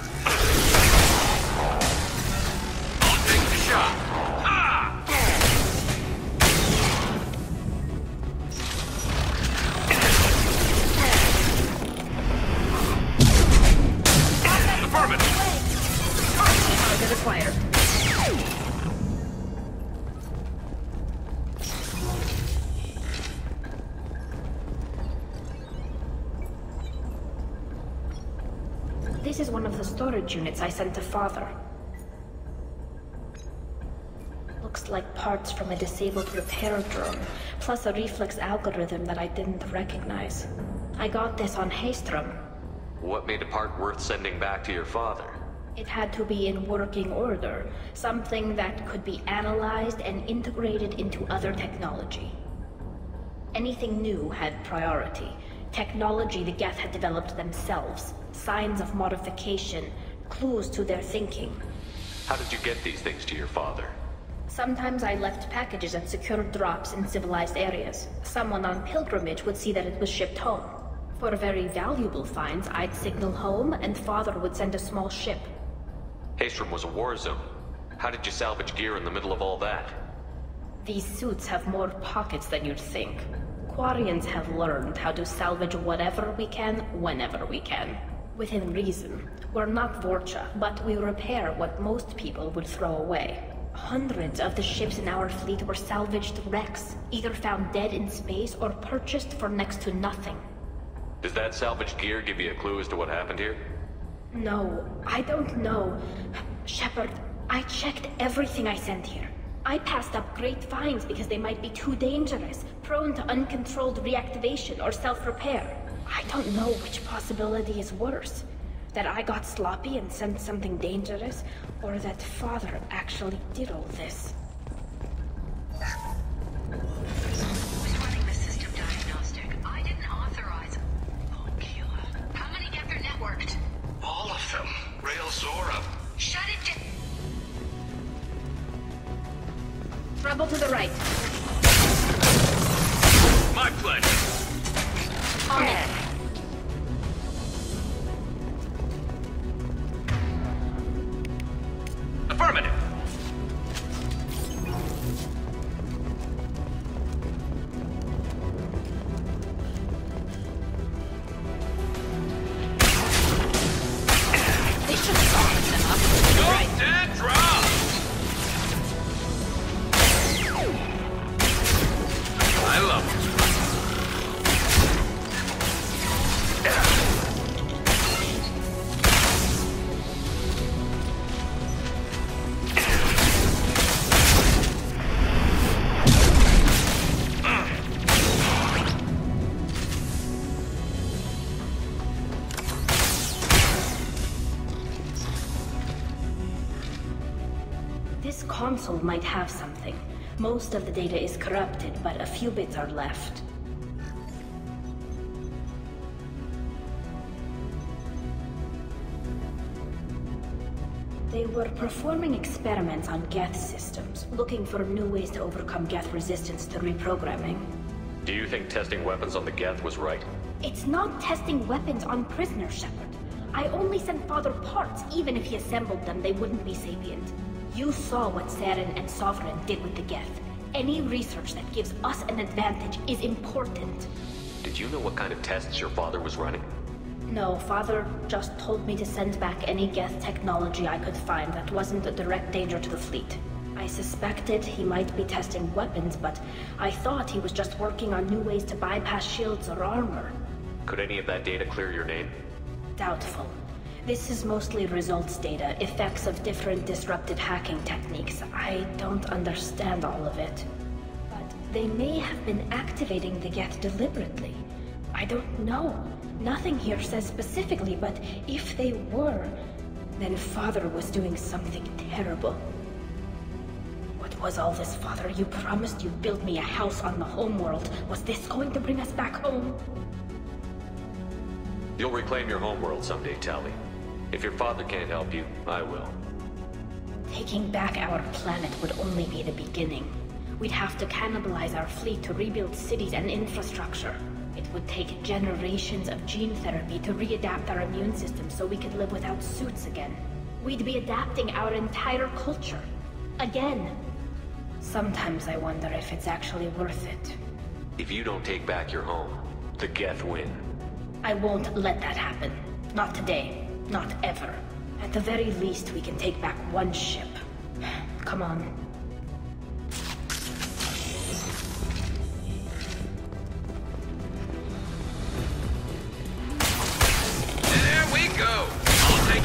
I'll take the shot. This is one of the storage units I sent to Father. Looks like parts from a disabled repair drone, plus a reflex algorithm that I didn't recognize. I got this on Haestrom. What made a part worth sending back to your father? It had to be in working order, something that could be analyzed and integrated into other technology. Anything new had priority. Technology the Geth had developed themselves, signs of modification, clues to their thinking. How did you get these things to your father? Sometimes I left packages at secured drops in civilized areas. Someone on pilgrimage would see that it was shipped home. For very valuable finds, I'd signal home, and Father would send a small ship. Haestrom was a war zone. How did you salvage gear in the middle of all that? These suits have more pockets than you'd think. Quarians have learned how to salvage whatever we can, whenever we can. Within reason. We're not Vorcha, but we repair what most people would throw away. Hundreds of the ships in our fleet were salvaged wrecks, either found dead in space or purchased for next to nothing. Does that salvaged gear give you a clue as to what happened here? No, I don't know. Shepard, I checked everything I sent here. I passed up great finds because they might be too dangerous, prone to uncontrolled reactivation or self-repair. I don't know which possibility is worse. That I got sloppy and sent something dangerous, or that Father actually did all this. Who's running the system diagnostic? I didn't authorize. Oh, killer. How many Geth are networked? All of them. Rail Zora. Shut it down. Trouble to the right. My pleasure. On it. Affirmative. They should soften them up. Go dead drop! I love it. This console might have something. Most of the data is corrupted, but a few bits are left. They were performing experiments on Geth systems, looking for new ways to overcome Geth resistance to reprogramming. Do you think testing weapons on the Geth was right? It's not testing weapons on prisoners, Shepard. I only sent Father parts. Even if he assembled them, they wouldn't be sapient. You saw what Saren and Sovereign did with the Geth. Any research that gives us an advantage is important. Did you know what kind of tests your father was running? No, Father just told me to send back any Geth technology I could find that wasn't a direct danger to the fleet. I suspected he might be testing weapons, but I thought he was just working on new ways to bypass shields or armor. Could any of that data clear your name? Doubtful. This is mostly results data, effects of different disrupted hacking techniques. I don't understand all of it. But they may have been activating the Geth deliberately. I don't know. Nothing here says specifically, but if they were, then Father was doing something terrible. What was all this, Father? You promised you'd build me a house on the homeworld. Was this going to bring us back home? You'll reclaim your homeworld someday, Tali. If your father can't help you, I will. Taking back our planet would only be the beginning. We'd have to cannibalize our fleet to rebuild cities and infrastructure. It would take generations of gene therapy to readapt our immune system so we could live without suits again. We'd be adapting our entire culture. Again. Sometimes I wonder if it's actually worth it. If you don't take back your home, the Geth win. I won't let that happen. Not today. Not ever. At the very least, we can take back one ship. Come on. There we go. I'll take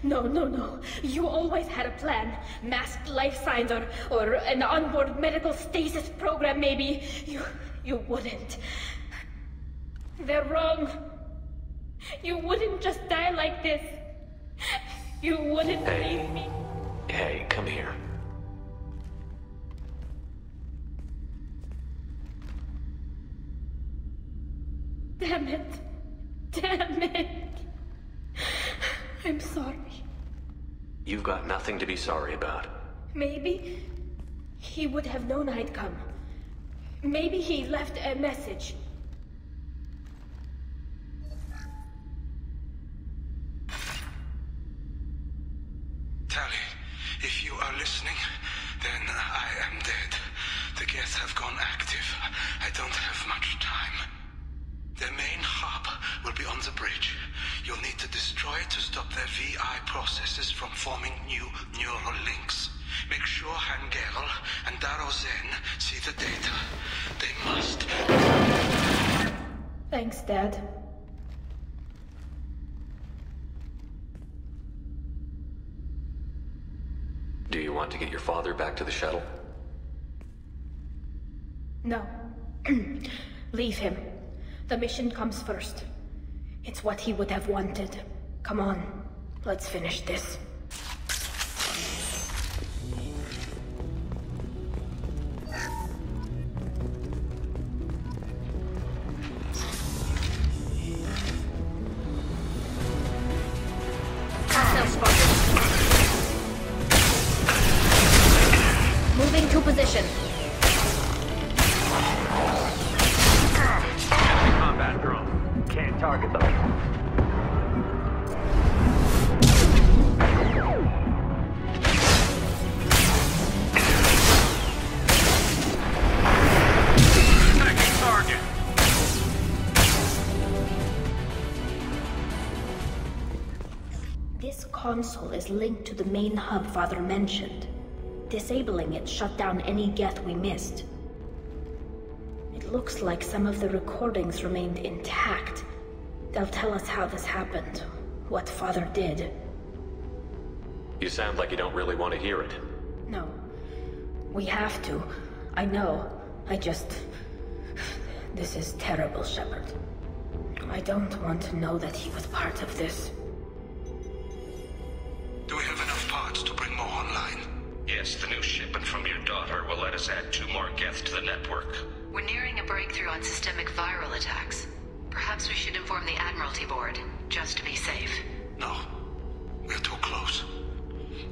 No, no, no. You always had a plan. Masked life signs or an onboard medical stasis program, maybe. You wouldn't. They're wrong. You wouldn't just die like this. You wouldn't leave me. Hey, come here. Damn it. Damn it. I'm sorry. You've got nothing to be sorry about. Maybe he would have known I'd come. Maybe he left a message. Tali, if you are listening, then I am dead. The Geth have gone active. I don't have much time. Their main hub will be on the bridge. You'll need to destroy it to stop their VI processes from forming new neural links. Make sure Han Gerel and Daro Zen see the data. They must. Thanks, Dad. Do you want to get your father back to the shuttle? No. Leave him. The mission comes first. It's what he would have wanted. Come on, let's finish this. Moving to position. Combat drone. Can't target them. Tagging target. This console is linked to the main hub Father mentioned. Disabling it shut down any Geth we missed. It looks like some of the recordings remained intact. They'll tell us how this happened, what Father did. You sound like you don't really want to hear it. No. We have to. I know. This is terrible, Shepard. I don't want to know that he was part of this. Do we have enough parts to bring more online? Yes, the new shipment from your daughter will let us add 2 more Geth to the network. We're nearing a breakthrough on systemic viral attacks. Perhaps we should inform the Admiralty Board, just to be safe. No. We're too close.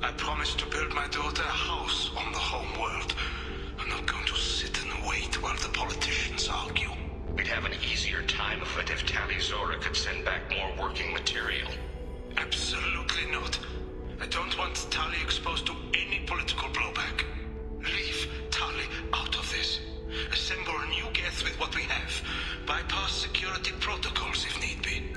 I promised to build my daughter a house on the home world. I'm not going to sit and wait while the politicians argue. We'd have an easier time of it if Tali Zora could send back more working material. Absolutely not. I don't want Tali exposed to any political blowback. Leave Tali out of this. Assemble new Geth with what we have. Bypass security protocols if need be.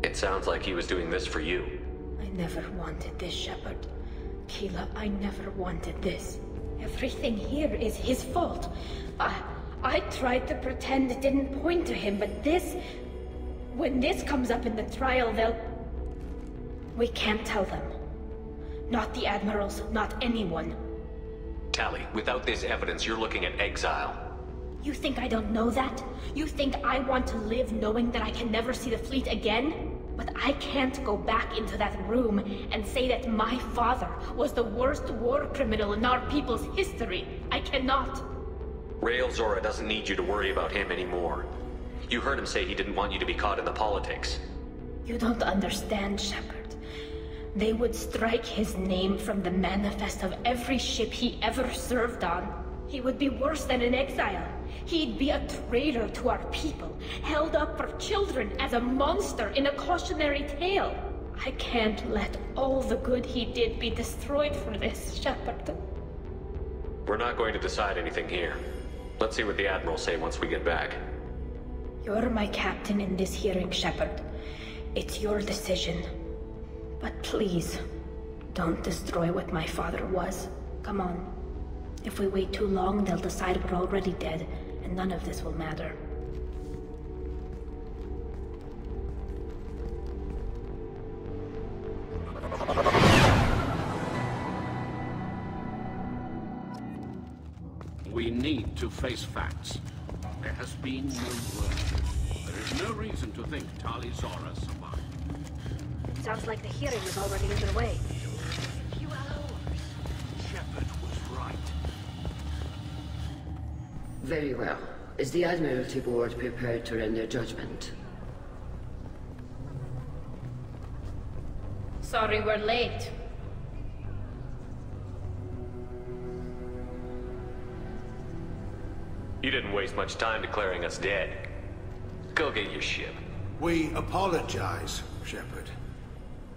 It sounds like he was doing this for you. I never wanted this, Shepard. Keela, I never wanted this. Everything here is his fault. I tried to pretend it didn't point to him, but this... When this comes up in the trial, they'll... We can't tell them. Not the Admirals, not anyone. Tali, without this evidence, you're looking at exile. You think I don't know that? You think I want to live knowing that I can never see the fleet again? But I can't go back into that room and say that my father was the worst war criminal in our people's history. I cannot. Rael Zora doesn't need you to worry about him anymore. You heard him say he didn't want you to be caught in the politics. You don't understand, Shepard. They would strike his name from the manifest of every ship he ever served on. He would be worse than an exile. He'd be a traitor to our people, held up for children as a monster in a cautionary tale. I can't let all the good he did be destroyed for this, Shepard. We're not going to decide anything here. Let's see what the Admirals say once we get back. You're my captain in this hearing, Shepard. It's your decision. But please, don't destroy what my father was. Come on. If we wait too long, they'll decide we're already dead, and none of this will matter. to face facts. There has been no word. There is no reason to think Tali Zora survived. Sounds like the hearing is already underway. Shepard was right. Very well. Is the Admiralty Board prepared to render judgment? Sorry we're late. You didn't waste much time declaring us dead. Go get your ship. We apologize, Shepard.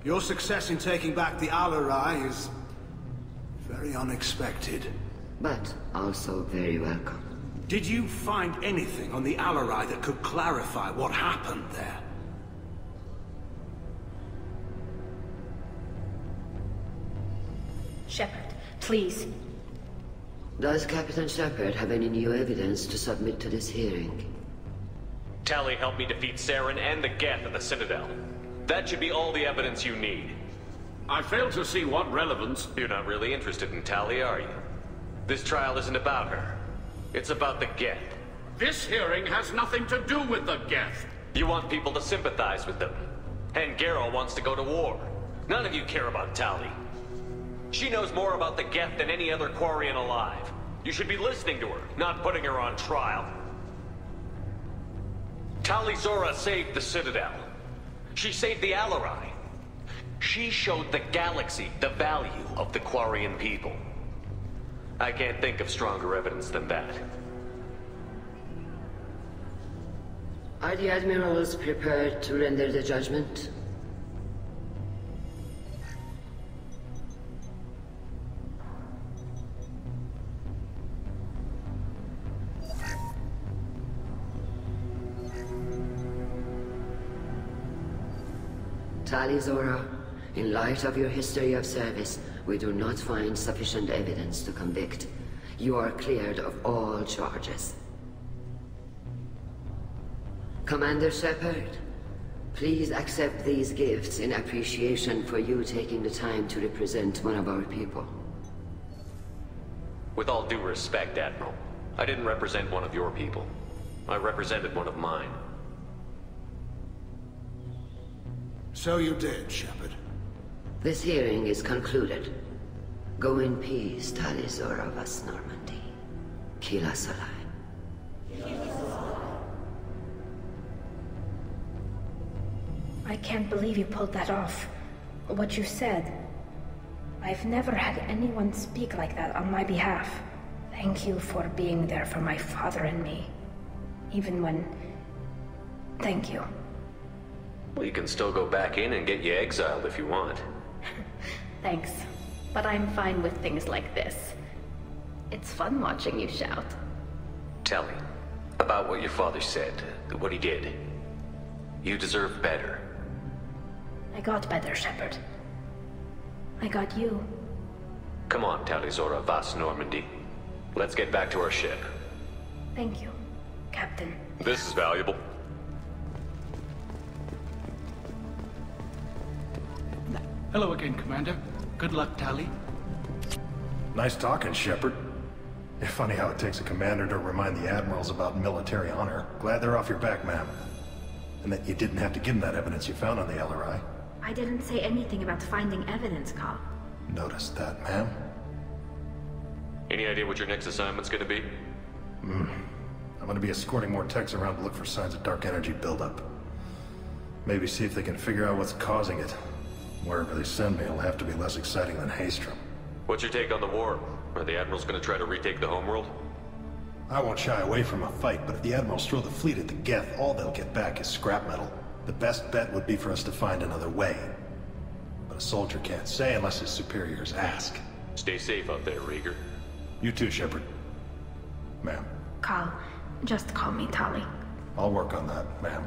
Your success in taking back the Al-Arai is very unexpected. But also very welcome. Did you find anything on the Al-Arai that could clarify what happened there? Shepard, please. Does Captain Shepard have any new evidence to submit to this hearing? Tali helped me defeat Saren and the Geth at the Citadel. That should be all the evidence you need. I fail to see what relevance... You're not really interested in Tali, are you? This trial isn't about her. It's about the Geth. This hearing has nothing to do with the Geth. You want people to sympathize with them. And Geralt wants to go to war. None of you care about Tali. She knows more about the Geth than any other Quarian alive. You should be listening to her, not putting her on trial. Tali Zora saved the Citadel. She saved the Al-Arai. She showed the galaxy the value of the Quarian people. I can't think of stronger evidence than that. Are the Admirals prepared to render the judgment? Tali Zora, in light of your history of service, we do not find sufficient evidence to convict. You are cleared of all charges. Commander Shepard, please accept these gifts in appreciation for you taking the time to represent one of our people. With all due respect, Admiral, I didn't represent one of your people. I represented one of mine. So you did, Shepard. This hearing is concluded. Go in peace, Tali Zora vas Normandy. Kila Salai. I can't believe you pulled that off. What you said. I've never had anyone speak like that on my behalf. Thank you for being there for my father and me. Even when... Thank you. Well, you can still go back in and get you exiled if you want. Thanks. But I'm fine with things like this. It's fun watching you shout. Tell me, about what your father said, what he did. You deserve better. I got better, Shepard. I got you. Come on, Tali Zora vas Normandy. Let's get back to our ship. Thank you, Captain. This is valuable. Hello again, Commander. Good luck, Tali. Nice talking, Shepard. It's funny how it takes a commander to remind the admirals about military honor. Glad they're off your back, ma'am. And that you didn't have to give them that evidence you found on the Al-Arai. I didn't say anything about finding evidence, Cal. Noticed that, ma'am. Any idea what your next assignment's gonna be? I'm gonna be escorting more techs around to look for signs of dark energy buildup. Maybe see if they can figure out what's causing it. Wherever they send me, it'll have to be less exciting than Haestrom. What's your take on the war? Are the Admirals gonna try to retake the homeworld? I won't shy away from a fight, but if the Admirals throw the fleet at the Geth, all they'll get back is scrap metal. The best bet would be for us to find another way. But a soldier can't say unless his superiors ask. Stay safe out there, Rieger. You too, Shepard. Ma'am. Cal, just call me Tali. I'll work on that, ma'am.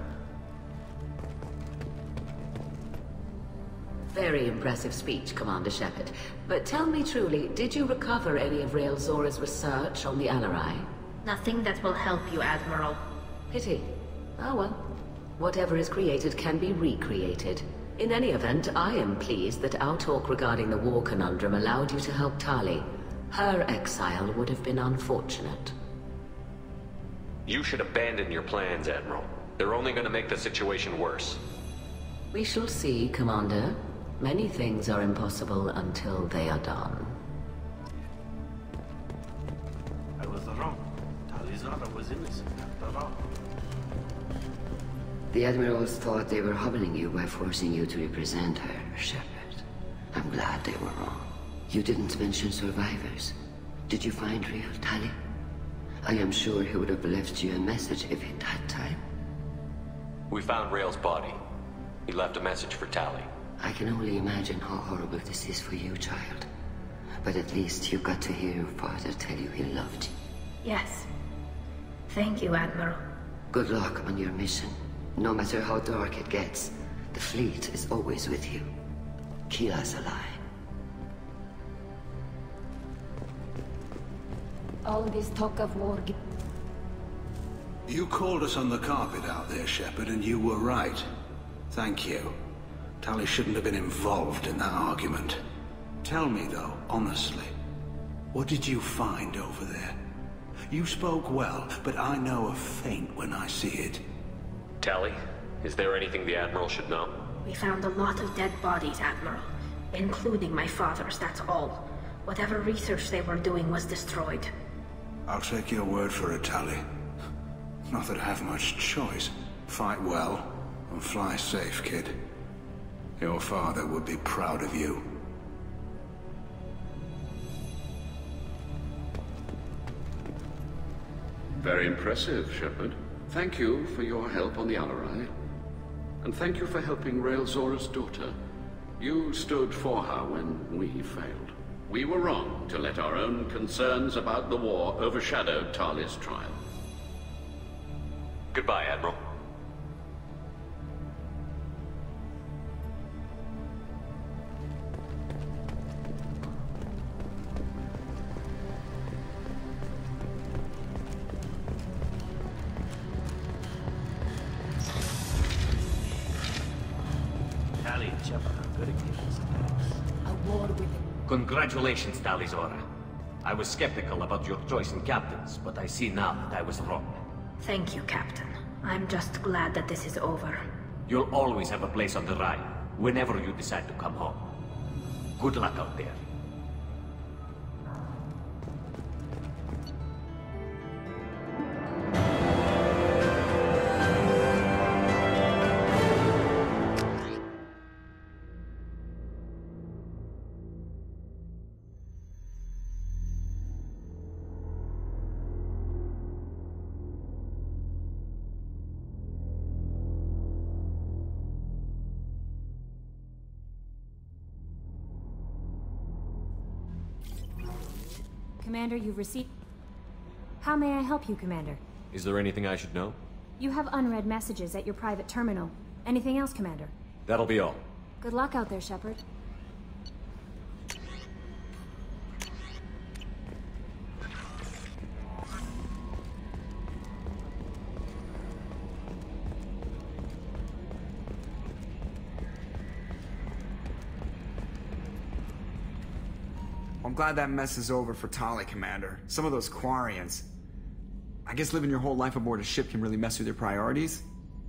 Very impressive speech, Commander Shepard. But tell me truly, did you recover any of Rael Zora's research on the Al-Arai? Nothing that will help you, Admiral. Pity. Oh well. Whatever is created can be recreated. In any event, I am pleased that our talk regarding the war conundrum allowed you to help Tali. Her exile would have been unfortunate. You should abandon your plans, Admiral. They're only gonna make the situation worse. We shall see, Commander. Many things are impossible until they are done. I was wrong. Talizara was innocent after all. The Admirals thought they were hobbling you by forcing you to represent her, Shepard. I'm glad they were wrong. You didn't mention survivors. Did you find real Tali? I am sure he would have left you a message if he'd had time. We found Rael's body. He left a message for Tali. I can only imagine how horrible this is for you, child. But at least you got to hear your father tell you he loved you. Yes. Thank you, Admiral. Good luck on your mission. No matter how dark it gets, the fleet is always with you. Keep us alive. All this talk of war... You called us on the carpet out there, Shepard, and you were right. Thank you. Tali shouldn't have been involved in that argument. Tell me, though, honestly, what did you find over there? You spoke well, but I know a feint when I see it. Tali, is there anything the Admiral should know? We found a lot of dead bodies, Admiral. Including my father's, that's all. Whatever research they were doing was destroyed. I'll take your word for it, Tali. Not that I have much choice. Fight well, and fly safe, kid. Your father would be proud of you. Very impressive, Shepard. Thank you for your help on the Alarai. And thank you for helping Rael Zora's daughter. You stood for her when we failed. We were wrong to let our own concerns about the war overshadow Tali's trial. Goodbye, Admiral. Tali and Shepard are good against A war with... Congratulations, Talizora. I was skeptical about your choice in captains, but I see now that I was wrong. Thank you, Captain. I'm just glad that this is over. You'll always have a place on the Rhine, whenever you decide to come home. Good luck out there. Commander, you've received... How may I help you, Commander? Is there anything I should know? You have unread messages at your private terminal. Anything else, Commander? That'll be all. Good luck out there, Shepard. I'm glad that mess is over for Tali, Commander. Some of those Quarians. I guess living your whole life aboard a ship can really mess with your priorities.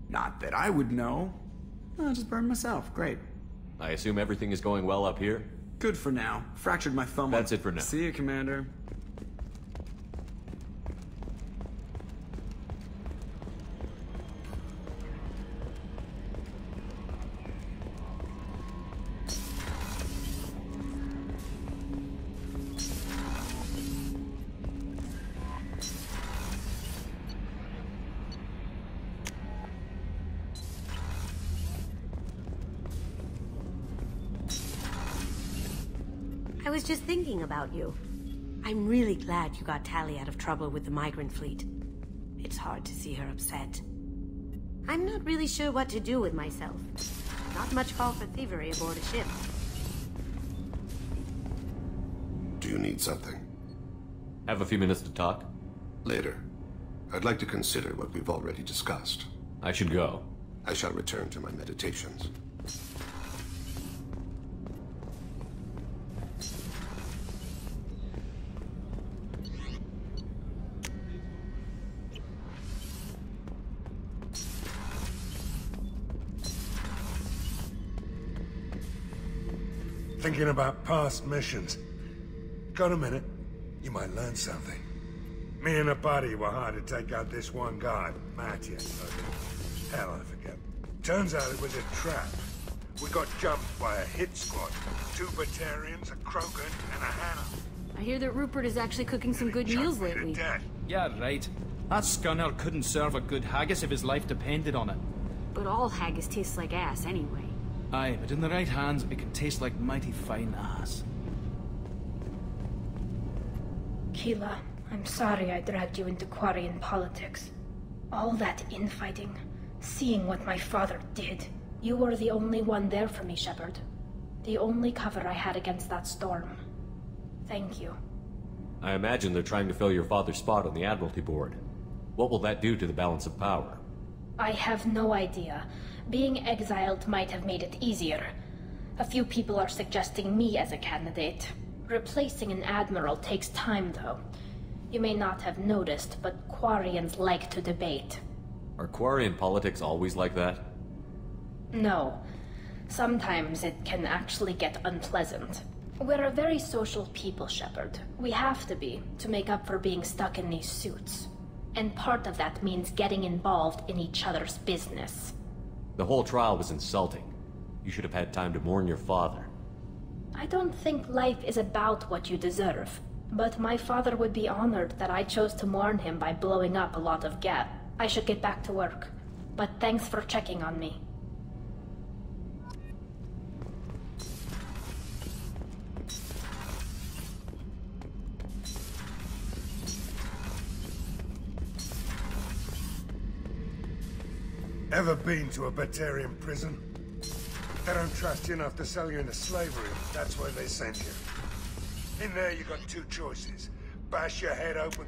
Not that I would know. I'll just burn myself. Great. I assume everything is going well up here? Good for now. Fractured my thumb. That's it for now. See you, Commander. I was just thinking about you. I'm really glad you got Tali out of trouble with the migrant fleet. It's hard to see her upset. I'm not really sure what to do with myself. Not much call for thievery aboard a ship. Do you need something? Have a few minutes to talk? Later. I'd like to consider what we've already discussed. I should go. I shall return to my meditations. Thinking about past missions. Got a minute? You might learn something. Me and a buddy were hired to take out this one guy, Mattia. Hell, I forget. Turns out it was a trap. We got jumped by a hit squad. 2 Batarians, a Krogan, and a Hannah. I hear that Rupert is actually cooking some good meals lately. Yeah, right. That scunner couldn't serve a good haggis if his life depended on it. But all haggis tastes like ass anyway. Aye, but in the right hands, it can taste like mighty fine ass. Keela, I'm sorry I dragged you into Quarian politics. All that infighting, seeing what my father did. You were the only one there for me, Shepard. The only cover I had against that storm. Thank you. I imagine they're trying to fill your father's spot on the Admiralty Board. What will that do to the balance of power? I have no idea. Being exiled might have made it easier. A few people are suggesting me as a candidate. Replacing an admiral takes time, though. You may not have noticed, but Quarians like to debate. Are Quarian politics always like that? No. Sometimes it can actually get unpleasant. We're a very social people, Shepard. We have to be, to make up for being stuck in these suits. And part of that means getting involved in each other's business. The whole trial was insulting. You should have had time to mourn your father. I don't think life is about what you deserve. But my father would be honored that I chose to mourn him by blowing up a lot of Geth. I should get back to work. But thanks for checking on me. Ever been to a Batarian prison? They don't trust you enough to sell you into slavery. That's where they send you. In there you got 2 choices. Bash your head open.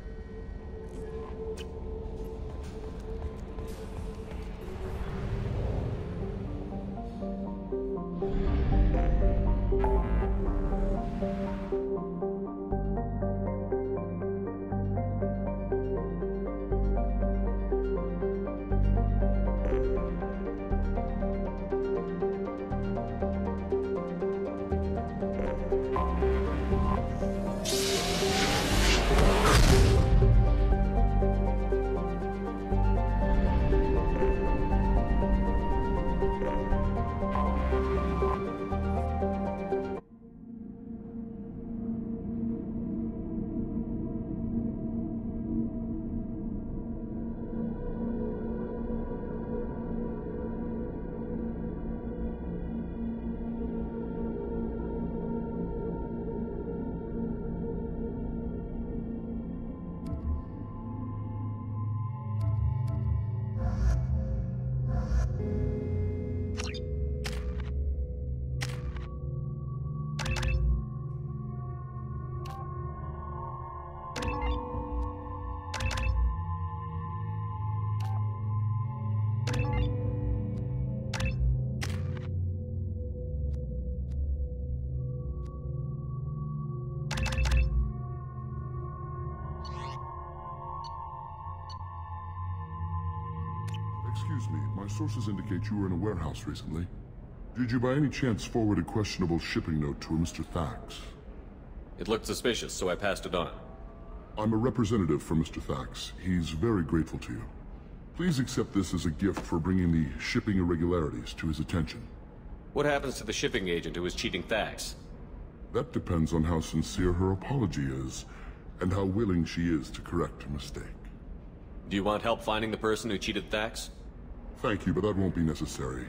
Excuse me, my sources indicate you were in a warehouse recently. Did you by any chance forward a questionable shipping note to a Mr. Thax? It looked suspicious, so I passed it on. I'm a representative for Mr. Thax. He's very grateful to you. Please accept this as a gift for bringing the shipping irregularities to his attention. What happens to the shipping agent who was cheating Thax? That depends on how sincere her apology is, and how willing she is to correct a mistake. Do you want help finding the person who cheated Thax? Thank you, but that won't be necessary.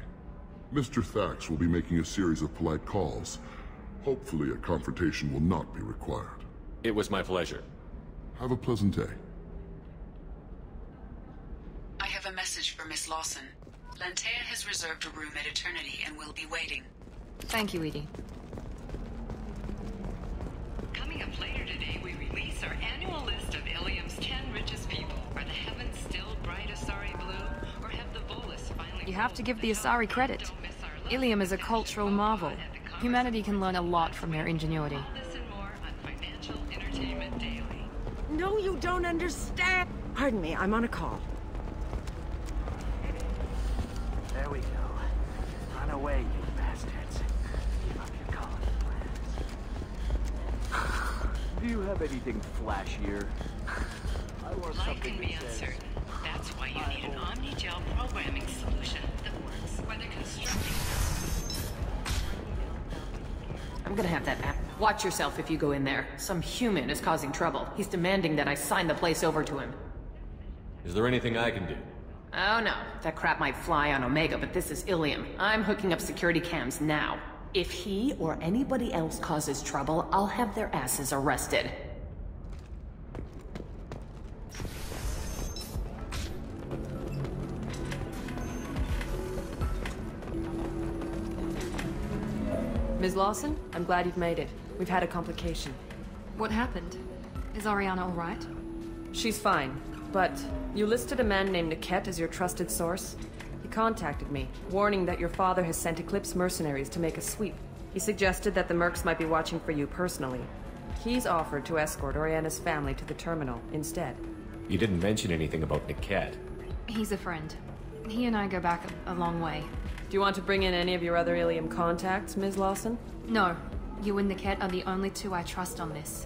Mr. Thax will be making a series of polite calls. Hopefully a confrontation will not be required. It was my pleasure. Have a pleasant day. I have a message for Miss Lawson. Lantea has reserved a room at Eternity and will be waiting. Thank you, Edie. Coming up later today, we release our annual list of Ilium's 10 richest people. Are the heavens still bright Asari blue, or have the Volus finally... You have to give the Asari credit. Ilium is a cultural marvel. Humanity can learn a lot from their ingenuity. No, you don't understand. Pardon me, I'm on a call. There we go. Run away, you bastards. Give up your colony plan. Do you have anything flashier? I want Life something can be that says... uncertain. That's why you need an Omnigel programming solution that works whether constructing... I'm gonna have that app. Watch yourself if you go in there. Some human is causing trouble. He's demanding that I sign the place over to him. Is there anything I can do? Oh no, that crap might fly on Omega, but this is Ilium. I'm hooking up security cams now. If he or anybody else causes trouble, I'll have their asses arrested. Ms. Lawson, I'm glad you've made it. We've had a complication. What happened? Is Ariana all right? She's fine, but you listed a man named Niket as your trusted source. He contacted me, warning that your father has sent Eclipse mercenaries to make a sweep. He suggested that the Mercs might be watching for you personally. He's offered to escort Oriana's family to the terminal instead. You didn't mention anything about Niket. He's a friend. He and I go back a long way. Do you want to bring in any of your other Ilium contacts, Ms. Lawson? No. You and Niket are the only two I trust on this.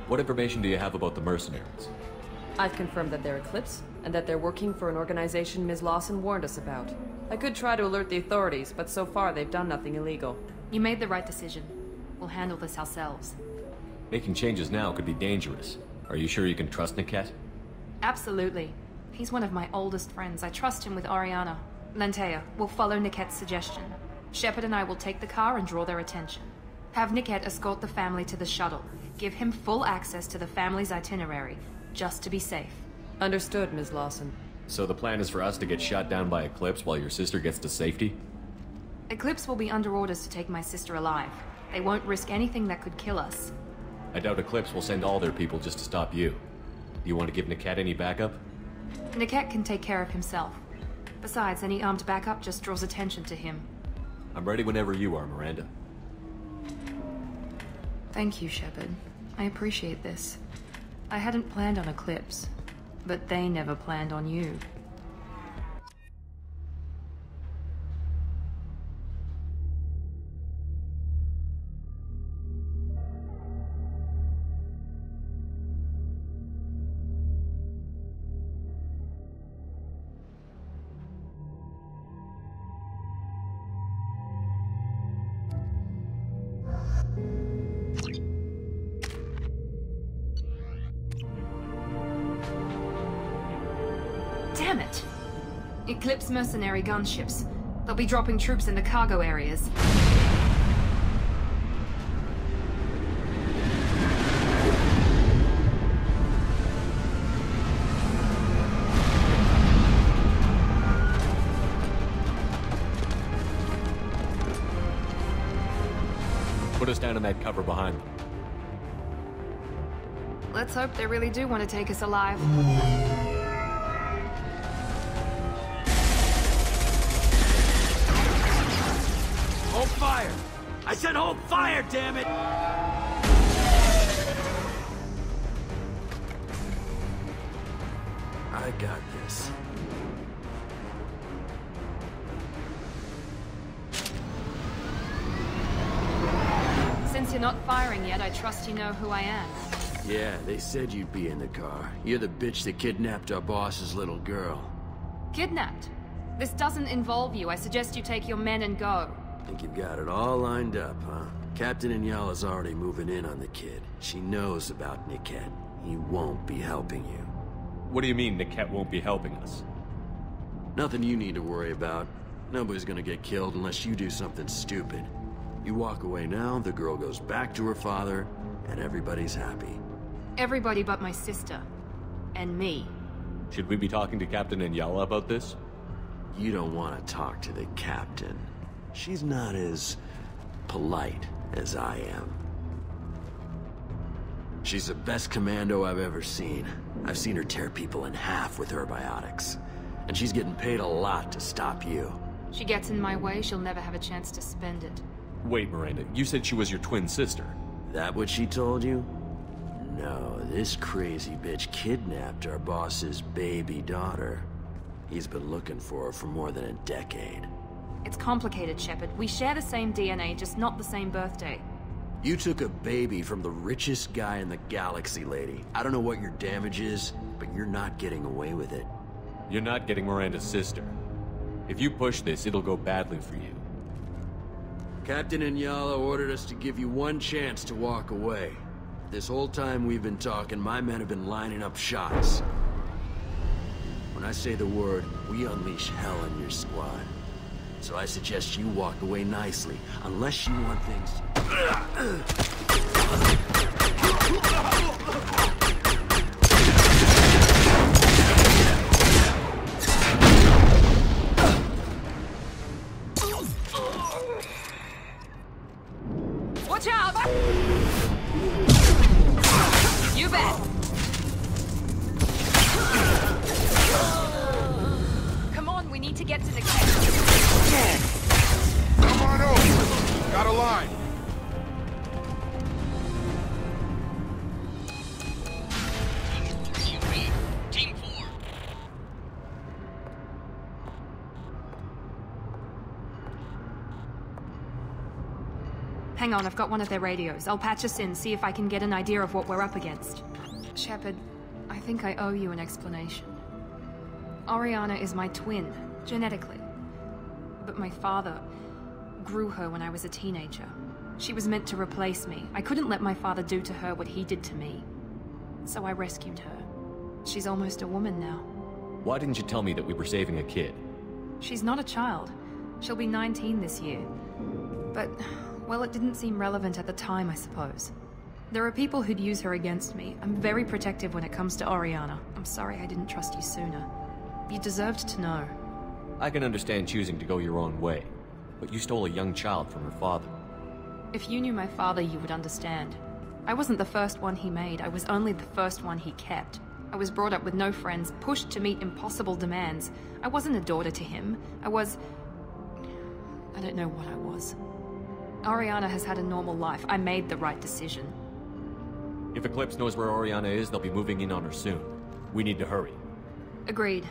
What information do you have about the mercenaries? I've confirmed that they're Eclipse, and that they're working for an organization Ms. Lawson warned us about. I could try to alert the authorities, but so far they've done nothing illegal. You made the right decision. We'll handle this ourselves. Making changes now could be dangerous. Are you sure you can trust Niket? Absolutely. He's one of my oldest friends. I trust him with Ariana. Lantea, we'll follow Niket's suggestion. Shepard and I will take the car and draw their attention. Have Niket escort the family to the shuttle. Give him full access to the family's itinerary, just to be safe. Understood, Ms. Lawson. So the plan is for us to get shot down by Eclipse while your sister gets to safety? Eclipse will be under orders to take my sister alive. They won't risk anything that could kill us. I doubt Eclipse will send all their people just to stop you. Do you want to give Niket any backup? Niket can take care of himself. Besides, any armed backup just draws attention to him. I'm ready whenever you are, Miranda. Thank you, Shepard. I appreciate this. I hadn't planned on Eclipse, but they never planned on you. Damn it! Eclipse mercenary gunships. They'll be dropping troops in the cargo areas. Put us down in that cover behind them. Let's hope they really do want to take us alive. Hold fire! I said hold fire, damn it! I got this. Since you're not firing yet, I trust you know who I am. Yeah, they said you'd be in the car. You're the bitch that kidnapped our boss's little girl. Kidnapped? This doesn't involve you. I suggest you take your men and go. Think you've got it all lined up, huh? Captain Inyala's already moving in on the kid. She knows about Niket. He won't be helping you. What do you mean Niket won't be helping us? Nothing you need to worry about. Nobody's gonna get killed unless you do something stupid. You walk away now, the girl goes back to her father, and everybody's happy. Everybody but my sister. And me. Should we be talking to Captain Inyala about this? You don't want to talk to the captain. She's not as polite as I am. She's the best commando I've ever seen. I've seen her tear people in half with her biotics. And she's getting paid a lot to stop you. She gets in my way, she'll never have a chance to spend it. Wait, Miranda, you said she was your twin sister. That what she told you? No, this crazy bitch kidnapped our boss's baby daughter. He's been looking for her for more than a decade. It's complicated, Shepard. We share the same DNA, just not the same birthday. You took a baby from the richest guy in the galaxy, lady. I don't know what your damage is, but you're not getting away with it. You're not getting Miranda's sister. If you push this, it'll go badly for you. Captain Inyala ordered us to give you one chance to walk away. This whole time we've been talking, my men have been lining up shots. When I say the word, we unleash hell on your squad. So I suggest you walk away nicely, unless you want things... Watch out! You bet! Come on, we need to get to the camp. Come on over! Got a line! Team 4. Hang on, I've got one of their radios. I'll patch us in, see if I can get an idea of what we're up against. Shepard, I think I owe you an explanation. Oriana is my twin, genetically. But my father grew her when I was a teenager. She was meant to replace me. I couldn't let my father do to her what he did to me. So I rescued her. She's almost a woman now. Why didn't you tell me that we were saving a kid? She's not a child. She'll be 19 this year. But, well, it didn't seem relevant at the time, I suppose. There are people who'd use her against me. I'm very protective when it comes to Oriana. I'm sorry I didn't trust you sooner. You deserved to know. I can understand choosing to go your own way, but you stole a young child from her father. If you knew my father, you would understand. I wasn't the first one he made. I was only the first one he kept. I was brought up with no friends, pushed to meet impossible demands. I wasn't a daughter to him. I don't know what I was. Oriana has had a normal life. I made the right decision. If Eclipse knows where Oriana is, they'll be moving in on her soon. We need to hurry. Agreed.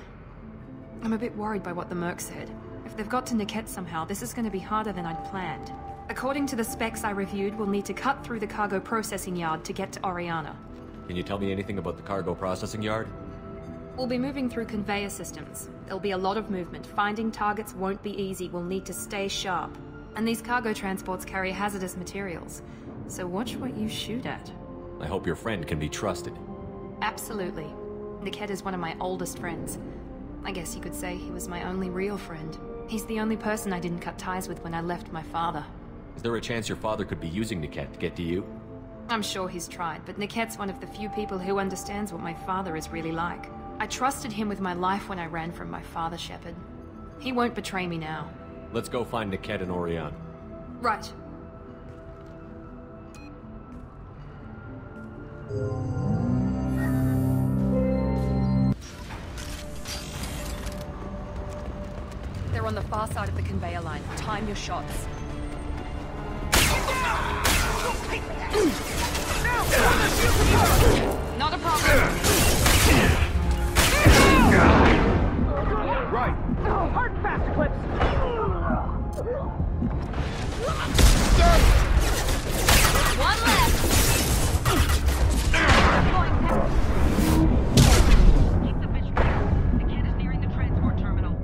I'm a bit worried by what the Merc said. If they've got to Niket somehow, this is going to be harder than I'd planned. According to the specs I reviewed, we'll need to cut through the cargo processing yard to get to Oriana. Can you tell me anything about the cargo processing yard? We'll be moving through conveyor systems. There'll be a lot of movement. Finding targets won't be easy. We'll need to stay sharp. And these cargo transports carry hazardous materials. So watch what you shoot at. I hope your friend can be trusted. Absolutely. Niket is one of my oldest friends. I guess you could say he was my only real friend. He's the only person I didn't cut ties with when I left my father. Is there a chance your father could be using Niket to get to you? I'm sure he's tried, but Niket's one of the few people who understands what my father is really like. I trusted him with my life when I ran from my father, Shepard. He won't betray me now. Let's go find Niket and Oriana. Right. They're on the far side of the conveyor line. Time your shots. Not a problem. Right. Hard fast, Eclipse. One left. Keep the fish clear. The kid is nearing the transport terminal.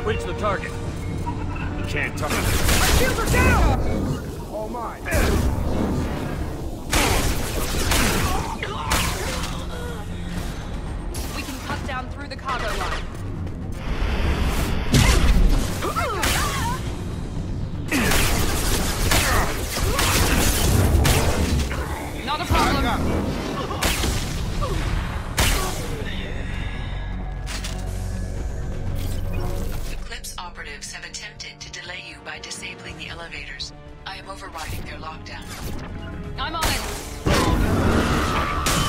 Reach the target. You can't touch it. My shields are down! Oh my. We can cut down through the cargo line. Not a problem. Eclipse operatives have attempted to delay you by disabling the elevators. I am overriding their lockdown. I'm on it.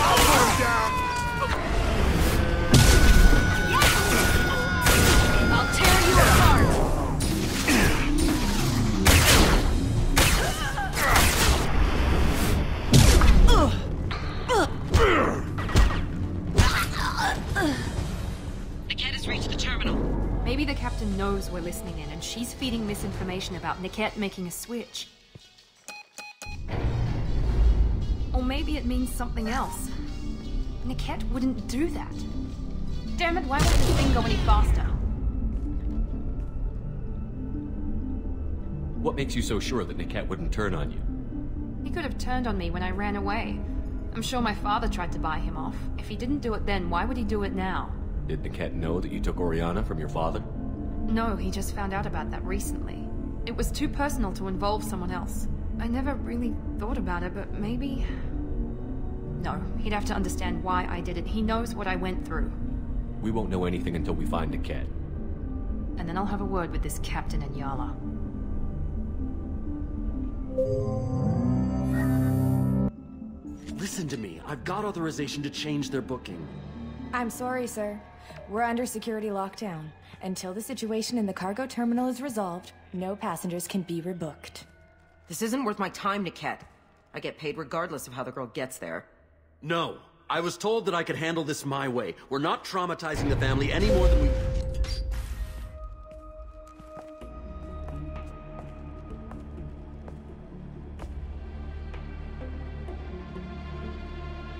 I'll put him down. I'll tear you apart. Niket has reached the terminal. Maybe the captain knows we're listening in, and she's feeding misinformation about Niket making a switch. Or maybe it means something else. Niket wouldn't do that. Damn it, why won't this thing go any faster? What makes you so sure that Niket wouldn't turn on you? He could have turned on me when I ran away. I'm sure my father tried to buy him off. If he didn't do it then, why would he do it now? Did Niket know that you took Oriana from your father? No, he just found out about that recently. It was too personal to involve someone else. I never really thought about it, but maybe... No, he'd have to understand why I did it. He knows what I went through. We won't know anything until we find Niket. And then I'll have a word with this captain in Yala. Listen to me. I've got authorization to change their booking. I'm sorry, sir. We're under security lockdown. Until the situation in the cargo terminal is resolved, no passengers can be rebooked. This isn't worth my time, Niket. I get paid regardless of how the girl gets there. No. I was told that I could handle this my way. We're not traumatizing the family any more than we...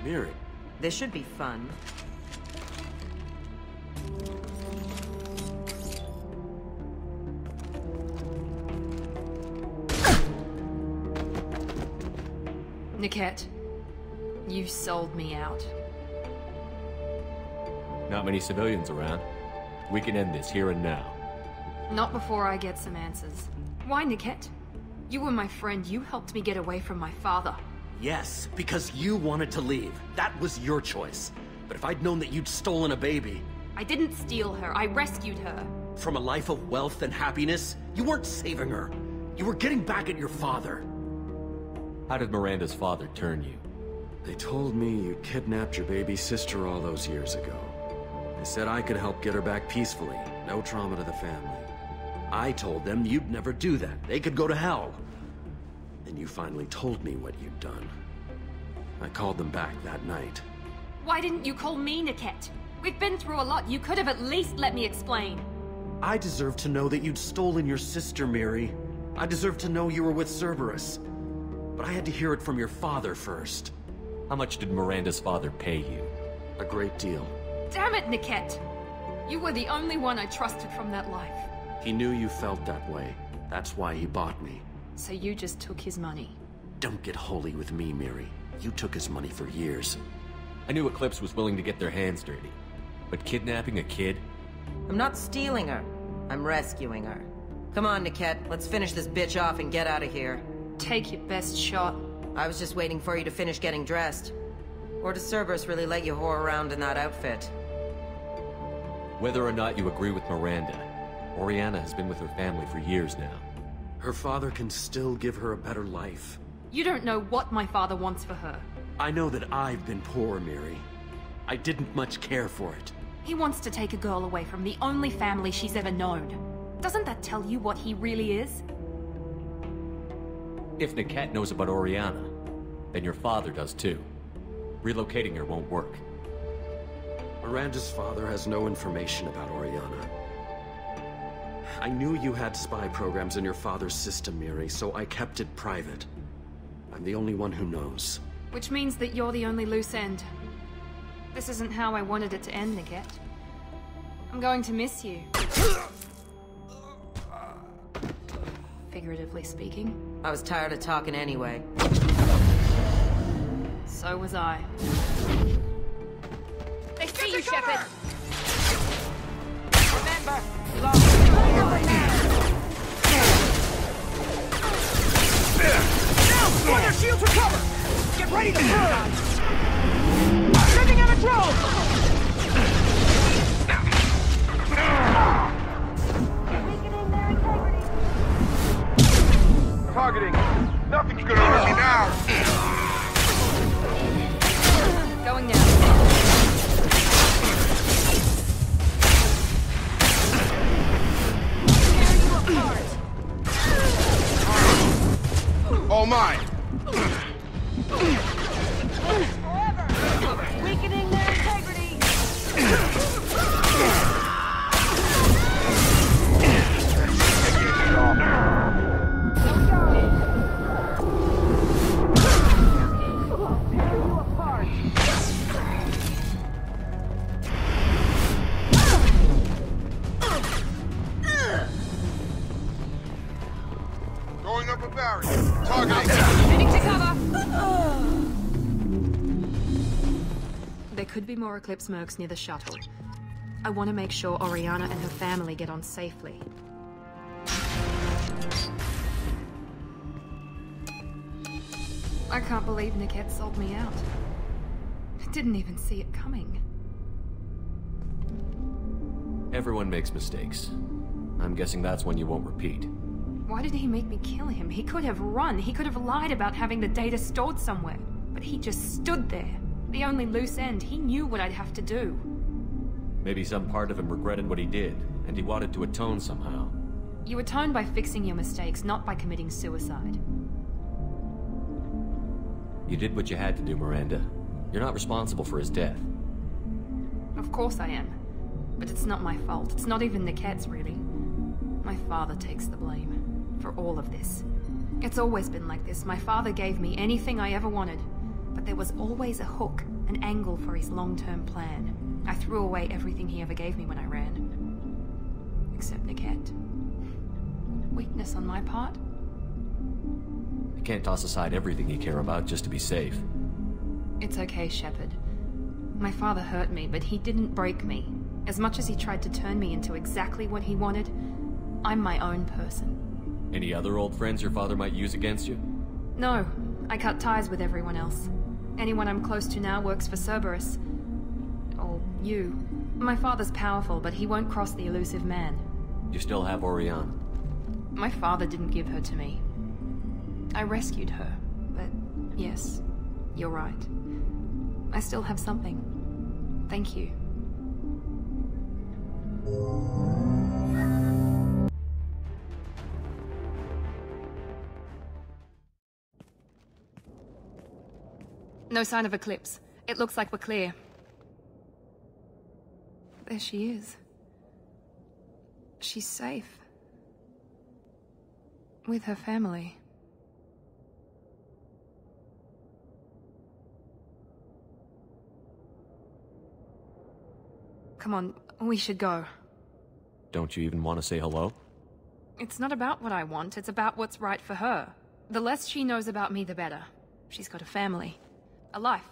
Miri. This should be fun. Niket, you sold me out. Not many civilians around. We can end this here and now. Not before I get some answers. Why, Niket? You were my friend. You helped me get away from my father. Yes, because you wanted to leave. That was your choice. But if I'd known that you'd stolen a baby... I didn't steal her. I rescued her. From a life of wealth and happiness, you weren't saving her. You were getting back at your father. How did Miranda's father turn you? They told me you kidnapped your baby sister all those years ago. They said I could help get her back peacefully. No trauma to the family. I told them you'd never do that. They could go to hell. Then you finally told me what you'd done. I called them back that night. Why didn't you call me, Niket? We've been through a lot. You could have at least let me explain. I deserve to know that you'd stolen your sister, Miri. I deserve to know you were with Cerberus. But I had to hear it from your father first. How much did Miranda's father pay you? A great deal. Damn it, Niket! You were the only one I trusted from that life. He knew you felt that way. That's why he bought me. So you just took his money? Don't get holy with me, Miri. You took his money for years. I knew Eclipse was willing to get their hands dirty. But kidnapping a kid? I'm not stealing her. I'm rescuing her. Come on, Niket. Let's finish this bitch off and get out of here. Take your best shot. I was just waiting for you to finish getting dressed. Or does Cerberus really let you whore around in that outfit? Whether or not you agree with Miranda, Oriana has been with her family for years now. Her father can still give her a better life. You don't know what my father wants for her. I know that I've been poor, Miri. I didn't much care for it. He wants to take a girl away from the only family she's ever known. Doesn't that tell you what he really is? If Niket knows about Oriana, then your father does too. Relocating her won't work. Miranda's father has no information about Oriana. I knew you had spy programs in your father's system, Miri, so I kept it private. I'm the only one who knows. Which means that you're the only loose end. This isn't how I wanted it to end, Niket. I'm going to miss you. figuratively speaking. I was tired of talking anyway. So was I. They see you, Shepard! Remember, Now! When their shields recover! Get ready to burn! Sending out a drone! Targeting. Nothing's gonna hurt me now. Going now. All mine. Weakening their integrity. Going up a barrier. Targeting. Heading to cover! There could be more Eclipse mercs near the shuttle. I want to make sure Oriana and her family get on safely. I can't believe Niket sold me out. I didn't even see it coming. Everyone makes mistakes. I'm guessing that's one you won't repeat. Why did he make me kill him? He could have run. He could have lied about having the data stored somewhere. But he just stood there. The only loose end. He knew what I'd have to do. Maybe some part of him regretted what he did, and he wanted to atone somehow. You atone by fixing your mistakes, not by committing suicide. You did what you had to do, Miranda. You're not responsible for his death. Of course I am. But it's not my fault. It's not even Niket's, really. My father takes the blame for all of this. It's always been like this. My father gave me anything I ever wanted, but there was always a hook, an angle for his long-term plan. I threw away everything he ever gave me when I ran. Except Niket. Weakness on my part? You can't toss aside everything you care about just to be safe. It's okay, Shepard. My father hurt me, but he didn't break me. As much as he tried to turn me into exactly what he wanted, I'm my own person. Any other old friends your father might use against you? No, I cut ties with everyone else. Anyone I'm close to now works for Cerberus. Or you. My father's powerful, but he won't cross the elusive man. You still have Oriana. My father didn't give her to me. I rescued her, but yes, you're right. I still have something. Thank you. No sign of Eclipse. It looks like we're clear. There she is. She's safe. With her family. Come on, we should go. Don't you even want to say hello? It's not about what I want, it's about what's right for her. The less she knows about me, the better. She's got a family. A life.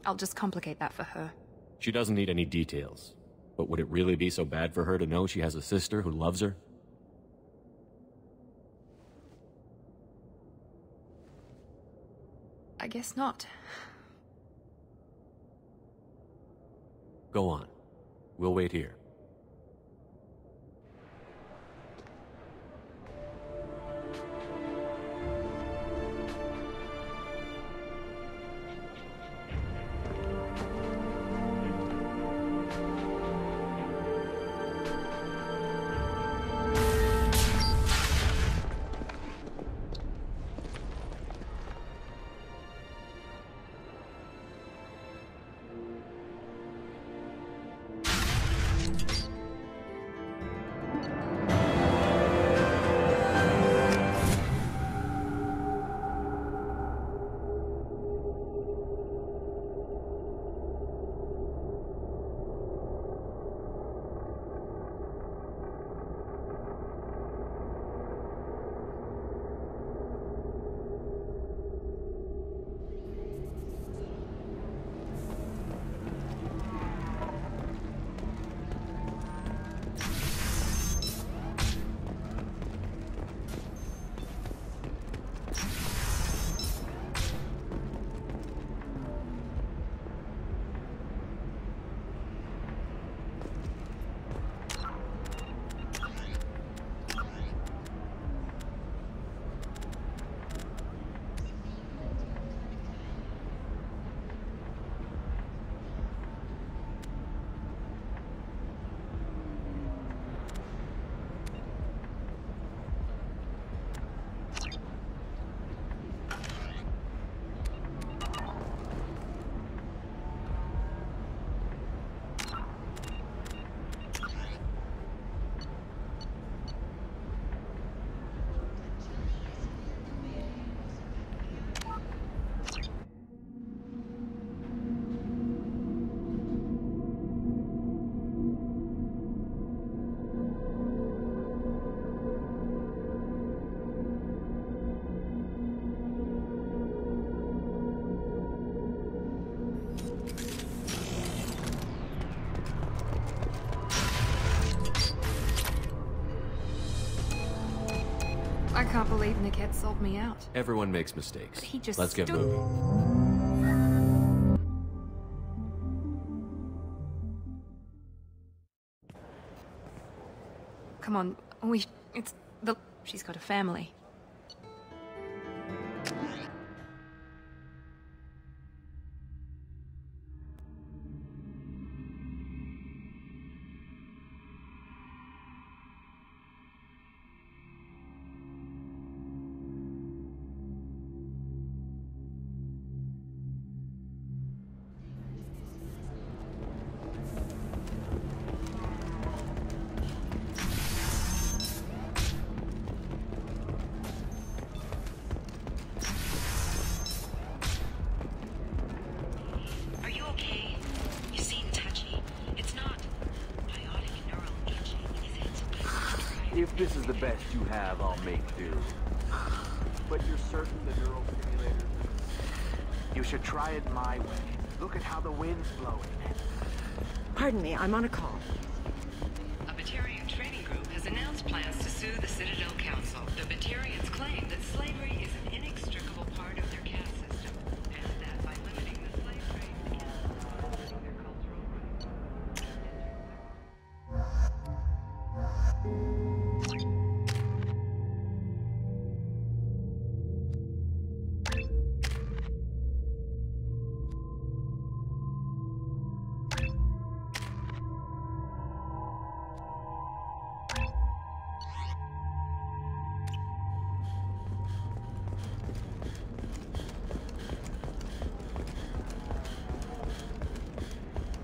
I'll just complicate that for her. She doesn't need any details. But would it really be so bad for her to know she has a sister who loves her? I guess not. Go on. We'll wait here. can't believe Niket sold me out. Everyone makes mistakes. But he just Let's get stood- moving. Come on, she's got a family. If this is the best you have, I'll make do. But you're certain the neural stimulator? You should try it my way. Look at how the wind's blowing. Pardon me, I'm on a call. A Batarian training group has announced plans to sue the Citadel Council. The Batarians claim that slavery is an inextricable part of their caste system, and that by limiting the slave trade, the council is limiting their cultural rights.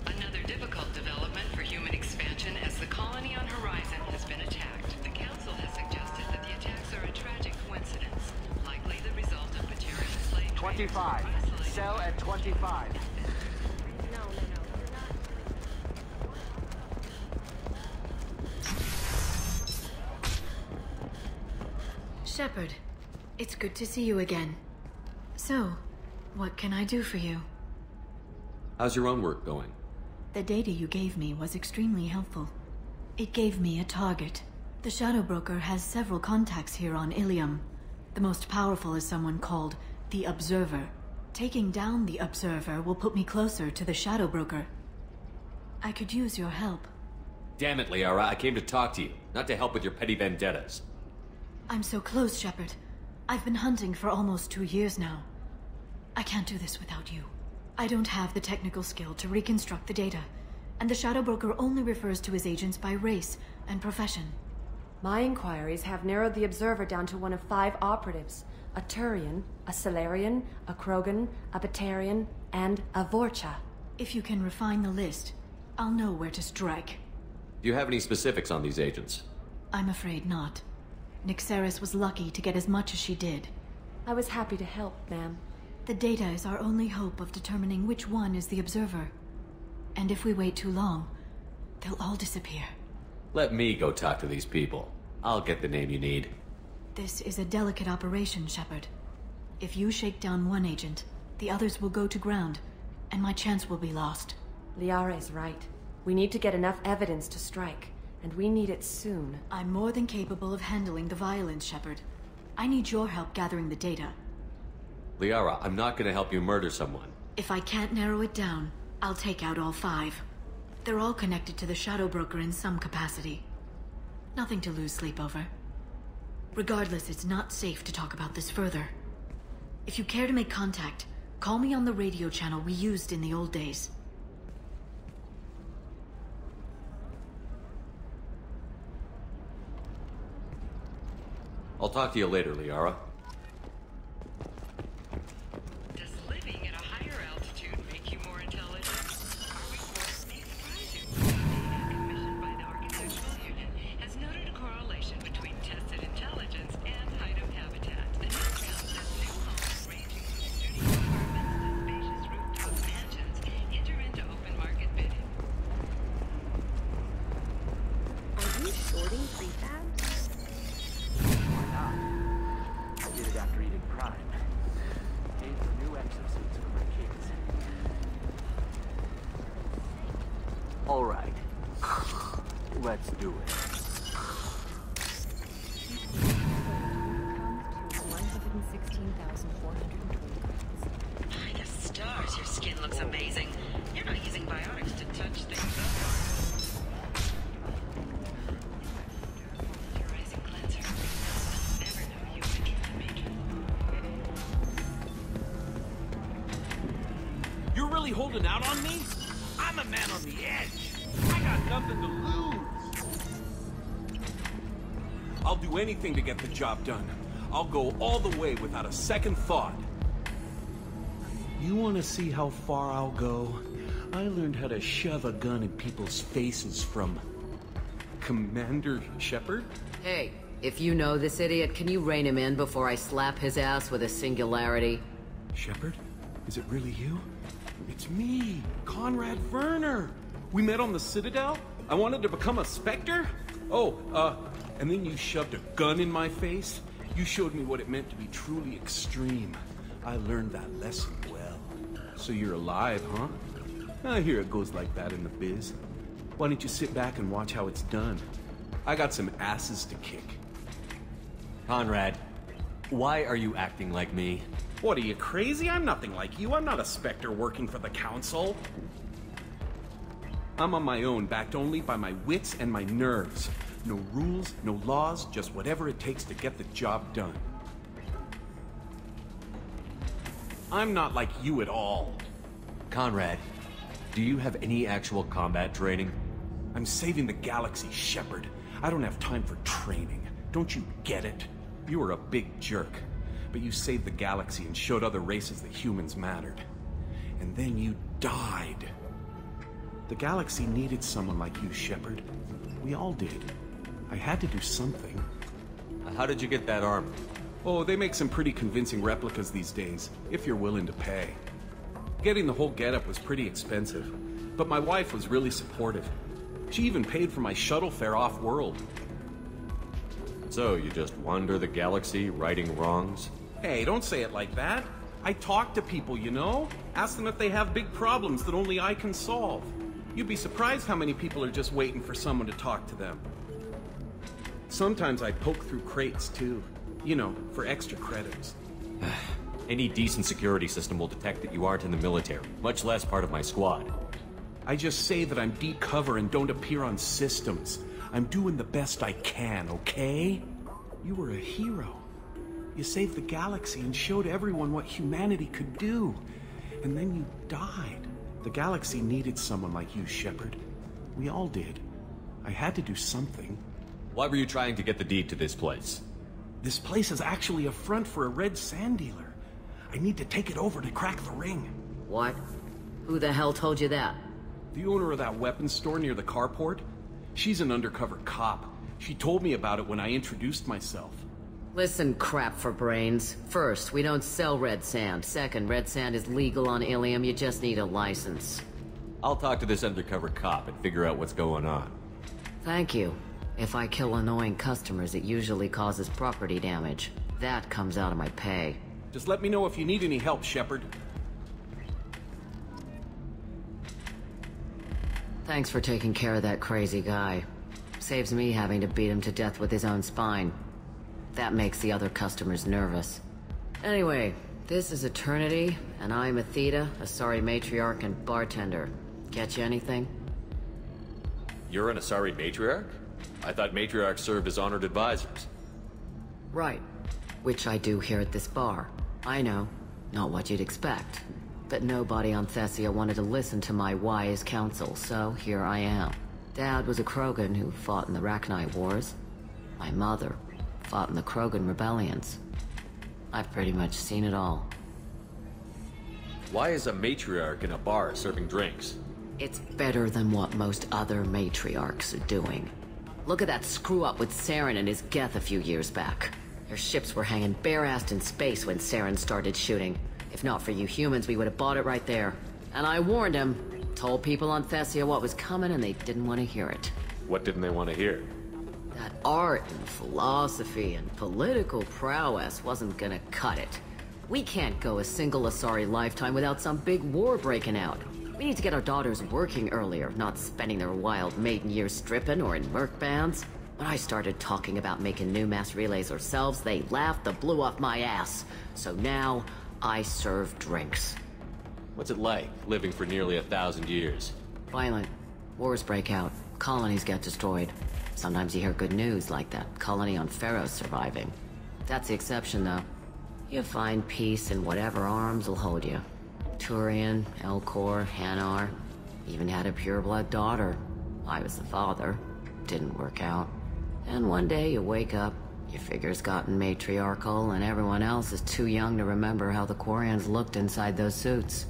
Another difficult development for human expansion as the colony on Horizon has been attacked. The Council has suggested that the attacks are a tragic coincidence, likely the result of Batarian slave 25. Sell at 25. Shepard, it's good to see you again. So, what can I do for you? How's your own work going? The data you gave me was extremely helpful. It gave me a target. The Shadow Broker has several contacts here on Ilium. The most powerful is someone called the Observer. Taking down the Observer will put me closer to the Shadow Broker. I could use your help. Damn it, Liara, I came to talk to you, not to help with your petty vendettas. I'm so close, Shepard. I've been hunting for almost 2 years now. I can't do this without you. I don't have the technical skill to reconstruct the data, and the Shadow Broker only refers to his agents by race and profession. My inquiries have narrowed the Observer down to one of 5 operatives. A Turian, a Salarian, a Krogan, a Batarian, and a Vorcha. If you can refine the list, I'll know where to strike. Do you have any specifics on these agents? I'm afraid not. Nyxeris was lucky to get as much as she did. I was happy to help, ma'am. The data is our only hope of determining which one is the Observer. And if we wait too long, they'll all disappear. Let me go talk to these people. I'll get the name you need. This is a delicate operation, Shepard. If you shake down one agent, the others will go to ground, and my chance will be lost. Liara is right. We need to get enough evidence to strike, and we need it soon. I'm more than capable of handling the violence, Shepard. I need your help gathering the data. Liara, I'm not gonna help you murder someone. If I can't narrow it down, I'll take out all 5. They're all connected to the Shadow Broker in some capacity. Nothing to lose sleep over. Regardless, it's not safe to talk about this further. If you care to make contact, call me on the radio channel we used in the old days. I'll talk to you later, Liara. Does living at a higher altitude make you more intelligent? Are we forced to be surprised if data commissioned by the Architectural Union has noted a correlation between tested intelligence and height of habitat? The new count says new homes ranging from studio apartments to spacious rooftop mansions enter into open market bidding. Are you shorting prefabs? Why not? I did it after eating Prime. Paid for new exosuits for my kids. All right. Let's do it. really holding out on me? I'm a man on the edge. I got nothing to lose. I'll do anything to get the job done. I'll go all the way without a second thought. You want to see how far I'll go? I learned how to shove a gun in people's faces from Commander Shepard? Hey, if you know this idiot, can you rein him in before I slap his ass with a singularity? Shepard? Is it really you? It's me, Conrad Werner. We met on the Citadel? I wanted to become a Spectre? Oh, and then you shoved a gun in my face? You showed me what it meant to be truly extreme. I learned that lesson well. So you're alive, huh? I hear it goes like that in the biz. Why don't you sit back and watch how it's done? I got some asses to kick. Conrad, why are you acting like me? What, are you crazy? I'm nothing like you. I'm not a Spectre working for the Council. I'm on my own, backed only by my wits and my nerves. No rules, no laws, just whatever it takes to get the job done. I'm not like you at all. Conrad, do you have any actual combat training? I'm saving the galaxy, Shepard. I don't have time for training. Don't you get it? You were a big jerk, but you saved the galaxy and showed other races that humans mattered. And then you died. The galaxy needed someone like you, Shepard. We all did. I had to do something. How did you get that armor? Oh, they make some pretty convincing replicas these days, if you're willing to pay. Getting the whole getup was pretty expensive, but my wife was really supportive. She even paid for my shuttle fare off-world. So, you just wander the galaxy, righting wrongs? Hey, don't say it like that. I talk to people, you know? Ask them if they have big problems that only I can solve. You'd be surprised how many people are just waiting for someone to talk to them. Sometimes I poke through crates, too. You know, for extra credits. Any decent security system will detect that you aren't in the military, much less part of my squad. I just say that I'm deep cover and don't appear on systems. I'm doing the best I can, okay? You were a hero. You saved the galaxy and showed everyone what humanity could do. And then you died. The galaxy needed someone like you, Shepard. We all did. I had to do something. Why were you trying to get the deed to this place? This place is actually a front for a red sand dealer. I need to take it over to crack the ring. What? Who the hell told you that? The owner of that weapons store near the carport. She's an undercover cop. She told me about it when I introduced myself. Listen, crap for brains. First, we don't sell red sand. Second, red sand is legal on Ilium. You just need a license. I'll talk to this undercover cop and figure out what's going on. Thank you. If I kill annoying customers, it usually causes property damage. That comes out of my pay. Just let me know if you need any help, Shepard. Thanks for taking care of that crazy guy. Saves me having to beat him to death with his own spine. That makes the other customers nervous. Anyway, this is Eternity, and I'm Athena, a Asari matriarch and bartender. Catch you anything? You're an Asari matriarch? I thought matriarchs served as honored advisors. Right. Which I do here at this bar. I know. Not what you'd expect. But nobody on Thessia wanted to listen to my wise counsel, so here I am. Dad was a Krogan who fought in the Rachni Wars. My mother fought in the Krogan rebellions. I've pretty much seen it all. Why is a matriarch in a bar serving drinks? It's better than what most other matriarchs are doing. Look at that screw-up with Saren and his Geth a few years back. Their ships were hanging bare-assed in space when Saren started shooting. If not for you humans, we would have bought it right there. And I warned him. Told people on Thessia what was coming and they didn't want to hear it. What didn't they want to hear? That art and philosophy and political prowess wasn't gonna cut it. We can't go a single Asari lifetime without some big war breaking out. We need to get our daughters working earlier, not spending their wild maiden years stripping or in merc bands. When I started talking about making new mass relays ourselves, they laughed the blue off my ass. So now, I serve drinks. What's it like, living for nearly 1,000 years? Violent. Wars break out. Colonies get destroyed. Sometimes you hear good news, like that colony on Pharaoh surviving. That's the exception, though. You find peace in whatever arms will hold you. Turian, Elcor, Hanar. Even had a pureblood daughter. I was the father. Didn't work out. And one day you wake up, your figure's gotten matriarchal, and everyone else is too young to remember how the Quarians looked inside those suits.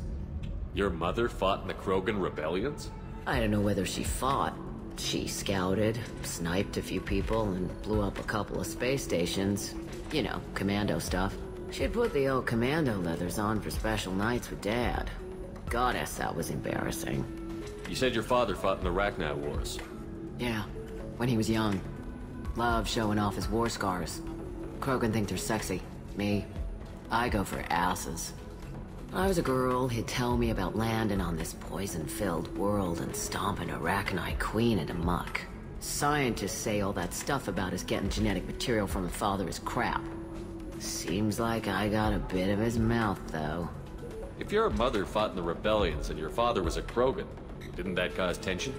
Your mother fought in the Krogan rebellions? I don't know whether she fought. She scouted, sniped a few people, and blew up a couple of space stations. You know, commando stuff. She'd put the old commando leathers on for special nights with Dad. Goddess, that was embarrassing. You said your father fought in the Rachni Wars. Yeah, when he was young. Loved showing off his war scars. Krogan think they're sexy. Me, I go for asses. When I was a girl, he'd tell me about landing on this poison-filled world and stomping a Rachni queen into muck. Scientists say all that stuff about us getting genetic material from the father is crap. Seems like I got a bit of his mouth, though. If your mother fought in the rebellions and your father was a Krogan, didn't that cause tension?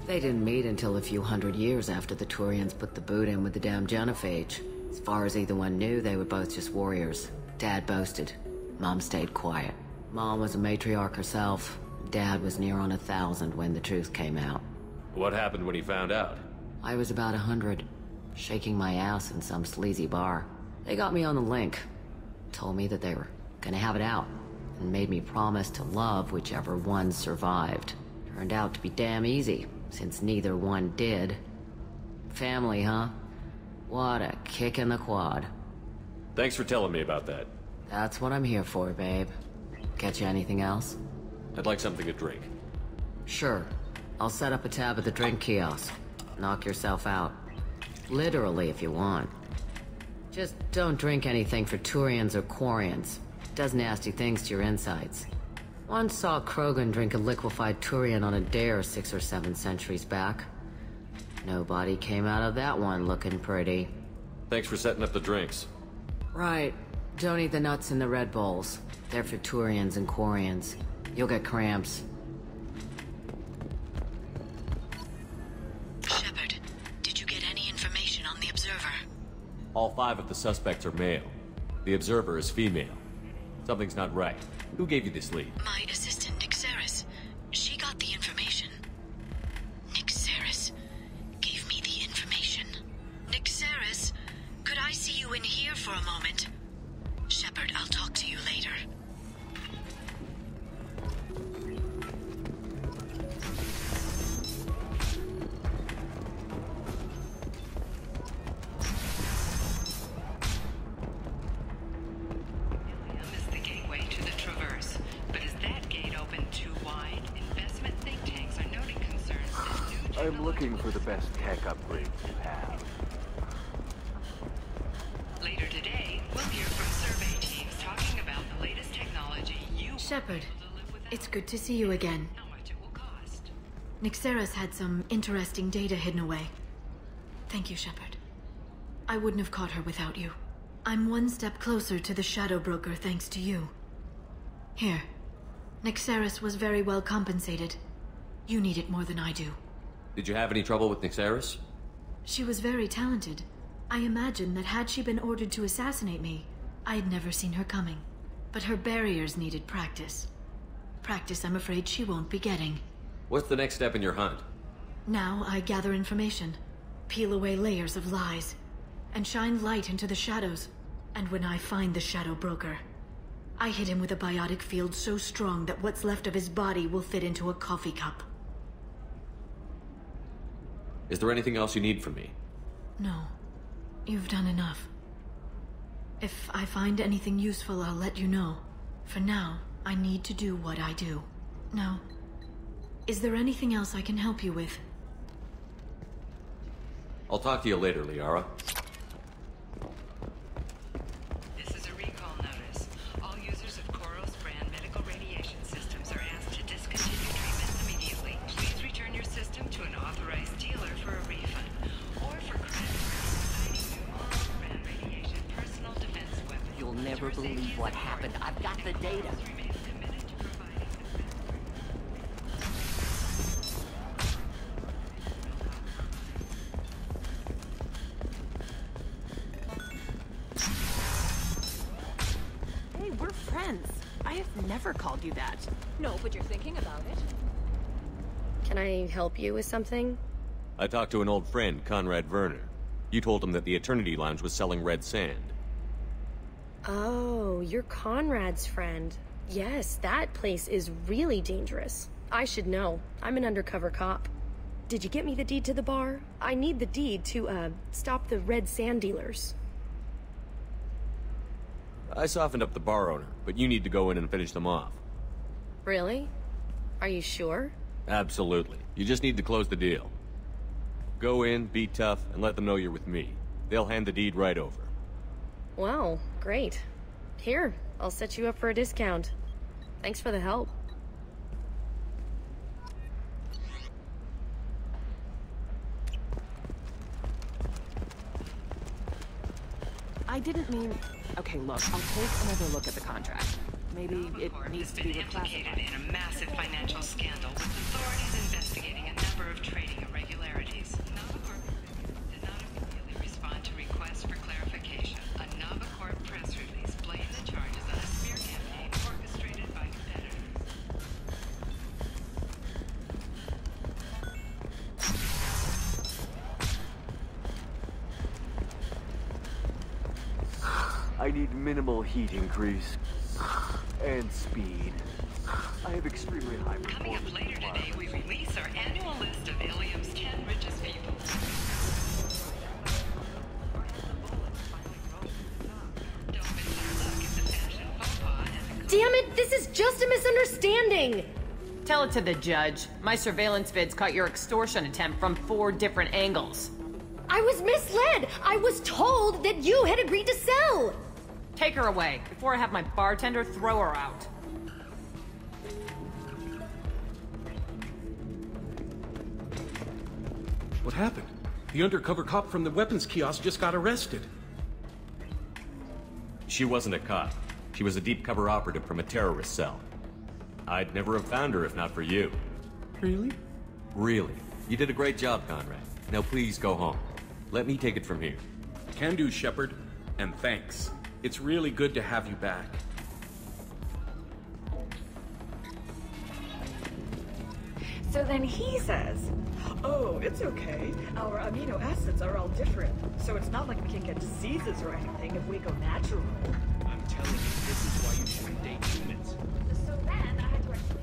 They didn't meet until a few hundred years after the Turians put the boot in with the damn Genophage. As far as either one knew, they were both just warriors. Dad boasted. Mom stayed quiet. Mom was a matriarch herself. Dad was near on 1,000 when the truth came out. What happened when he found out? I was about 100, shaking my ass in some sleazy bar. They got me on the link. Told me that they were gonna have it out, and made me promise to love whichever one survived. Turned out to be damn easy, since neither one did. Family, huh? What a kick in the quad. Thanks for telling me about that. That's what I'm here for, babe. Get you anything else? I'd like something to drink. Sure. I'll set up a tab at the drink kiosk. Knock yourself out. Literally, if you want. Just don't drink anything for Turians or Quarians. Does nasty things to your insides. Once saw Krogan drink a liquefied Turian on a dare 6 or 7 centuries back. Nobody came out of that one looking pretty. Thanks for setting up the drinks. Right. Don't eat the nuts in the Red Bulls. They're for Turians and Quarians. You'll get cramps. Shepard, did you get any information on the Observer? All 5 of the suspects are male. The Observer is female. Something's not right. Who gave you this lead? My assistant, Nyxeris. She got the information. Nyxeris gave me the information. Nyxeris, could I see you in here for a moment? Shepard, I'll talk to you later. I'm looking for the best tech upgrades you have. Later today, we'll hear from survey teams talking about the latest technology you... Shepard, it's good to see you again. How much it will cost. Nyxeris had some interesting data hidden away. Thank you, Shepard. I wouldn't have caught her without you. I'm one step closer to the Shadow Broker thanks to you. Here. Nyxeris was very well compensated. You need it more than I do. Did you have any trouble with Nyxeris? She was very talented. I imagine that had she been ordered to assassinate me, I had never seen her coming. But her barriers needed practice. Practice I'm afraid she won't be getting. What's the next step in your hunt? Now I gather information, peel away layers of lies, and shine light into the shadows. And when I find the Shadow Broker, I hit him with a biotic field so strong that what's left of his body will fit into a coffee cup. Is there anything else you need from me? No. You've done enough. If I find anything useful, I'll let you know. For now, I need to do what I do. Now, is there anything else I can help you with? I'll talk to you later, Liara. This is a recall notice. All users of Koros brand medical radiation systems are asked to discontinue treatment immediately. Please return your system to an authorized dealer for a refund, or for credit for designing new Koros brand radiation personal defense weapons. You'll never believe what happened. I've got the data. sense. I have never called you that. No, but you're thinking about it. Can I help you with something? I talked to an old friend, Conrad Werner. You told him that the Eternity Lounge was selling red sand. Oh, you're Conrad's friend. Yes, that place is really dangerous. I should know. I'm an undercover cop. Did you get me the deed to the bar? I need the deed to, stop the red sand dealers. I softened up the bar owner, but you need to go in and finish them off. Really? Are you sure? Absolutely. You just need to close the deal. Go in, be tough, and let them know you're with me. They'll hand the deed right over. Wow, great. Here, I'll set you up for a discount. Thanks for the help. I didn't mean... Okay, look, I'll take another look at the contract. Maybe it needs to be implicated in a massive financial scandal with authorities investigating a number of trading irregularities. Novacorp did not immediately respond to requests for clarification. A Novacorp press release blamed the charges on a smear campaign orchestrated by competitors. I need minimal heat increase. And speed. I have extremely high performance. Coming up later today, we release our annual list of Ilium's 10 richest people. Damn it, this is just a misunderstanding! Tell it to the judge. My surveillance vids caught your extortion attempt from 4 different angles. I was misled! I was told that you had agreed to sell! Take her away, before I have my bartender throw her out. What happened? The undercover cop from the weapons kiosk just got arrested. She wasn't a cop. She was a deep cover operative from a terrorist cell. I'd never have found her if not for you. Really? Really. You did a great job, Conrad. Now please go home. Let me take it from here. Can do, Shepard. And thanks. It's really good to have you back. So then he says, oh, it's okay. Our amino acids are all different. So it's not like we can get diseases or anything if we go natural. I'm telling you, this is why you shouldn't date humans. So then I had to actually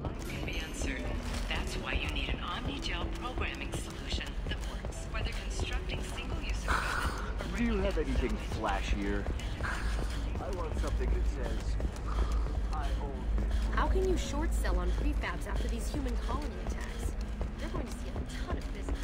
Life can be uncertain. That's why you need an Omnigel programming solution that works. Whether constructing single-use equipment or Do you have anything flashier? I want something that says, I own this. How can you short sell on prefabs after these human colony attacks? They're going to see a ton of business.